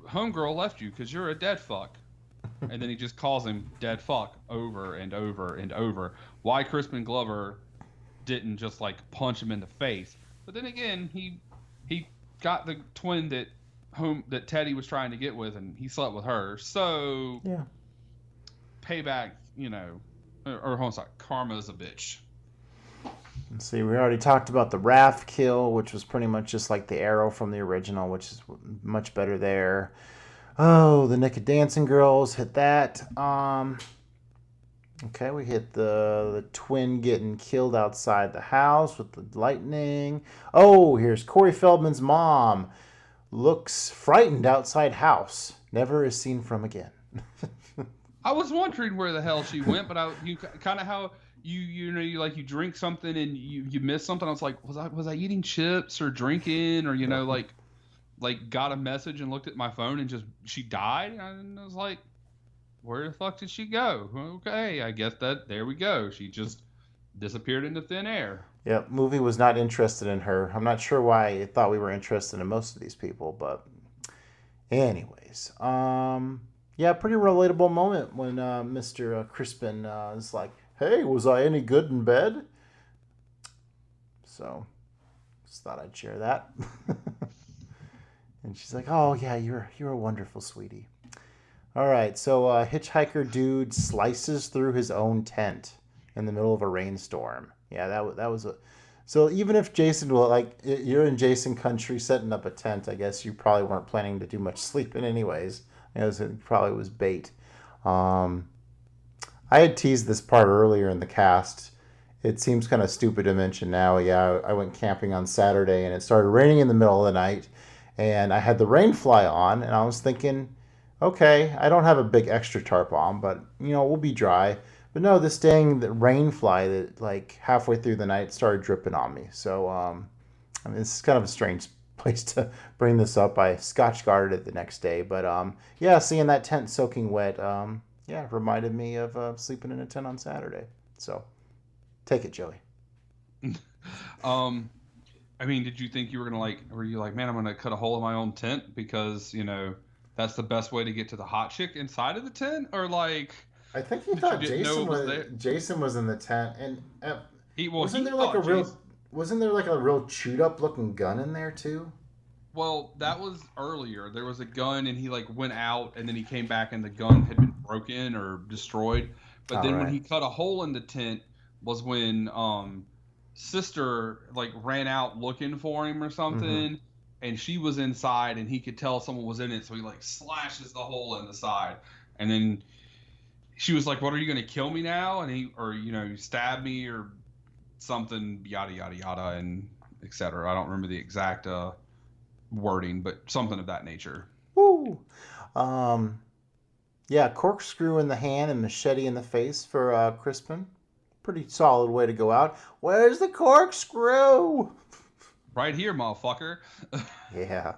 Homegirl left you because you're a dead fuck. And then he just calls him Dead Fuck over and over and over. Why Crispin Glover didn't just like punch him in the face. But then again, he got the twin that Teddy was trying to get with, and he slept with her. So yeah, payback, or hold on, sorry, karma's a bitch. Let's see, we already talked about the raft kill, which was pretty much just like the arrow from the original, which is much better there. Oh, the naked dancing girls hit that. Okay, we hit the twin getting killed outside the house with the lightning. Oh, here's Corey Feldman's mom. Looks frightened outside house. Never is seen from again. I was wondering where the hell she went, but you kind of how you drink something and you miss something. I was like, was I eating chips or drinking or like got a message and looked at my phone and she died. And I was like, where the fuck did she go? Okay, I guess there we go. She just disappeared into thin air. Yeah, movie was not interested in her. I'm not sure why it thought we were interested in most of these people, but anyways. Pretty relatable moment when Mr. Crispin is like, hey, was I any good in bed? So, just thought I'd share that. And she's like, "Oh yeah, you're a wonderful sweetie." All right, so hitchhiker dude slices through his own tent in the middle of a rainstorm. Yeah, that was a. So even if Jason will like you're in Jason country setting up a tent, I guess you probably weren't planning to do much sleeping anyways. It probably was bait. Um, I had teased this part earlier in the cast. It seems kind of stupid to mention now. Yeah, I went camping on Saturday and it started raining in the middle of the night, and I had the rain fly on, and I was thinking, okay, I don't have a big extra tarp on, but we'll be dry. But no, this dang rain fly that like halfway through the night started dripping on me. So I mean, this is kind of a strange place to bring this up. I Scotch guarded it the next day, but yeah, seeing that tent soaking wet, yeah, reminded me of sleeping in a tent on Saturday. So take it, Joey. I mean, did you think you were gonna were you like, man, I'm gonna cut a hole in my own tent because that's the best way to get to the hot chick inside of the tent, or like I think he that you thought didn't know it was there? Jason was in the tent, and He wasn't he there like a thought real Jason. wasn't there like a real chewed up looking gun in there too? Well, that was earlier. There was a gun, and he like went out, and then he came back, and the gun had been broken or destroyed. But All then when right. he cut a hole in the tent was when sister like ran out looking for him or Mm-hmm. something, and she was inside, and he could tell someone was in it, so he like slashes the hole in the side, and then she was like, "What, are you gonna kill me now?" And you stab me or something, yada yada yada, and etc. I don't remember the exact wording, but something of that nature. Woo. Um. Yeah, corkscrew in the hand and machete in the face for Crispin. Pretty solid way to go out. Where's the corkscrew? Right here, motherfucker. Yeah.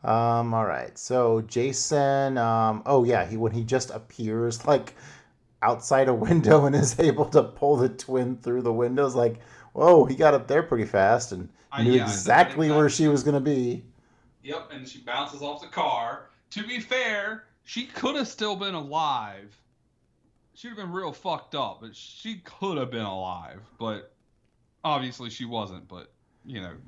All right. So Jason. Oh yeah. When he just appears like outside a window and is able to pull the twin through the windows, like, whoa, he got up there pretty fast and knew Yeah, I said that exactly where exact she same. was gonna be. Yep, and she bounces off the car. To be fair, she could have still been alive. She'd have been real fucked up, but she could have been alive. But obviously she wasn't. But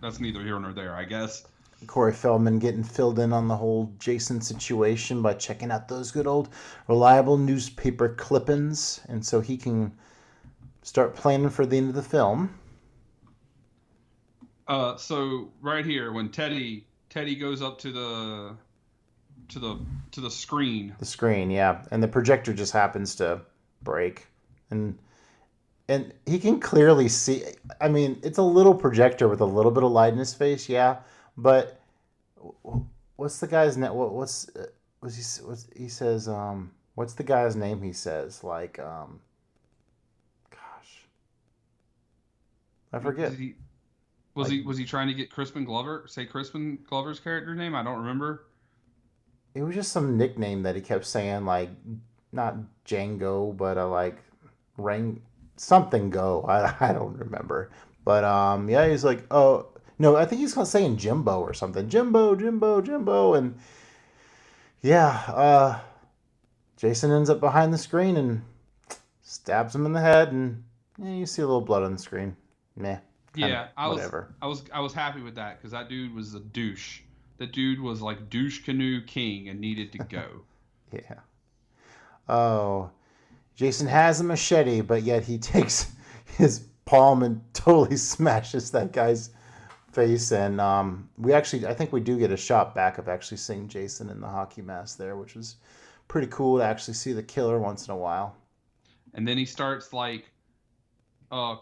that's neither here nor there, I guess. Corey Feldman getting filled in on the whole Jason situation by checking out those good old reliable newspaper clippings, and so he can start planning for the end of the film. So right here, when Teddy goes up to the screen. The screen, yeah, and the projector just happens to break, and he can clearly see. I mean, it's a little projector with a little bit of light in his face, yeah, but what's the guy's name? What's he says? What's the guy's name? He says like, gosh, I forget. Did he Like was he trying to get Crispin Glover? Say Crispin Glover's character name? I don't remember. it was just some nickname that he kept saying, like not Django, but like Rang something Go. I don't remember, but yeah, he's like, oh no, I think he's saying Jimbo or something. Jimbo, Jimbo, Jimbo, and yeah, Jason ends up behind the screen and stabs him in the head, and you see a little blood on the screen. Meh, kind of Yeah, whatever. I was happy with that because that dude was a douche. The dude was like douche canoe king and needed to go. Yeah. Oh, Jason has a machete, but yet he takes his palm and totally smashes that guy's face. And I think we do get a shot back of actually seeing Jason in the hockey mask there, which was pretty cool to actually see the killer once in a while. And then he starts like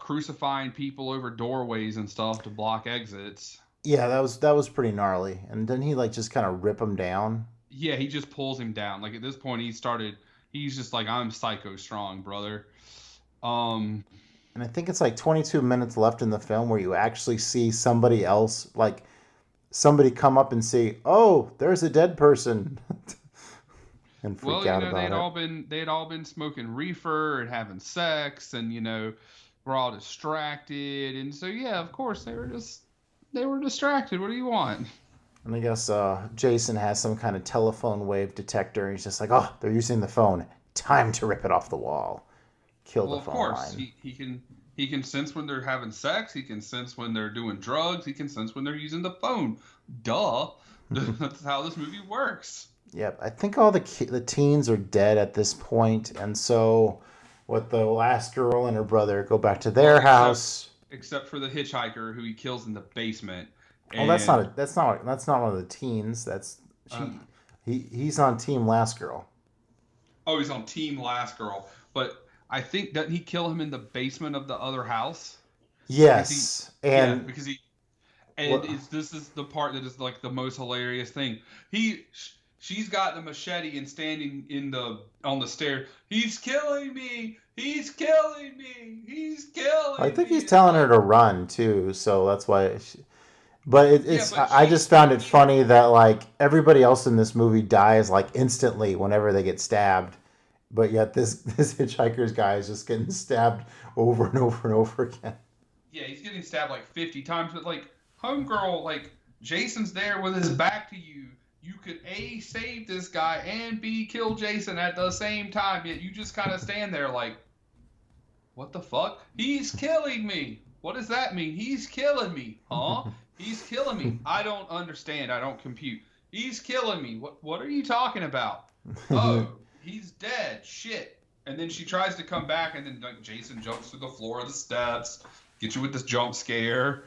crucifying people over doorways and stuff to block exits. Yeah, that was pretty gnarly. And then he like just kind of rip him down. Yeah, he just pulls him down. Like at this point, he's just like, I'm psycho strong, brother. Um, And I think it's like 22 minutes left in the film where you actually see somebody else, like somebody come up and see, oh, there's a dead person, and freak well, out about it. they had all been smoking reefer and having sex, and we're all distracted, and so yeah, of course they were distracted. What do you want? And I guess Jason has some kind of telephone wave detector, and he's just like, oh, they're using the phone. Time to rip it off the wall. Kill Well, the of phone course, line. he can sense when they're having sex. He can sense when they're doing drugs. He can sense when they're using the phone. Duh. That's how this movie works. Yep, I think all the teens are dead at this point, and so what the last girl and her brother go back to their house. Except for the hitchhiker who he kills in the basement. Oh, And that's not one of the teens. That's uh, he's on Team Last Girl. oh, he's on Team Last Girl. But I think, doesn't he kill him in the basement of the other house? Yes, Because he and this is the part that is like the most hilarious thing. She's got the machete and standing on the stair. He's killing me. He's killing me. He's killing me. I think he's telling her to run too, so that's why. But it's I just found it funny that like everybody else in this movie dies like instantly whenever they get stabbed, but yet this hitchhiker's guy is just getting stabbed over and over and over again. Yeah, he's getting stabbed like 50 times, but like homegirl, like Jason's there with his back to you. You could A, save this guy, and B, kill Jason at the same time, yet you just kind of stand there like, what the fuck? He's killing me. What does that mean? He's killing me. Huh? He's killing me. I don't understand. I don't compute. He's killing me. What are you talking about? Oh, he's dead. Shit. And then she tries to come back, and then like Jason jumps through the floor of the steps, gets you with this jump scare.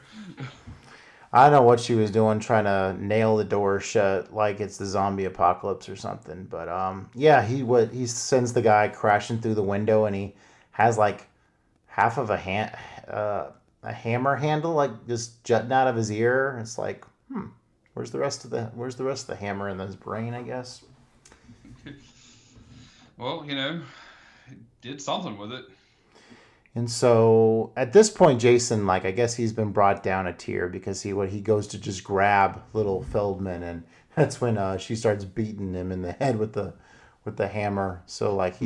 I don't know what she was doing, trying to nail the door shut like it's the zombie apocalypse or something. But yeah, he sends the guy crashing through the window, and he has like half of a hammer handle like just jutting out of his ear. It's like, where's the rest of the hammer in his brain? I guess. Well, did something with it. And so at this point, Jason, like, I guess he's been brought down a tier because he goes to just grab little Feldman, and that's when she starts beating him in the head with the hammer. So like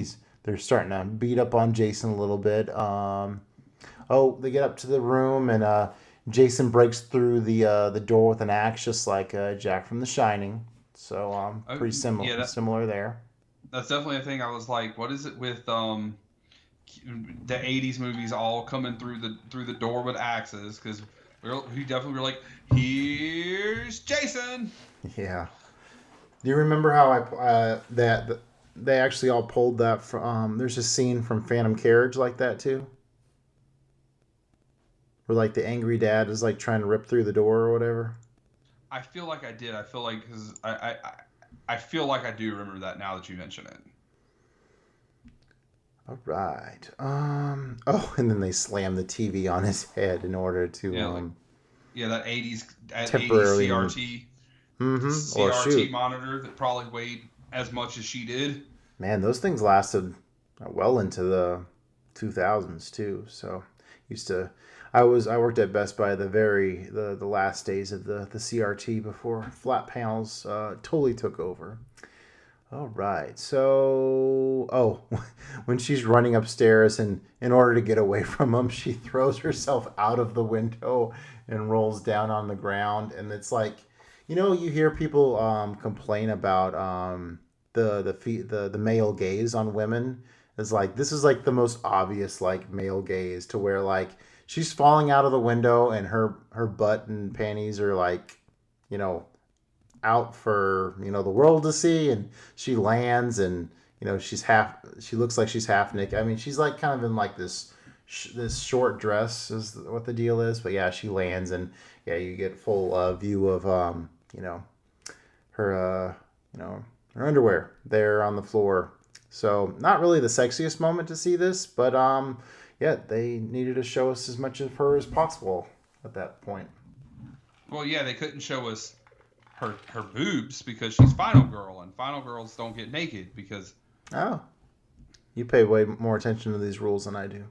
they're starting to beat up on Jason a little bit. They get up to the room, and Jason breaks through the door with an axe, just like Jack from The Shining. So pretty similar, similar there. That's definitely a thing. I was like, what is it with the 80s movies all coming through the door with axes? Because we definitely were like, here's Jason. Yeah. Do you remember how that they actually all pulled that from? There's a scene from Phantom Carriage like that too, where like the angry dad is like trying to rip through the door or whatever. I feel like I did. I feel like because I feel like I do remember that now that you mention it. All right. And then they slam the TV on his head in order to that 80s temporarily 80s CRT CRT monitor that probably weighed as much as she did. Man, those things lasted well into the 2000s too. So I worked at Best Buy the last days of the CRT before flat panels totally took over. All right. So, when she's running upstairs and in order to get away from him, she throws herself out of the window and rolls down on the ground. And it's like, you hear people complain about the male gaze on women. It's like, this is like the most obvious like male gaze, to where like she's falling out of the window and her butt and panties are like, out for the world to see, and she lands, and she looks like she's half naked. I mean, she's like kind of in like this short dress is what the deal is, but yeah, she lands, and yeah, you get full view of her her underwear there on the floor. So not really the sexiest moment to see this, but yeah, they needed to show us as much of her as possible at that point. Well, yeah, they couldn't show us her boobs because she's Final Girl, and Final Girls don't get naked because... Oh. You pay way more attention to these rules than I do.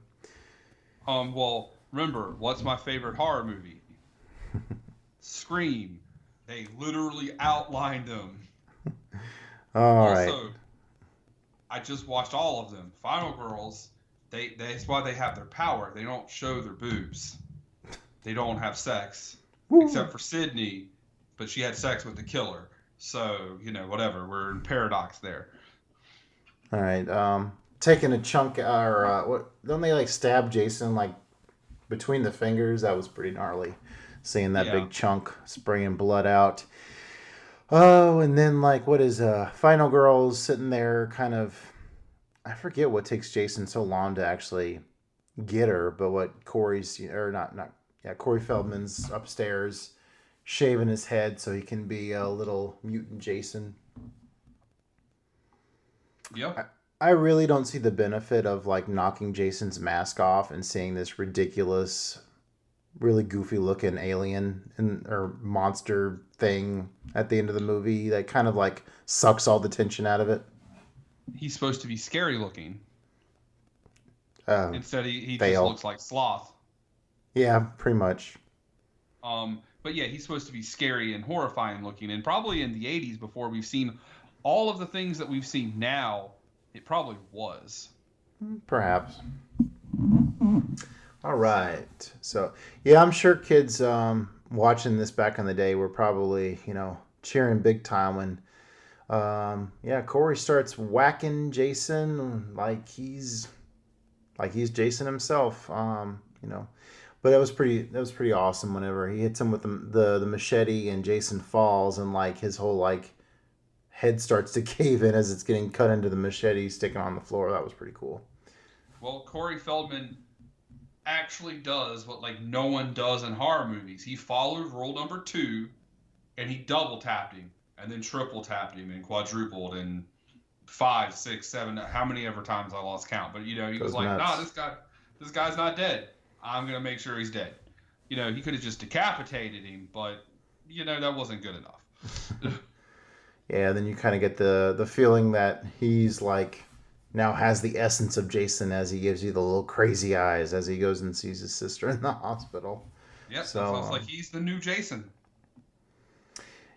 Well, remember, what's my favorite horror movie? Scream. They literally outlined them. All right. Also, I just watched all of them. Final Girls, that's why they have their power. They don't show their boobs. They don't have sex. Woo. Except for Sydney... But she had sex with the killer. So, whatever. We're in paradox there. All right. Taking a chunk, or don't they like stab Jason like between the fingers? That was pretty gnarly. Seeing that big chunk spraying blood out. Oh, and then like what is Final Girl's sitting there kind of, I forget what takes Jason so long to actually get her, but what Corey's or not yeah, Corey Feldman's upstairs shaving his head so he can be a little mutant Jason. Yep. I really don't see the benefit of like knocking Jason's mask off and seeing this ridiculous, really goofy looking alien or monster thing at the end of the movie that kind of like sucks all the tension out of it. He's supposed to be scary looking. Um, Instead, he just Fail. looks like Sloth. Yeah, pretty much. But yeah, he's supposed to be scary and horrifying looking. And probably in the 80s, before we've seen all of the things that we've seen now, it probably was. Perhaps. All right. So, yeah, I'm sure kids watching this back in the day were probably, cheering big time when, yeah, Corey starts whacking Jason like he's Jason himself. But that was pretty awesome whenever he hits him with the machete and Jason falls and like his whole like head starts to cave in as it's getting cut into the machete sticking on the floor. That was pretty cool. Well, Corey Feldman actually does what like no one does in horror movies. He followed rule number 2, and he double tapped him, and then triple tapped him, and quadrupled, and 5, 6, 7, how many ever times I lost count. But he was like, nuts. nah, this guy's not dead. I'm gonna make sure he's dead. He could have just decapitated him, but that wasn't good enough. Yeah, then you kind of get the feeling that he's like now has the essence of Jason as he gives you the little crazy eyes as he goes and sees his sister in the hospital. Yep, So, sounds like he's the new Jason.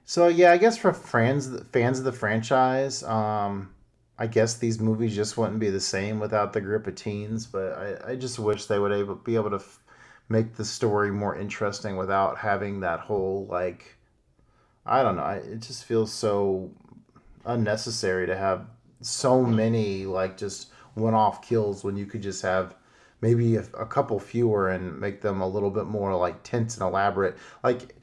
So yeah, I guess for fans of the franchise, I guess these movies just wouldn't be the same without the group of teens. But I just wish they would be able to make the story more interesting without having that whole like, I don't know. It just feels so unnecessary to have so many like just one-off kills when you could just have maybe a couple fewer and make them a little bit more like tense and elaborate. Like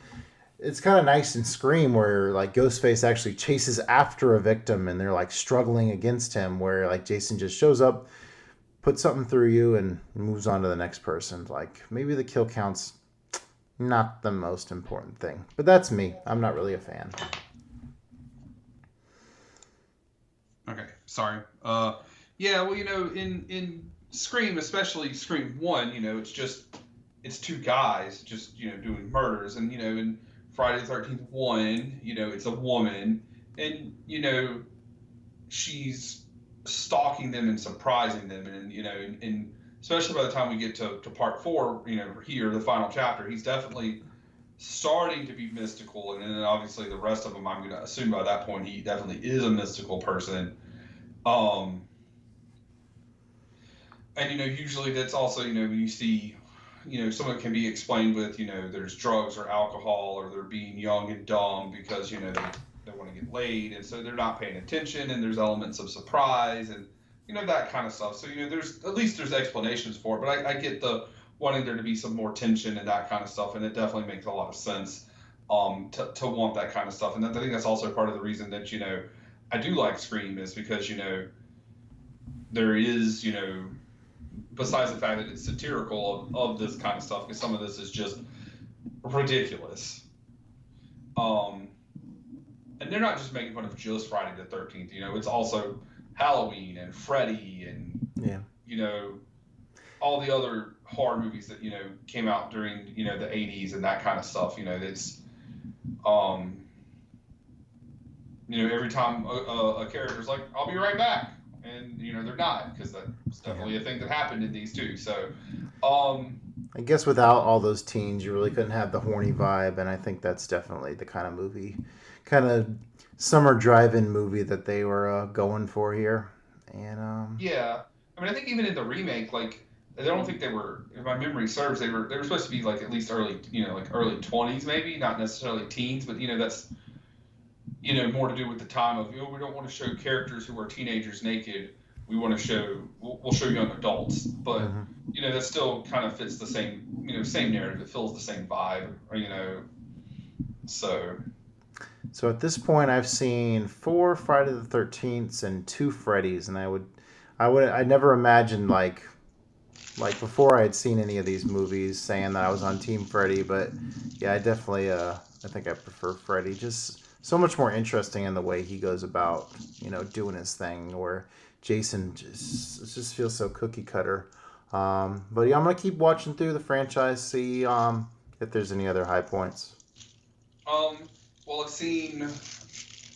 it's kind of nice in Scream where like Ghostface actually chases after a victim and they're like struggling against him, where like Jason just shows up, puts something through you, and moves on to the next person. Like maybe the kill count's not the most important thing, but that's me. I'm not really a fan. Okay, sorry. Yeah, well, in Scream, especially Scream 1, it's 2 guys just, doing murders. And, in Friday the 13th 1, it's a woman. And, she's stalking them and surprising them. And especially by the time we get to part 4, here, the final chapter, he's definitely starting to be mystical. And then obviously the rest of them, I'm going to assume by that point, he definitely is a mystical person. And usually that's also when you see someone can be explained with there's drugs or alcohol, or they're being young and dumb because they want to get laid, and so they're not paying attention, and there's elements of surprise and that kind of stuff. So there's explanations for it, but I get the wanting there to be some more tension and that kind of stuff, and it definitely makes a lot of sense to want that kind of stuff. And I think that's also part of the reason that I do like Scream, is because there is besides the fact that it's satirical of this kind of stuff, because some of this is just ridiculous. And they're not just making fun of just Friday the 13th. It's also Halloween and Freddy and all the other horror movies that came out during the 80s and that kind of stuff. That's every time a character's like, I'll be right back, and they're not, because that's definitely a thing that happened in these too. So I guess without all those teens, you really couldn't have the horny vibe, and I think that's definitely the kind of summer drive-in movie that they were going for here. And yeah, I mean, I think even in the remake, like, I don't think they were, if my memory serves, they were supposed to be like at least early, like early 20s maybe, not necessarily teens, but that's more to do with the time of, we don't want to show characters who are teenagers naked. We want to show, we'll show young adults, but that still kind of fits the same, same narrative. It fills the same vibe, so. So at this point, I've seen 4 Friday the 13th and 2 Freddy's, and I never imagined like before I had seen any of these movies saying that I was on Team Freddy, but yeah, I definitely I think I prefer Freddy. Just so much more interesting in the way he goes about, doing his thing. Where Jason just feels so cookie cutter. But yeah, I'm gonna keep watching through the franchise, see if there's any other high points. Um, well, I've seen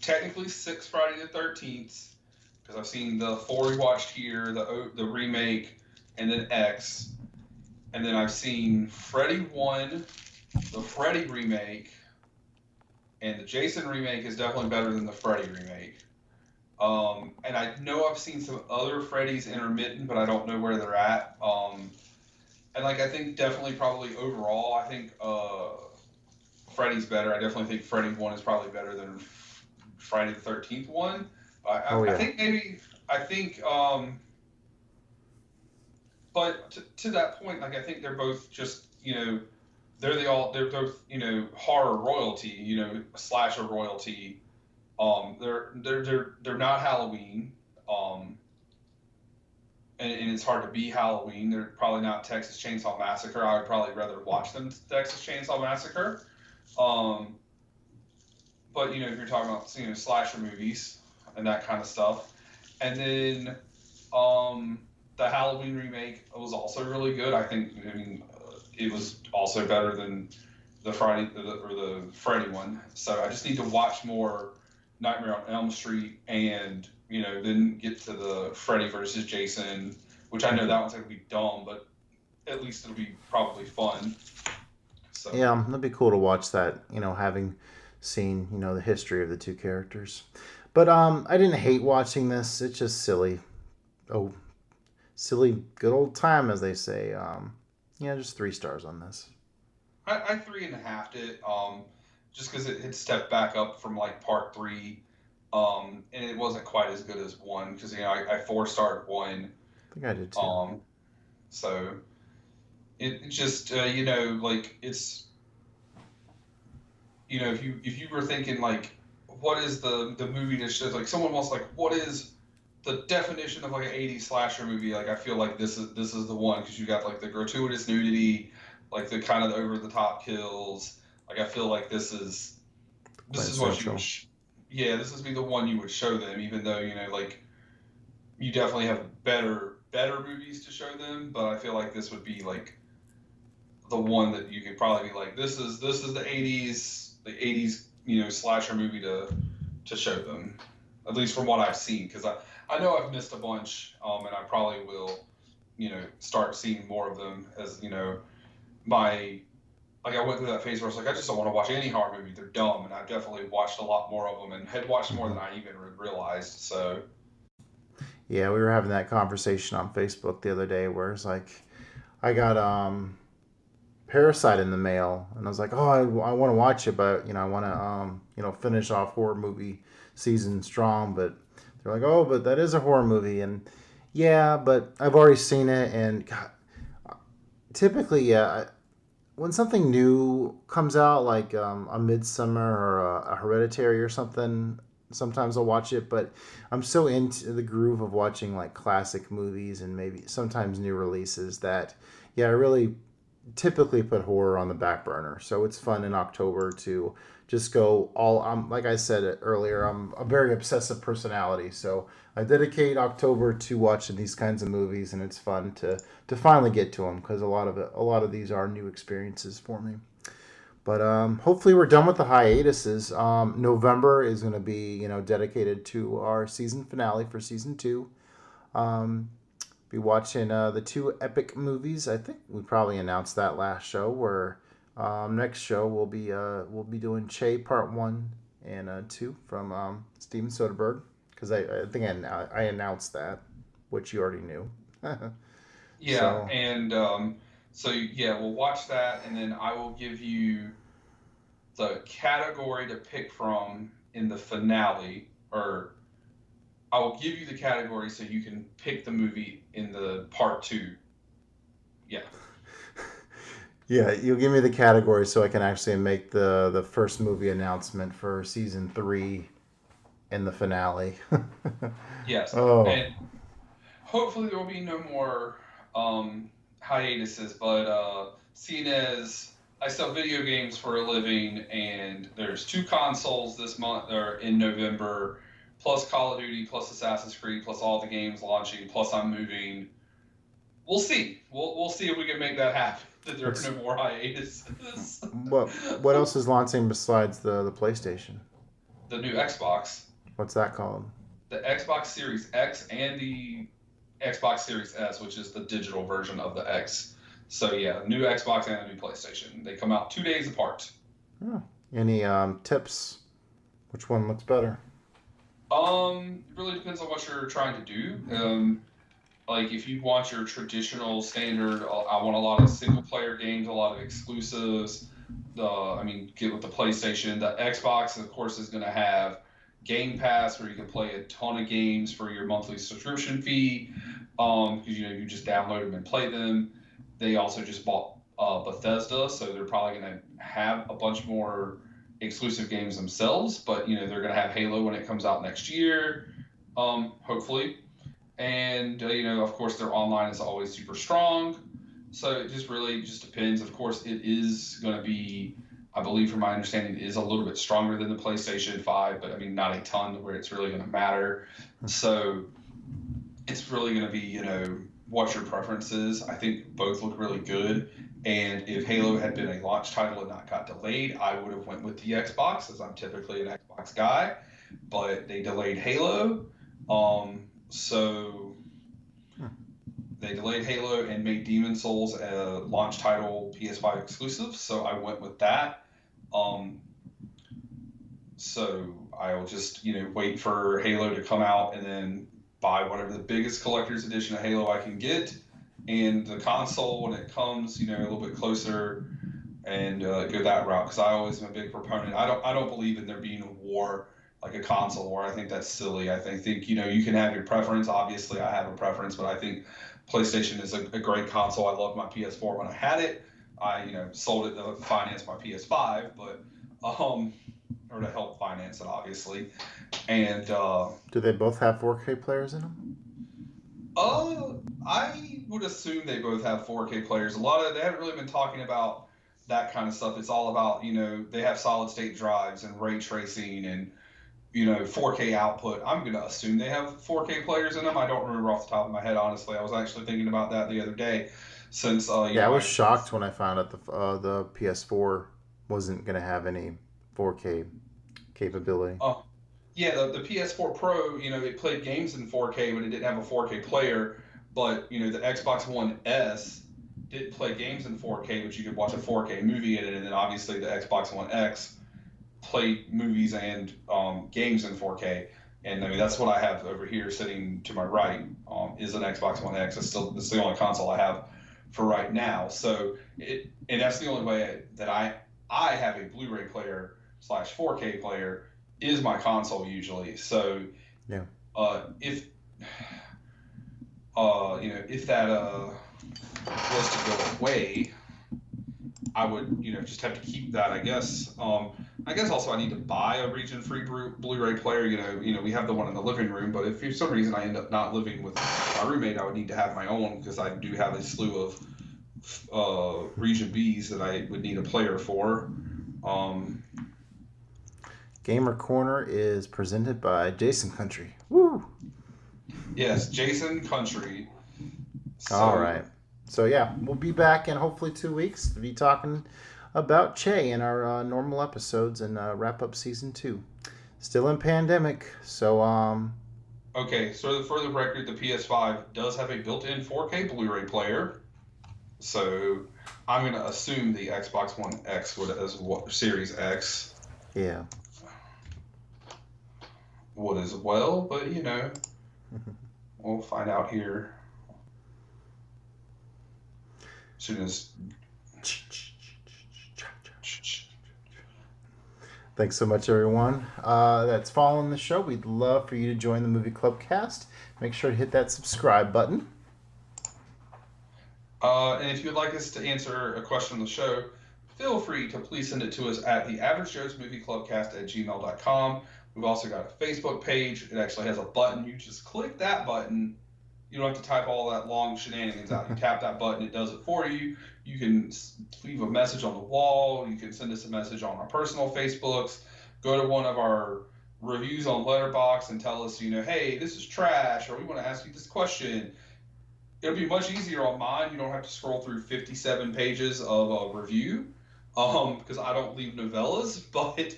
technically 6 Friday the 13th because I've seen the 4 we watched here, the remake, and then X, and then I've seen Freddy 1, the Freddy remake, and the Jason remake is definitely better than the Freddy remake. And I know I've seen some other Freddy's intermittent, but I don't know where they're at. And like I think definitely probably overall, I think Freddy's better. I definitely think Freddy 1 is probably better than Friday the 13th one. Oh I yeah, think maybe I think but to that point, like I think they're both just they're both horror royalty, slasher royalty. They're not Halloween. Um, and it's hard to be Halloween. They're probably not Texas Chainsaw Massacre. I would probably rather watch them Texas Chainsaw Massacre. Um, but if you're talking about slasher movies and that kind of stuff, and then the Halloween remake was also really good. I mean, it was also better than the the Freddy one. So I just need to watch more Nightmare on Elm Street and then get to the Freddy versus Jason, which I know that one's gonna be dumb, but at least it'll be probably fun. So yeah, that'd be cool to watch that. Having seen the history of the two characters, but I didn't hate watching this. It's just silly. Oh, silly, good old time, as they say. Yeah, just 3 stars on this. I 3.5'd it, just because it had stepped back up from like part three, and it wasn't quite as good as one because I 4-starred one, I think I did too. um, so it just like it's if you were thinking like what is the movie that shows like someone wants like what is the definition of like an 80s slasher movie, like I feel like this is the one because you got like the gratuitous nudity, like the kind of over the top kills. Like I feel like this is what you would Quintessential. yeah, this would be the one you would show them, even though like you definitely have better movies to show them, but I feel like this would be like the one that you could probably be like this is the 80s slasher movie to show them, at least from what I've seen, because I know I've missed a bunch, and I probably will start seeing more of them as my like I went through that phase where I was like I just don't want to watch any horror movie, they're dumb, and I've definitely watched a lot more of them and had watched more Hmm. than I even realized. So Yeah, we were having that conversation on Facebook the other day where it's like I got Parasite in the mail, and I was like, oh, I want to watch it, but I want to finish off horror movie season strong. But they're like, oh, but that is a horror movie, and yeah, but I've already seen it, and God, typically, yeah, when something new comes out, like a Midsummer or a Hereditary or something, sometimes I'll watch it. But I'm so into the groove of watching like classic movies and maybe sometimes new releases that, yeah, I really typically put horror on the back burner. So it's fun in October to just go all. Like I said earlier, I'm a very obsessive personality, so I dedicate October to watching these kinds of movies, and it's fun to finally get to them because a lot of these are new experiences for me. But hopefully we're done with the hiatuses. November is going to be dedicated to our season finale for season 2. Um, be watching the 2 epic movies. I think we probably announced that last show. Where next show we'll be doing Che Part 1 and 2 from Steven Soderbergh, because I think I announced that, which you already knew. yeah, So and so yeah, we'll watch that, and then I will give you the category to pick from in the finale, or I will give you the category so you can pick the movie in the part two. Yeah. Yeah, you'll give me the category so I can actually make the first movie announcement for season 3 and the finale. Yes, Oh, and hopefully there will be no more hiatuses. But seeing as I sell video games for a living, and there's 2 consoles this month or in November, plus Call of Duty, plus Assassin's Creed, plus all the games launching, plus I'm moving. We'll see. We'll see if we can make that happen. That there are what's no more hiatuses. what else is launching besides the PlayStation? The new Xbox, What's that called? the Xbox Series X, and the Xbox Series S, which is the digital version of the X. So yeah, new Xbox and a new PlayStation. They come out 2 days apart. Oh. Any tips? Which one looks better? It really depends on what you're trying to do. Like if you want your traditional standard, I want a lot of single player games, a lot of exclusives. Get with the PlayStation. The Xbox, of course, is going to have Game Pass where you can play a ton of games for your monthly subscription fee. Because you just download them and play them. They also just bought Bethesda, so they're probably going to have a bunch more exclusive games themselves. But they're going to have Halo when it comes out next year, hopefully. And of course, their online is always super strong. So it just really just depends. Of course, it is going to be, I believe, from my understanding, it is a little bit stronger than the PlayStation 5, but not a ton where it's really going to matter. So it's really going to be, what your preference is. I think both look really good. And if Halo had been a launch title and not got delayed, I would have went with the Xbox, as I'm typically an Xbox guy. But they delayed Halo. So they delayed Halo and made Demon Souls a launch title PS5 exclusive. So I went with that. So I'll just, wait for Halo to come out and then buy whatever the biggest collector's edition of Halo I can get, and the console when it comes, a little bit closer, and go that route. Because I always am a big proponent. I don't believe in there being a war, like a console war. I think that's silly. I think you can have your preference. Obviously, I have a preference, but I think PlayStation is a great console. I loved my PS4 when I had it. I sold it to finance my PS5, but or to help finance it, obviously. And Do they both have 4K players in them? I would assume they both have 4K players. They haven't really been talking about that kind of stuff. It's all about, they have solid state drives and ray tracing and 4K output. I'm going to assume they have 4K players in them. I don't remember off the top of my head, honestly. I was actually thinking about that the other day since I was shocked when I found out the PS4 wasn't going to have any 4K capability. Yeah, the PS4 Pro, it played games in 4K, but it didn't have a 4K player. But, the Xbox One S did play games in 4K, but you could watch a 4K movie in it. And then obviously the Xbox One X played movies and games in 4K. And that's what I have over here sitting to my right, is an Xbox One X. It's the only console I have for right now. So and that's the only way that I have a Blu-ray player / 4K player is my console usually. So yeah. If that was to go away, I would just have to keep that, I guess. I guess also I need to buy a region-free Blu-ray player. We have the one in the living room, but if for some reason I end up not living with my roommate, I would need to have my own, because I do have a slew of region Bs that I would need a player for. Gamer Corner is presented by Jason Country. Woo! Yes, Jason Country. All right. So yeah, we'll be back in hopefully 2 weeks to be talking about Che in our normal episodes and wrap up season 2. Still in pandemic, so Okay, so for the record, the PS5 does have a built-in 4K Blu-ray player. So I'm going to assume the Xbox One X would Series X. Yeah. Would as well, but we'll find out here as soon as. Thanks so much, everyone that's following the show. We'd love for you to join the Movie Club cast. Make sure to hit that subscribe button. And if you'd like us to answer a question on the show, feel free to please send it to us at the Average Joe's Movie Clubcast at gmail.com. We've also got a Facebook page. It actually has a button. You just click that button. You don't have to type all that long shenanigans out. You tap that button, it does it for you. You can leave a message on the wall. You can send us a message on our personal Facebooks. Go to one of our reviews on Letterboxd and tell us, hey, this is trash, or we want to ask you this question. It'll be much easier on mine. You don't have to scroll through 57 pages of a review, because I don't leave novellas. But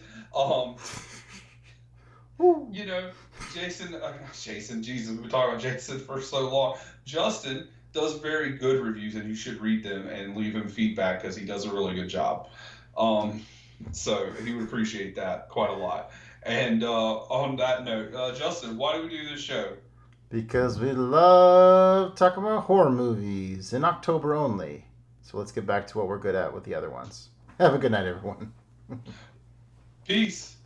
Jason, Jesus, we've been talking about Jason for so long. Justin does very good reviews, and you should read them and leave him feedback because he does a really good job. So he would appreciate that quite a lot. And on that note, Justin, why do we do this show? Because we love talking about horror movies in October only. So let's get back to what we're good at with the other ones. Have a good night, everyone. Peace.